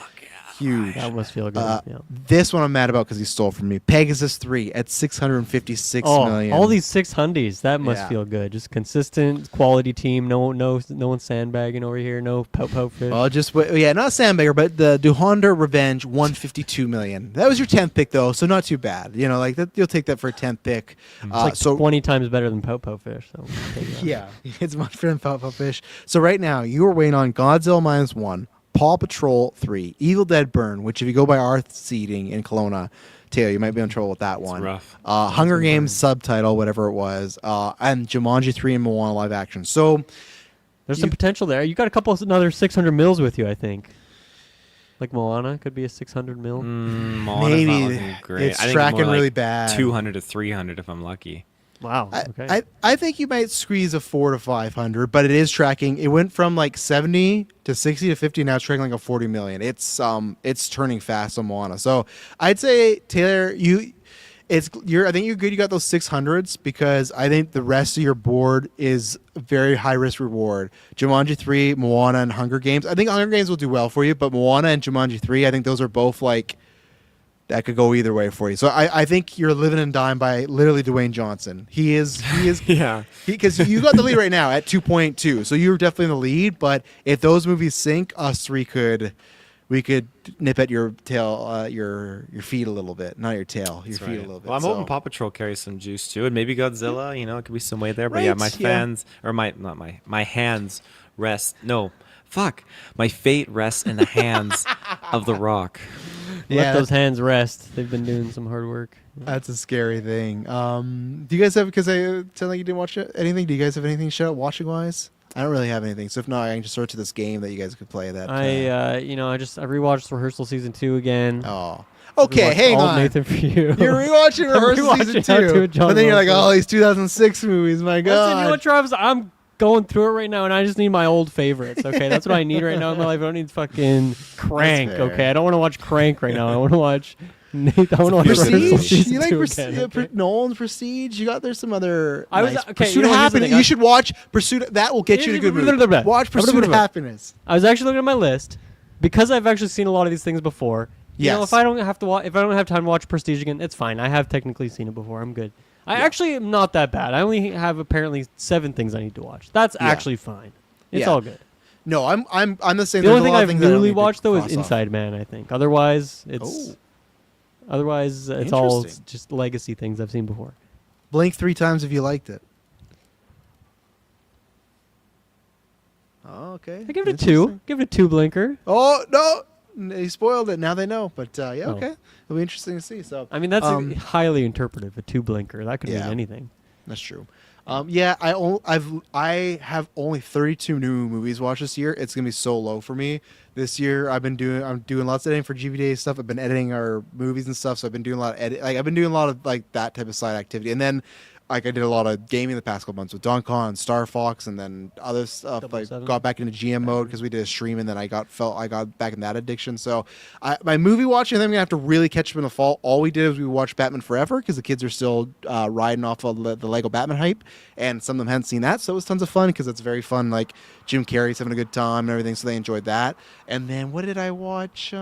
A: Huge.
B: That must feel good. Yeah.
A: This one I'm mad about because he stole from me. Pegasus 3 at 656 million.
B: All these 600s. That must
A: Yeah.
B: feel good. Just consistent quality team. No one sandbagging over here. No pout fish.
A: Well, just not Sandbagger, but the Duhonda Revenge 152 million. That was your 10th pick though, so not too bad. You know, like that, you'll take that for a 10th pick.
B: It's like
A: so
B: 20 times better than pout fish. So take it.
A: yeah, it's much better than Pop Fish. So right now you are waiting on Godzilla -1, Paw Patrol 3, Evil Dead Burn, which if you go by our seating in Kelowna, Taylor, you might be in trouble with that one.
C: rough.
A: Hunger Games subtitle, whatever it was, and Jumanji 3 and Moana live action. So
B: There's some potential there. You got a couple of another 600 mils with you, I think. Like Moana could be a 600 mil.
C: Moana's
A: maybe
C: not looking great.
A: it's
C: I think
A: tracking
C: more like
A: really bad.
C: 200 to 300 if I'm lucky.
B: Wow.
A: I,
B: Okay.
A: I think you might squeeze a 400 to 500, but it is tracking. It went from like 70 to 60 to 50. Now it's tracking like a 40 million. It's turning fast on Moana. So I'd say Taylor, I think you're good. You got those 600s because I think the rest of your board is very high risk reward. Jumanji 3, Moana, and Hunger Games. I think Hunger Games will do well for you, but Moana and Jumanji 3, I think those are both like that could go either way for you. So I think you're living and dying by literally Dwayne Johnson. He is
C: Yeah.
A: because you got the lead right now at 2.2. So you're definitely in the lead. But if those movies sync, us three we could nip at your tail, your feet a little bit, not your tail, your
C: That's
A: feet
C: right.
A: a little bit.
C: Well, I'm
A: so.
C: hoping Paw Patrol carries some juice too, and maybe Godzilla. You know, it could be some way there. But yeah,
A: Right,
C: my
A: yeah.
C: fans or my hands rest. No, fuck. My fate rests in the hands of The Rock.
B: Let those hands rest. They've been doing some hard work.
A: That's a scary thing. Do you guys have? Because I sound like you didn't watch anything. Do you guys have anything to shout out watching wise? I don't really have anything. So if not, I can just throw it to this game that you guys could play. That
B: I rewatched Rehearsal season 2 again.
A: oh, okay.
B: Rewatched
A: Hang
B: all
A: on.
B: Nathan for you.
A: You're rewatching
B: I'm
A: Rehearsal
B: rewatching
A: season
B: How to
A: 2,
B: John
A: but then you're like,
B: Wilson.
A: oh, these 2006 movies. My
B: Listen,
A: God.
B: you know what, Travis? I'm going through it right now, and I just need my old favorites. Okay, that's what I need right now in my life. I don't need fucking Crank.
A: fair.
B: Okay, I don't want to watch Crank right now. I want to watch Nathan. I want to watch Rehearsal
A: Prestige?
B: season
A: You like
B: 2 again, okay?
A: Nolan's Prestige? You got there's some other.
B: I was-
A: nice-
B: okay,
A: Pursuit
B: you know,
A: of
B: here's the
A: Happiness.
B: thing,
A: You should watch Pursuit. That will get you in a good mood. Watch Pursuit of Happiness.
B: I was actually looking at my list because I've actually seen a lot of these things before. You know,
A: Yes.
B: if I don't have time to watch Prestige again, it's fine. I have technically seen it before. I'm good. I actually am not that bad. I only have apparently 7 things I need to watch. That's actually fine. It's
A: Yeah.
B: all good.
A: No, I'm the same.
B: The
A: There's
B: only
A: a
B: thing
A: lot of
B: I've
A: things I don't
B: newly
A: need to
B: watched though is
A: cross off.
B: Inside Man. I think. Otherwise, it's all
A: Interesting.
B: just legacy things I've seen before.
A: Blink 3 times if you liked it. Oh, okay.
B: I give it a 2. Give it a 2 blinker.
A: Oh no, he spoiled it. Now they know. But yeah,
B: Oh.
A: okay. It'll be interesting to see. So
B: I mean, that's highly interpretive. A 2 blinker. That could
A: Yeah.
B: mean anything.
A: that's true. Yeah, I have only 32 new movies watched this year. It's gonna be so low for me this year. I'm doing lots of editing for GVDA stuff. I've been editing our movies and stuff, so I've been doing a lot of I've been doing a lot of like that type of side activity, and then like I did a lot of gaming the past couple months with Don Con, Star Fox, and then other stuff. Like
B: 007.
A: got back into GM mode because we did a stream, and then I got back in that addiction. So my movie watching, I think I'm gonna have to really catch up in the fall. All we did was we watched Batman Forever because the kids are still riding off of the Lego Batman hype, and some of them hadn't seen that, so it was tons of fun because it's very fun. Like Jim Carrey's having a good time and everything, so they enjoyed that. And then what did I watch?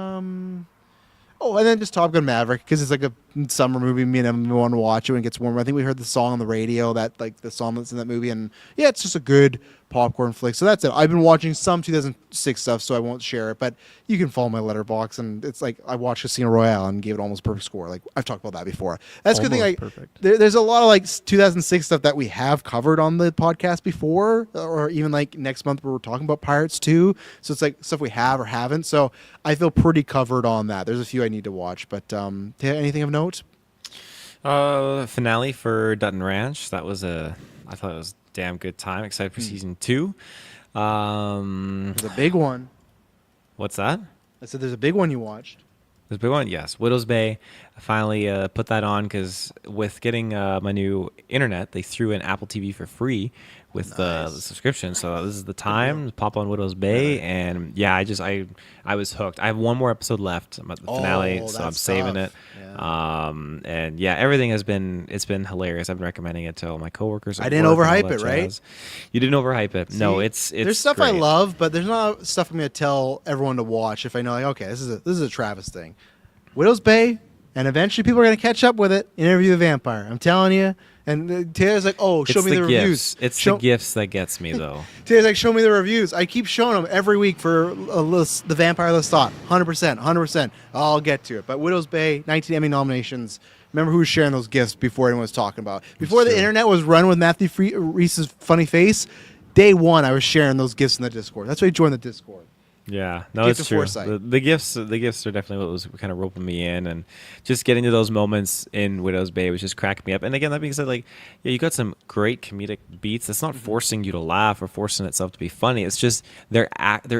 A: Oh, and then just Top Gun Maverick because it's like a summer movie. Me and Emma want to watch it when it gets warmer. I think we heard the song on the radio, that like the song that's in that movie, and yeah, it's just a good popcorn flick. So that's it. I've been watching some 2006 stuff, so I won't share it. But you can follow my letterbox, and it's like I watched Casino Royale and gave it almost perfect score. Like I've talked about that before. That's a good thing.
B: Almost
A: Like
B: perfect.
A: there's a lot of like 2006 stuff that we have covered on the podcast before, or even like next month we're talking about Pirates 2. So it's like stuff we have or haven't. So I feel pretty covered on that. There's a few I need to watch, but anything of note?
C: Finale for Dutton Ranch. I thought it was a damn good time. Excited for season 2.
A: There's a big one.
C: What's that?
A: I said there's a big one you watched.
C: There's a big one, yes. Widow's Bay. I finally put that on because with getting my new internet, they threw in Apple TV for free with the subscription. So this is the time to pop on Widow's Bay, and yeah, I was hooked. I have one more episode left. I'm at the finale, so I'm
A: that's
C: saving
A: tough.
C: it.
A: Yeah.
C: And yeah, everything has been hilarious. I've been recommending it to all my coworkers.
A: I
C: at
A: didn't
C: work and all
A: overhype
C: that
A: it, right?
C: jazz. You didn't overhype it. No,
A: See,
C: it's
A: there's stuff I
C: great.
A: love, but there's not stuff I'm going to tell everyone to watch if I know like okay, this is a Travis thing. Widow's Bay, and eventually people are going to catch up with it. Interview the Vampire. I'm telling you. And Taylor's like, oh, show
C: It's
A: me the reviews.
C: gifts. It's
A: show,
C: the gifts that gets me though.
A: Taylor's like, show me the reviews. I keep showing them every week for the Vampire Lestat. 100%. I'll get to it. But Widow's Bay, 19 Emmy nominations. Remember who was sharing those gifts before anyone was talking about. Before the internet was run with Matthew Reese's funny face, day one I was sharing those gifts in the Discord. That's why I joined the Discord.
C: Yeah, no,
A: Gift
C: it's
A: of
C: true.
A: foresight.
C: The gifts are definitely what was kind of roping me in, and just getting to those moments in Widow's Bay was just cracking me up. And again, that being said, like, yeah, you got some great comedic beats. That's not forcing you to laugh or forcing itself to be funny. It's just their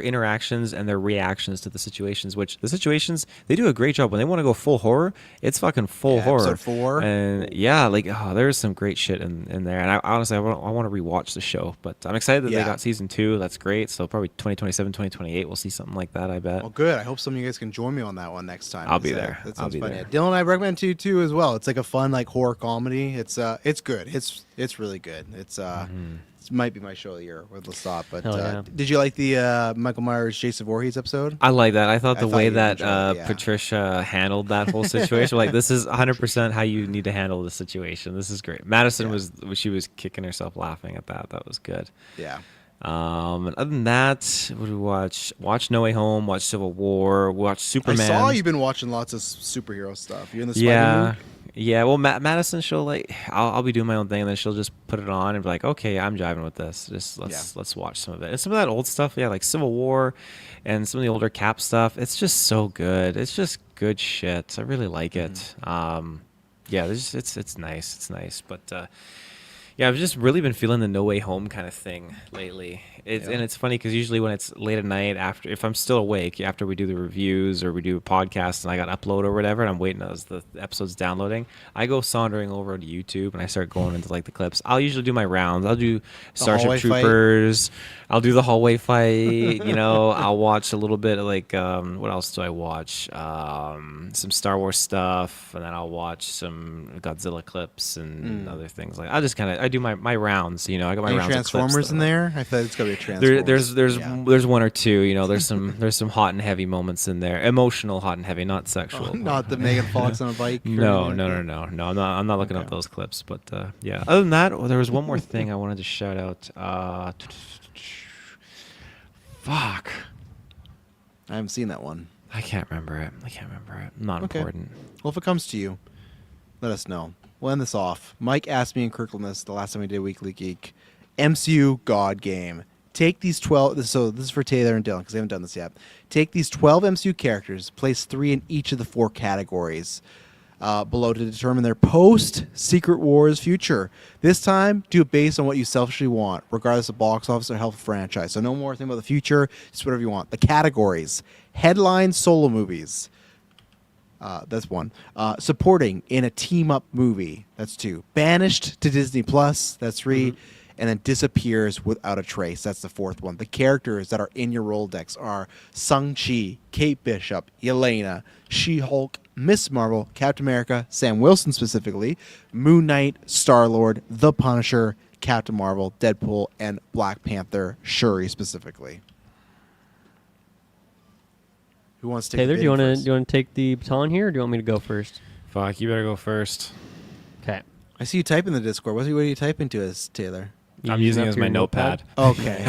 C: interactions and their reactions to the situations. Which the situations they do a great job when they want to go full horror. It's fucking full
A: Yeah,
C: horror.
A: episode 4.
C: And yeah, like there's some great shit in there. And I honestly I want to rewatch the show, but I'm excited that they
A: Yeah.
C: got season 2. That's great. So probably 2027, 2028, we'll see something like that. I bet.
A: Well, good. I hope some of you guys can join me on that one next time.
C: I'll be
A: 'cause,
C: there.
A: That
C: I'll
A: sounds
C: be
A: fun.
C: there.
A: Yeah. Dylan and I recommend to you too as well. It's like a fun like horror comedy. It's good. It's really good. It might be my show of the year with Lestat. But
B: Hell yeah.
A: did you like the Michael Myers Jason Voorhees episode?
C: I like that. I thought
A: I
C: the
A: thought
C: way
A: you'd
C: that
A: enjoy it, yeah.
C: Patricia handled that whole situation, like this is 100% how you need to handle the situation. This is great. Madison she was kicking herself laughing at that. That was good.
A: Yeah.
C: And other than that, what did we watch? Watch No Way Home. Watch Civil War. Watch Superman.
A: I saw you've been watching lots of superhero stuff. You in the Spider
C: Yeah.
A: mood?
C: Yeah, well, Madison, she'll like, I'll be doing my own thing, and then she'll just put it on and be like, okay, I'm jiving with this. Just let's watch some of it. And some of that old stuff, yeah, like Civil War, and some of the older Cap stuff. It's just so good. It's just good shit. I really like it. Yeah, it's nice. It's nice, but yeah, I've just really been feeling the No Way Home kind of thing lately. And it's funny because usually when it's late at night, after if I'm still awake, after we do the reviews or we do a podcast and I got upload or whatever, and I'm waiting as the episode's downloading, I go sauntering over to YouTube and I start going into like the clips. I'll usually do my rounds. I'll do Starship
A: hallway fight.
C: Troopers. I'll do the hallway fight. I'll watch a little bit of like what else do I watch? Some Star Wars stuff, and then I'll watch some Godzilla clips and other things. Like I do my rounds. I got my
A: Any
C: rounds.
A: Transformers
C: of clips
A: in
C: that-
A: there? I thought it's gonna be a Transformers.
C: There's one or two. There's some hot and heavy moments in there. Emotional hot and heavy, not sexual.
A: Not the Megan Fox on a bike. or
C: No.
A: anything like that?
C: I'm not looking up
A: Okay.
C: those clips. But yeah. Other than that, there was one more thing I wanted to shout out. Fuck.
A: I haven't seen that one.
C: I can't remember it. Not
A: Okay.
C: important.
A: Well, if it comes to you, let us know. We'll end this off. Mike asked me in Kirklandness the last time we did Weekly Geek, MCU God Game. Take these 12. So this is for Taylor and Dylan because they haven't done this yet. Take these 12 MCU characters, place 3 in each of the 4 categories below to determine their post-Secret Wars future. This time, do it based on what you selfishly want, regardless of box office or health of franchise. So no more thing about the future, just whatever you want. The categories: headline solo movies. That's 1. Supporting in a team-up movie. That's 2. Banished to Disney Plus. That's 3. And then disappears without a trace. That's the 4th one. The characters that are in your Rolodex are Shang-Chi, Kate Bishop, Yelena, She-Hulk, Miss Marvel, Captain America, Sam Wilson specifically, Moon Knight, Star-Lord, The Punisher, Captain Marvel, Deadpool, and Black Panther, Shuri specifically. Who wants to take
B: Taylor,
A: the
B: do you want
A: bidding
B: to
A: first?
B: take the baton here, or do you want me to go first?
C: Fuck, you better go first.
B: Okay.
A: I see you type in the Discord. What are you typing to us, Taylor?
C: I'm using it as my notepad.
A: Okay.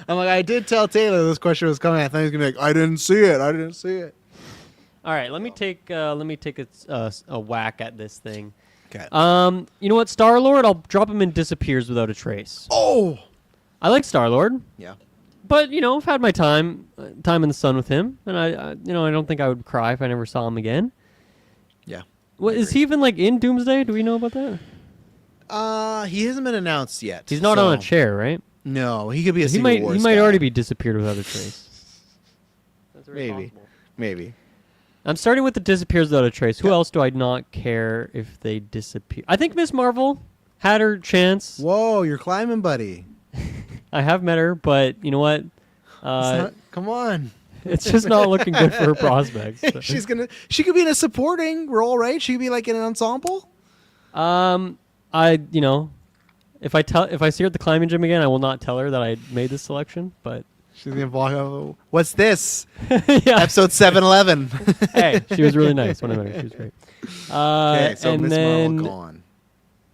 A: I'm like, I did tell Taylor this question was coming. I thought he was gonna be like, I didn't see it.
B: All right, let me take a whack at this thing.
A: Okay.
B: You know what, Star-Lord? I'll drop him in Disappears Without a Trace.
A: Oh.
B: I like Star-Lord,
A: Yeah.
B: but I've had my time in the sun with him, and I don't think I would cry if I never saw him again.
A: Yeah.
B: What is he even like in Doomsday? Do we know about that?
A: He hasn't been announced yet.
B: He's not
A: so-
B: on a chair, right?
A: No, he could be a
B: He
A: Secret
B: might
A: Wars
B: he might
A: guy.
B: already be Disappeared Without a Trace. That's very
A: Maybe.
B: possible.
A: Maybe.
B: I'm starting with the Disappears Without a Trace. Who
A: Yeah.
B: else do I not care if they disappear? I think Miss Marvel had her chance.
A: Whoa, you're climbing, buddy.
B: I have met her, but you know what?
A: Come on.
B: It's just not looking good for her prospects. So.
A: She could be in a supporting role, right? She could be like in an ensemble.
B: If I see her at the climbing gym again, I will not tell her that I made this selection. But
A: She's gonna walk out. What's this?
B: yeah,
A: Episode 711.
B: hey, she was really nice when I met her. She was great.
A: Okay, so
B: and
A: Miss
B: then
A: Marvel gone.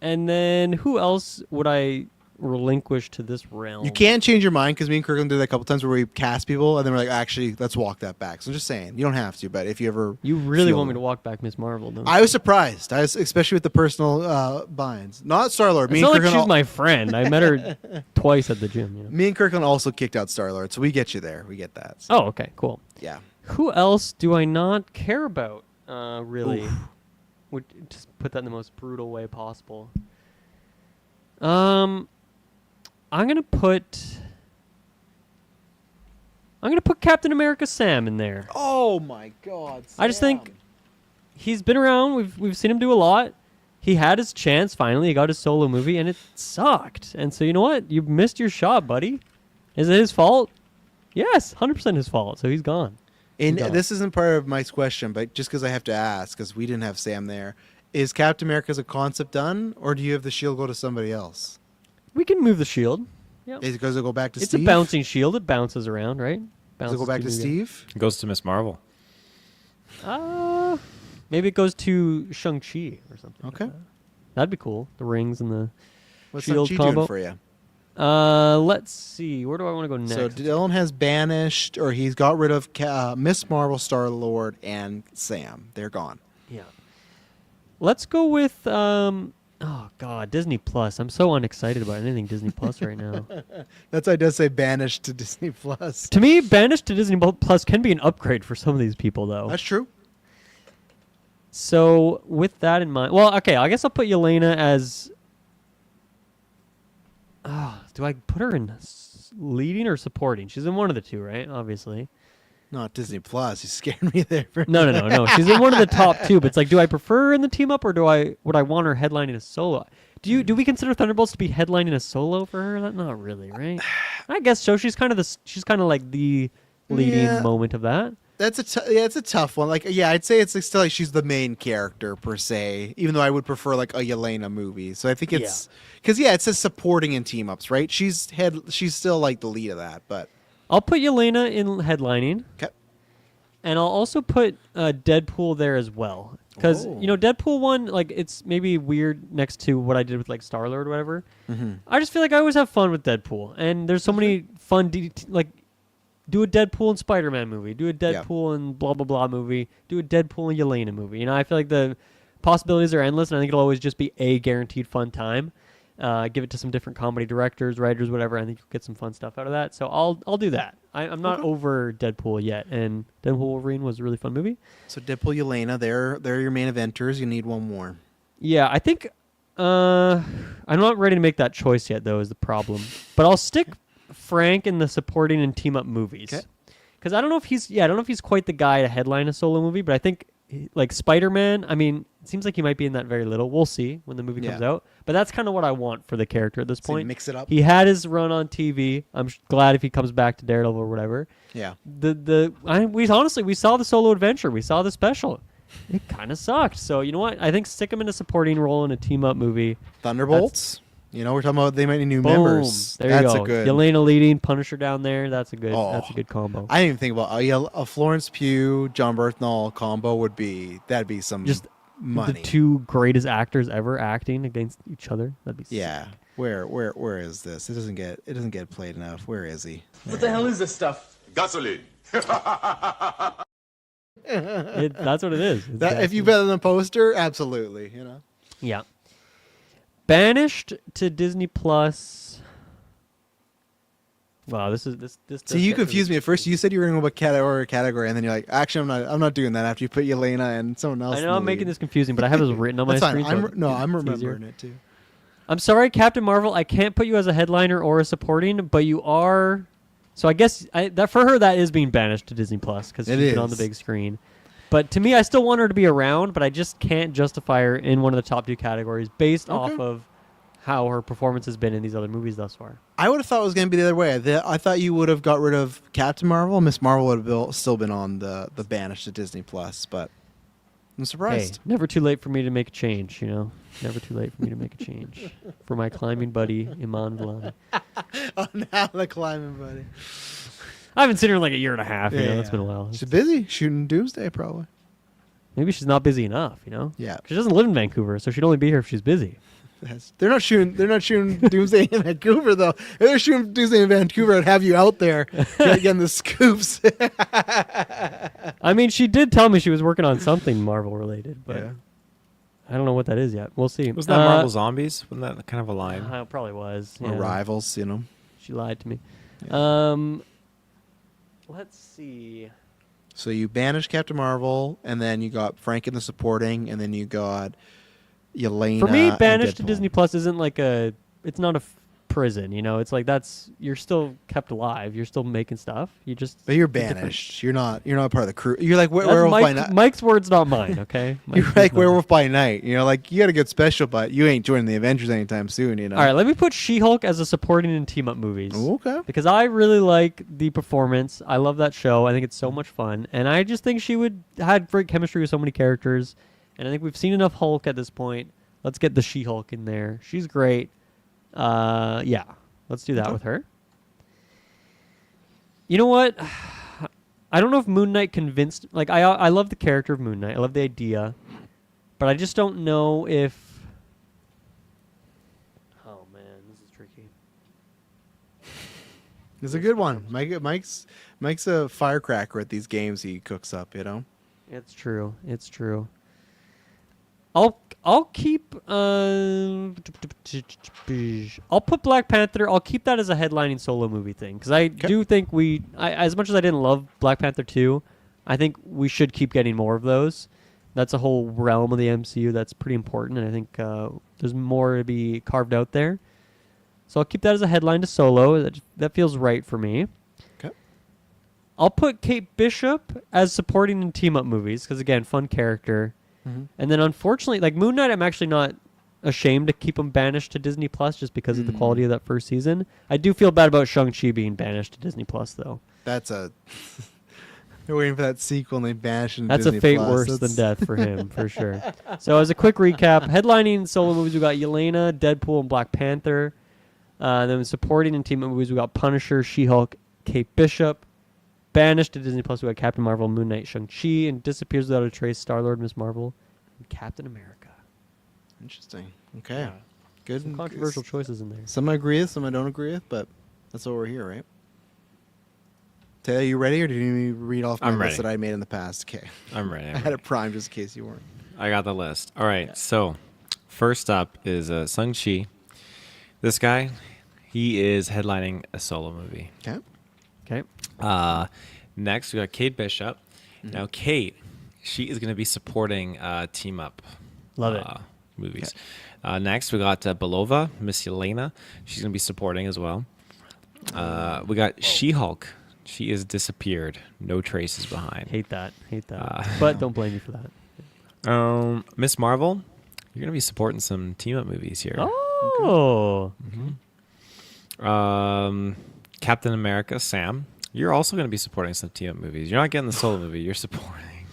B: and then who else would I relinquished to this realm.
A: You can change your mind because me and Kirkland did that a couple times where we cast people and then we're like, actually, let's walk that back. So I'm just saying, you don't have to, but if you ever,
B: You really
A: feel-
B: want me to walk back Miss Marvel, don't you?
A: I was surprised. especially with the personal binds. Not Star-Lord.
B: It's not like she's my friend. I met her twice at the gym. You know?
A: Me and Kirkland also kicked out Star-Lord, so we get you there. We get that. So,
B: Oh, okay, cool.
A: yeah.
B: Who else do I not care about? Really, would just put that in the most brutal way possible. I'm gonna put Captain America Sam in there.
A: Oh my God.
B: I just think he's been around. We've seen him do a lot. He had his chance finally. He got his solo movie, and it sucked. And so you know what? You missed your shot, buddy. Is it his fault? Yes, 100% his fault. So he's gone.
A: And
B: Done.
A: this isn't part of Mike's question, but just because I have to ask, because we didn't have Sam there, is Captain America as a concept done, or do you have the shield go to somebody else?
B: We can move the shield. Yeah,
A: Is it going to go back to
B: it's
A: Steve?
B: a bouncing shield. It bounces around, right?
A: Does it
B: Bounces
A: go back to
B: new guys.
A: Steve?
C: It goes to Miss Marvel.
B: Maybe it goes to Shang-Chi or something. like
A: Okay.
B: that. That'd be cool. The rings and the
A: What's
B: shield
A: Shang-Chi
B: combo.
A: doing for you?
B: Let's see. Where do I want to go next?
A: So Dylan has banished, or he's got rid of Miss Marvel, Star-Lord, and Sam. They're gone.
B: Yeah. Let's go with oh god, Disney Plus. I'm so unexcited about anything Disney Plus right now.
A: That's why it does say banished to Disney Plus.
B: To me, banished to Disney Plus can be an upgrade for some of these people though.
A: That's true.
B: So, with that in mind, well, okay, I guess I'll put Yelena as do I put her in leading or supporting? She's in one of the two, right? Obviously.
A: Not Disney Plus. You scared me there. For
B: No. She's in one of the top two, but it's like, do I prefer her in the team up or would I want her headlining a solo? Do we consider Thunderbolts to be headlining a solo for her? Not really, right? I guess so. She's kind of like the leading
A: Yeah.
B: moment of that.
A: That's it's a tough one. Like, yeah, I'd say it's like still like she's the main character per se. Even though I would prefer like a Yelena movie. So I think it's because it says supporting and team ups, right? She's still like the lead of that. But
B: I'll put Yelena in headlining,
A: okay.
B: and I'll also put Deadpool there as well. Because
A: Oh.
B: Deadpool 1, like it's maybe weird next to what I did with like Star-Lord or whatever.
A: Mm-hmm.
B: I just feel like I always have fun with Deadpool, and there's so many fun like. Do a Deadpool and Spider-Man movie. Do a Deadpool and blah blah blah movie. Do a Deadpool and Yelena movie. I feel like the possibilities are endless, and I think it'll always just be a guaranteed fun time. Give it to some different comedy directors, writers, whatever. I think you'll get some fun stuff out of that. So I'll do that. I'm not over Deadpool yet, and Deadpool Wolverine was a really fun movie.
A: So Deadpool, Yelena, they're your main eventers. You need one more.
B: Yeah, I think I'm not ready to make that choice yet, though. Is the problem? But I'll stick Frank in the supporting and team up movies.
A: Okay.
B: Because I don't know if he's quite the guy to headline a solo movie, but I think like Spider-Man, I mean, it seems like he might be in that very little. We'll see when the movie comes out. But that's kind of what I want for the character at this
A: So you
B: point.
A: mix it up.
B: He had his run on TV. I'm glad if he comes back to Daredevil or whatever.
A: Yeah.
B: We saw the solo adventure. We saw the special. It kind of sucked. So you know what? I think stick him in a supporting role in a team up movie.
A: Thunderbolts. We're talking about they might need new
B: Boom.
A: members.
B: There
A: That's
B: you go.
A: a good.
B: Yelena leading, Punisher down there. That's a good.
A: Oh.
B: That's a good combo.
A: I didn't even think about a Florence Pugh, John Bernthal combo that'd be some
B: Just
A: money.
B: The two greatest actors ever acting against each other. That'd be sick.
A: Yeah. Where is this? It doesn't get played enough. Where is he?
E: What the hell is this stuff?
D: Gasoline.
B: That's what it is. It's
A: That, if you bet on the poster, absolutely.
B: Yeah. Banished to Disney Plus. Wow, this.
A: See, you confused me at first. You said you were going to go about category, and then you're like, actually, I'm not doing that. After you put Yelena and someone else.
B: I
A: in
B: know
A: the
B: I'm making
A: lead.
B: this confusing, but I have this written on my
A: That's fine.
B: screen. so
A: I'm
B: it's easier.
A: remembering it too.
B: I'm sorry, Captain Marvel. I can't put you as a headliner or a supporting, but you are. So I guess that for her that is being banished to Disney Plus because she's been on the
A: is.
B: big screen. But to me, I still want her to be around, but I just can't justify her in one of the top two categories based off of how her performance has been in these other movies thus far.
A: I would have thought it was going to be the other way. I thought you would have got rid of Captain Marvel. Miss Marvel would have still been on the banished to Disney Plus, but I'm
B: Hey,
A: surprised.
B: never too late for me to make a change, Never too late for me to make a change. For my climbing buddy, Iman Vellani.
A: Oh, now the climbing buddy.
B: I haven't seen her in like a year and a half, It's been a while.
A: She's busy shooting Doomsday, probably.
B: Maybe she's not busy enough,
A: Yeah.
B: She doesn't live in Vancouver, so she'd only be here if she's busy.
A: They're not shooting. They're not shooting Doomsday in Vancouver though. If they're shooting Doomsday in Vancouver, I'd have you out there getting the scoops.
B: I mean, she did tell me she was working on something Marvel related, but
A: Yeah.
B: I don't know what that is yet. We'll see.
C: Was that Marvel Zombies? Wasn't that kind of a line?
B: It probably was.
A: Or
B: Yeah.
A: rivals, you know.
B: She lied to me. Let's see.
A: So you banished Captain Marvel, and then you got Frank in the supporting, and then you got Yelena.
B: For me,
A: and
B: banished to
A: Deadpool.
B: Disney Plus isn't like a. It's not a prison. It's like you're still kept alive. You're still making stuff. You just.
A: But you're
B: different.
A: banished. You're not part of the crew. You're like
B: That's
A: Werewolf by Night.
B: Mike's words, not mine. Okay.
A: You're like Werewolf by Night. Like you got a good special, but you ain't joining the Avengers anytime soon.
B: All right, let me put She-Hulk as a supporting in team-up movies.
A: Okay.
B: Because I really like the performance. I love that show. I think it's so much fun, and I just think she had great chemistry with so many characters. And I think we've seen enough Hulk at this point. Let's get the She-Hulk in there. She's great. Yeah, let's do that with her. You know what? I don't know if Moon Knight convinced. Like I love the character of Moon Knight. I love the idea, but I just don't know if. Oh man, this is tricky.
A: It's a good one. Mike's a firecracker at these games he cooks up.
B: It's true. It's true. I'll keep I'll put Black Panther. I'll keep that as a headlining solo movie thing because I do think as much as I didn't love Black Panther 2, I think we should keep getting more of those. That's a whole realm of the MCU that's pretty important, and I think there's more to be carved out there. So I'll keep that as a headline to solo. That feels right for me.
A: Okay.
B: I'll put Kate Bishop as supporting in team-up movies because, again, fun character.
A: Mm-hmm.
B: And then, unfortunately, like Moon Knight, I'm actually not ashamed to keep him banished to Disney Plus just because of the quality of that first season. I do feel bad about Shang-Chi being banished to Disney Plus, though.
A: That's a. They're waiting for that sequel and they banish him.
B: That's
A: Disney
B: a fate
A: Plus.
B: worse than death for him, for sure. So, as a quick recap, headlining solo movies, we got Yelena, Deadpool, and Black Panther. Then supporting in team-up movies, we got Punisher, She-Hulk, Kate Bishop. Banished to Disney Plus, we got Captain Marvel, Moon Knight, Shang-Chi, and Disappears Without a Trace, Star-Lord, Ms. Marvel, and Captain America.
A: Interesting. Okay.
B: Yeah.
A: Good.
B: Some controversial choices in there.
A: Some I agree with, some I don't agree with, but that's what we're here, right? Taylor, you ready, or do you need me to read off my
C: I'm
A: list
C: ready.
A: that I made in the past? Okay.
C: I'm ready.
A: I had it primed just in case you weren't.
C: I got the list. All right. So, first up is Shang-Chi. This guy, he is headlining a solo movie.
A: Okay.
B: Okay.
C: Next, we got Kate Bishop. Now, Kate, she is going to be supporting team up
B: Love it.
C: movies. Next, we got Belova, Miss Yelena. She's going to be supporting as well. We got She-Hulk. She is disappeared. No traces behind.
B: Hate that. But don't blame me for that.
C: Miss Marvel, you're going to be supporting some team up movies here.
B: Oh.
C: Captain America, Sam. You're also going to be supporting some team up movies. You're not getting the solo movie. You're supporting.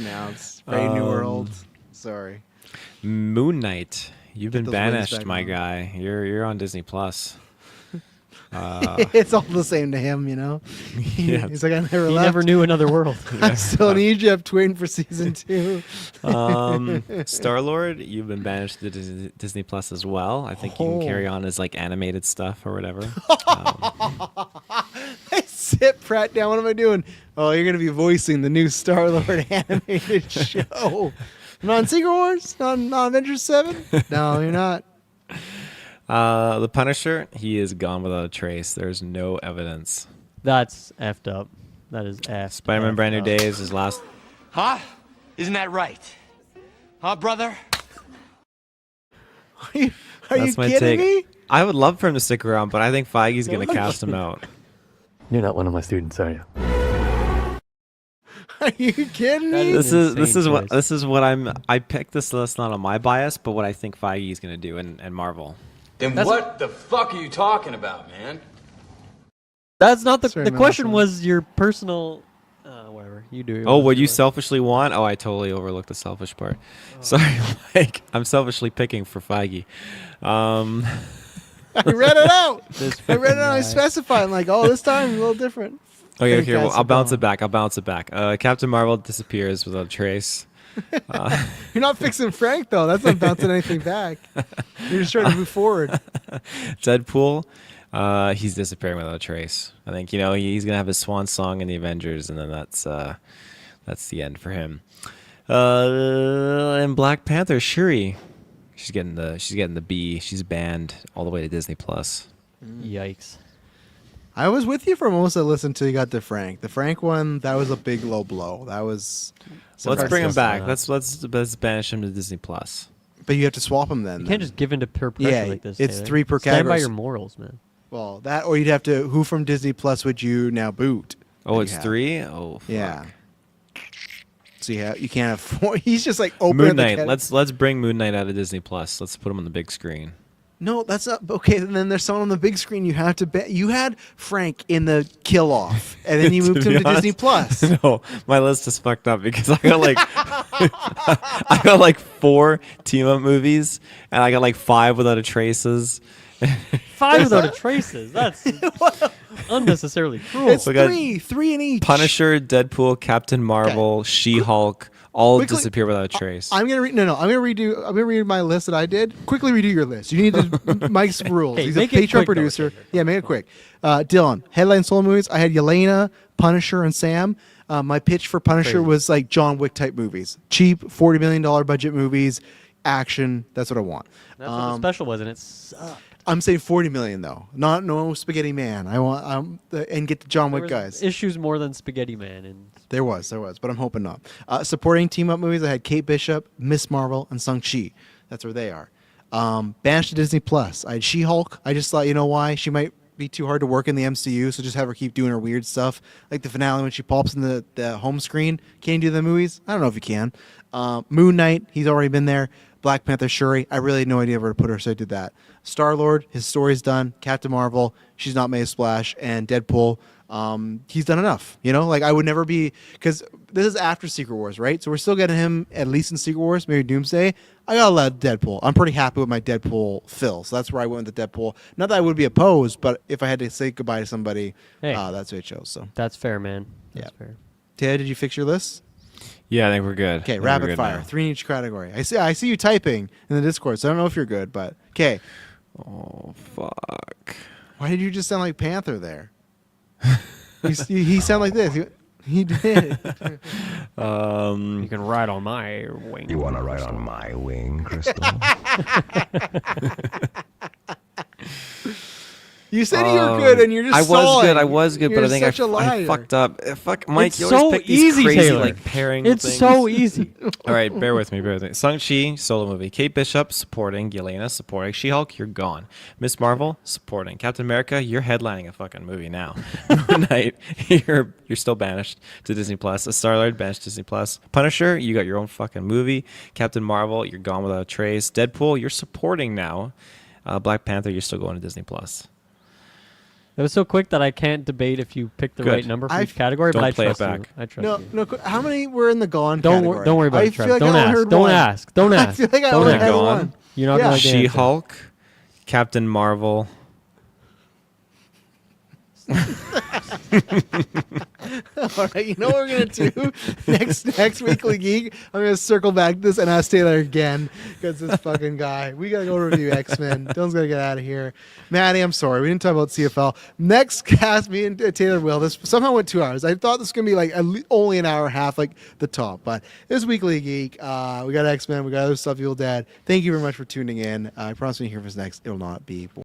A: Now it's Brave New World. Sorry.
C: Moon Knight. You've
A: Get
C: been
A: those wings
C: banished,
A: back
C: my
A: on.
C: guy. You're on Disney Plus.
A: It's all the same to him,
C: Yeah.
A: He's like, I never
B: He
A: left.
B: never knew another world.
A: I'm still in Egypt waiting for season 2.
C: Star-Lord, you've been banished to Disney Plus as well. I think you can carry on as like animated stuff or whatever.
A: I sit Pratt down. What am I doing? Oh, you're going to be voicing the new Star-Lord animated show. Not on Secret Wars? Not on Avengers 7? No, you're not.
C: The Punisher, he is gone without a trace. There's no evidence.
B: That's effed up. That is effed
C: Spider-Man
B: effed
C: Brand New
B: up.
C: Days, his last.
G: Huh? Isn't that right? Huh, brother?
A: Are you
C: That's my
A: kidding
C: take.
A: me?
C: I would love for him to stick around, but I think Feige's going to cast him out.
H: You're not one of my students, are you?
A: Are you kidding me?
B: That is- Insane
C: This is what I picked this list not on my bias, but what I think Feige's going to do and Marvel.
G: Then what the fuck are you talking about, man?
B: That's not the
A: Sorry,
B: the
A: man,
B: question.
A: sorry.
B: Was your personal whatever you do.
C: Oh, what you selfishly want? Oh, I totally overlooked the selfish part. Sorry, Mike. I'm selfishly picking for Feige.
A: I read it out.
B: This
A: I read it out. I
B: guy.
A: specified. Like, oh, this time a little different.
C: Okay,
A: Thank
C: here,
A: God,
C: I'll bounce
A: Superman.
C: it back. Captain Marvel disappears without a trace.
A: You're not fixing Frank though. That's not bouncing anything back. You're just trying to move forward.
C: Deadpool, he's disappearing without a trace. I think he's gonna have his swan song in the Avengers, and then that's the end for him. And Black Panther, Shuri, she's getting the B. She's banned all the way to Disney Plus.
B: Yikes.
A: I was with you for most of the listen till you got to Frank. The Frank one, that was a big low blow. That was.
C: Let's bring him
B: Let's
C: back.
B: not.
C: Let's banish him to Disney Plus.
A: But you have to swap them then.
B: You can't just give in to peer pressure
A: Yeah,
B: like this.
A: it's
B: Taylor.
A: 3 per
B: Stand by
A: category.
B: your morals, man.
A: Well, that or you'd have to. Who from Disney Plus would you now boot?
C: Oh,
A: that
C: it's
A: you have?
C: 3. Oh, fuck.
A: Yeah. So you can't have 4. He's just like open.
C: Moon Knight. Let's bring Moon Knight out of Disney Plus. Let's put him on the big screen.
A: No, that's not okay. Then there's someone on the big screen. You have to bet. You had Frank in the Kill Off, and then you moved him
C: be
A: to Disney
C: honest,
A: Plus.
C: No, my list is fucked up because I got like I got like 4 team up movies, and I got like 5 without a traces.
B: 5 without a traces. That's unnecessarily cruel.
A: It's
C: We got
A: 3 in each.
C: Punisher, Deadpool, Captain Marvel, She-Hulk, all
A: Quickly-
C: disappear without a trace.
A: I'm gonna read. No. I'm gonna read my list that I did. Quickly redo your list. You need to Mike's rules.
B: Hey,
A: He's a
B: make it
A: Patreon
B: quick, though,
A: producer.
B: Taylor.
A: Yeah, make it quick. Dylan, headline solo movies. I had Yelena, Punisher, and Sam. My pitch for Punisher
B: Crazy.
A: was like John Wick type movies, cheap $40 million budget movies, action. That's what I want.
B: That's what the special was, and it sucked.
A: I'm saying 40 million though, not no Spaghetti Man. I want and get the John
B: There
A: Wick
B: was
A: guys.
B: issues more than Spaghetti Man, and
A: There was, but I'm hoping not. Supporting team up movies, I had Kate Bishop, Miss Marvel, and Shang-Chi. That's where they are. Banished to Disney Plus. I had She-Hulk. I just thought, you know why? She might be too hard to work in the MCU, so just have her keep doing her weird stuff. Like the finale when she pops in the home screen. Can you do the movies? I don't know if you can. Moon Knight, he's already been there. Black Panther, Shuri. I really had no idea where to put her, so I did that. Star-Lord, his story's done. Captain Marvel, she's not made a splash. And Deadpool, he's done enough. Like I would never be, because this is after Secret Wars, right? So we're still getting him at least in Secret Wars, maybe Doomsday. I gotta let Deadpool. I'm pretty happy with my Deadpool fill, so that's where I went with the Deadpool. Not that I would be opposed, but if I had to say goodbye to somebody,
B: Hey.
A: that's who I chose. So,
B: that's fair, man. That's
A: Yeah.
B: fair.
A: Ted, did you fix your list?
C: Yeah, I think we're good.
A: Okay,
C: I think we're
A: rapid
C: good
A: fire,
C: now.
A: 3 in each category. I see you typing in the Discord, so I don't know if you're good, but okay.
C: Oh fuck.
A: Why did you just sound like Panther there? he sounded like this. He did.
B: You can ride on my wing.
D: You want to ride on my wing, Crystal?
A: You said you were good, and you're just
C: I was
A: stalling.
C: good. I was good, but
A: You're
C: I think
A: such a
C: I
A: liar.
C: fucked up. Fuck, Mike.
B: It's
C: You always
B: so
C: pick these
B: easy,
C: crazy
B: Taylor.
C: like pairing.
B: It's
C: things.
B: so easy.
C: All right, bear with me. Shang-Chi, solo movie. Kate Bishop, supporting. Yelena, supporting. She-Hulk, you're gone. Miss Marvel, supporting. Captain America, you're headlining a fucking movie now. Moon Knight, you're still banished to Disney Plus. Star-Lord, banished to Disney Plus. Punisher, you got your own fucking movie. Captain Marvel, you're gone without a trace. Deadpool, you're supporting now. Black Panther, you're still going to Disney Plus.
B: It was so quick that I can't debate if you picked the
C: Good.
B: right number for
A: I-
B: each category, but
C: Don't
B: I
C: play it
B: trust you.
C: back.
B: I trust
A: No,
B: you.
A: no. How many were in the Gone
B: Don't
A: category?
B: don't worry about
A: I
B: it,
A: feel
B: Trev.
A: like I
B: Don't
A: only
B: ask.
A: heard
B: Don't
A: one.
B: ask. Don't
A: I
B: ask.
A: feel like I
B: Don't
A: only
B: ask.
A: had
C: Gone.
A: one.
B: You're not
A: Yeah.
B: gonna like the answer.
C: She-Hulk, Captain Marvel.
A: All right, you know what we're gonna do next weekly geek? I'm gonna circle back this and ask Taylor again because this fucking guy. We gotta go review X-Men. Dylan's gotta get out of here. Maddie, I'm sorry, we didn't talk about CFL. Next cast, me and Taylor will. This somehow went 2 hours. I thought this was gonna be like only an hour and a half, like the top. But this weekly geek, we got X-Men, we got other stuff. Evil Dead. Thank you very much for tuning in. I promise when you hear from us next, it'll not be boring.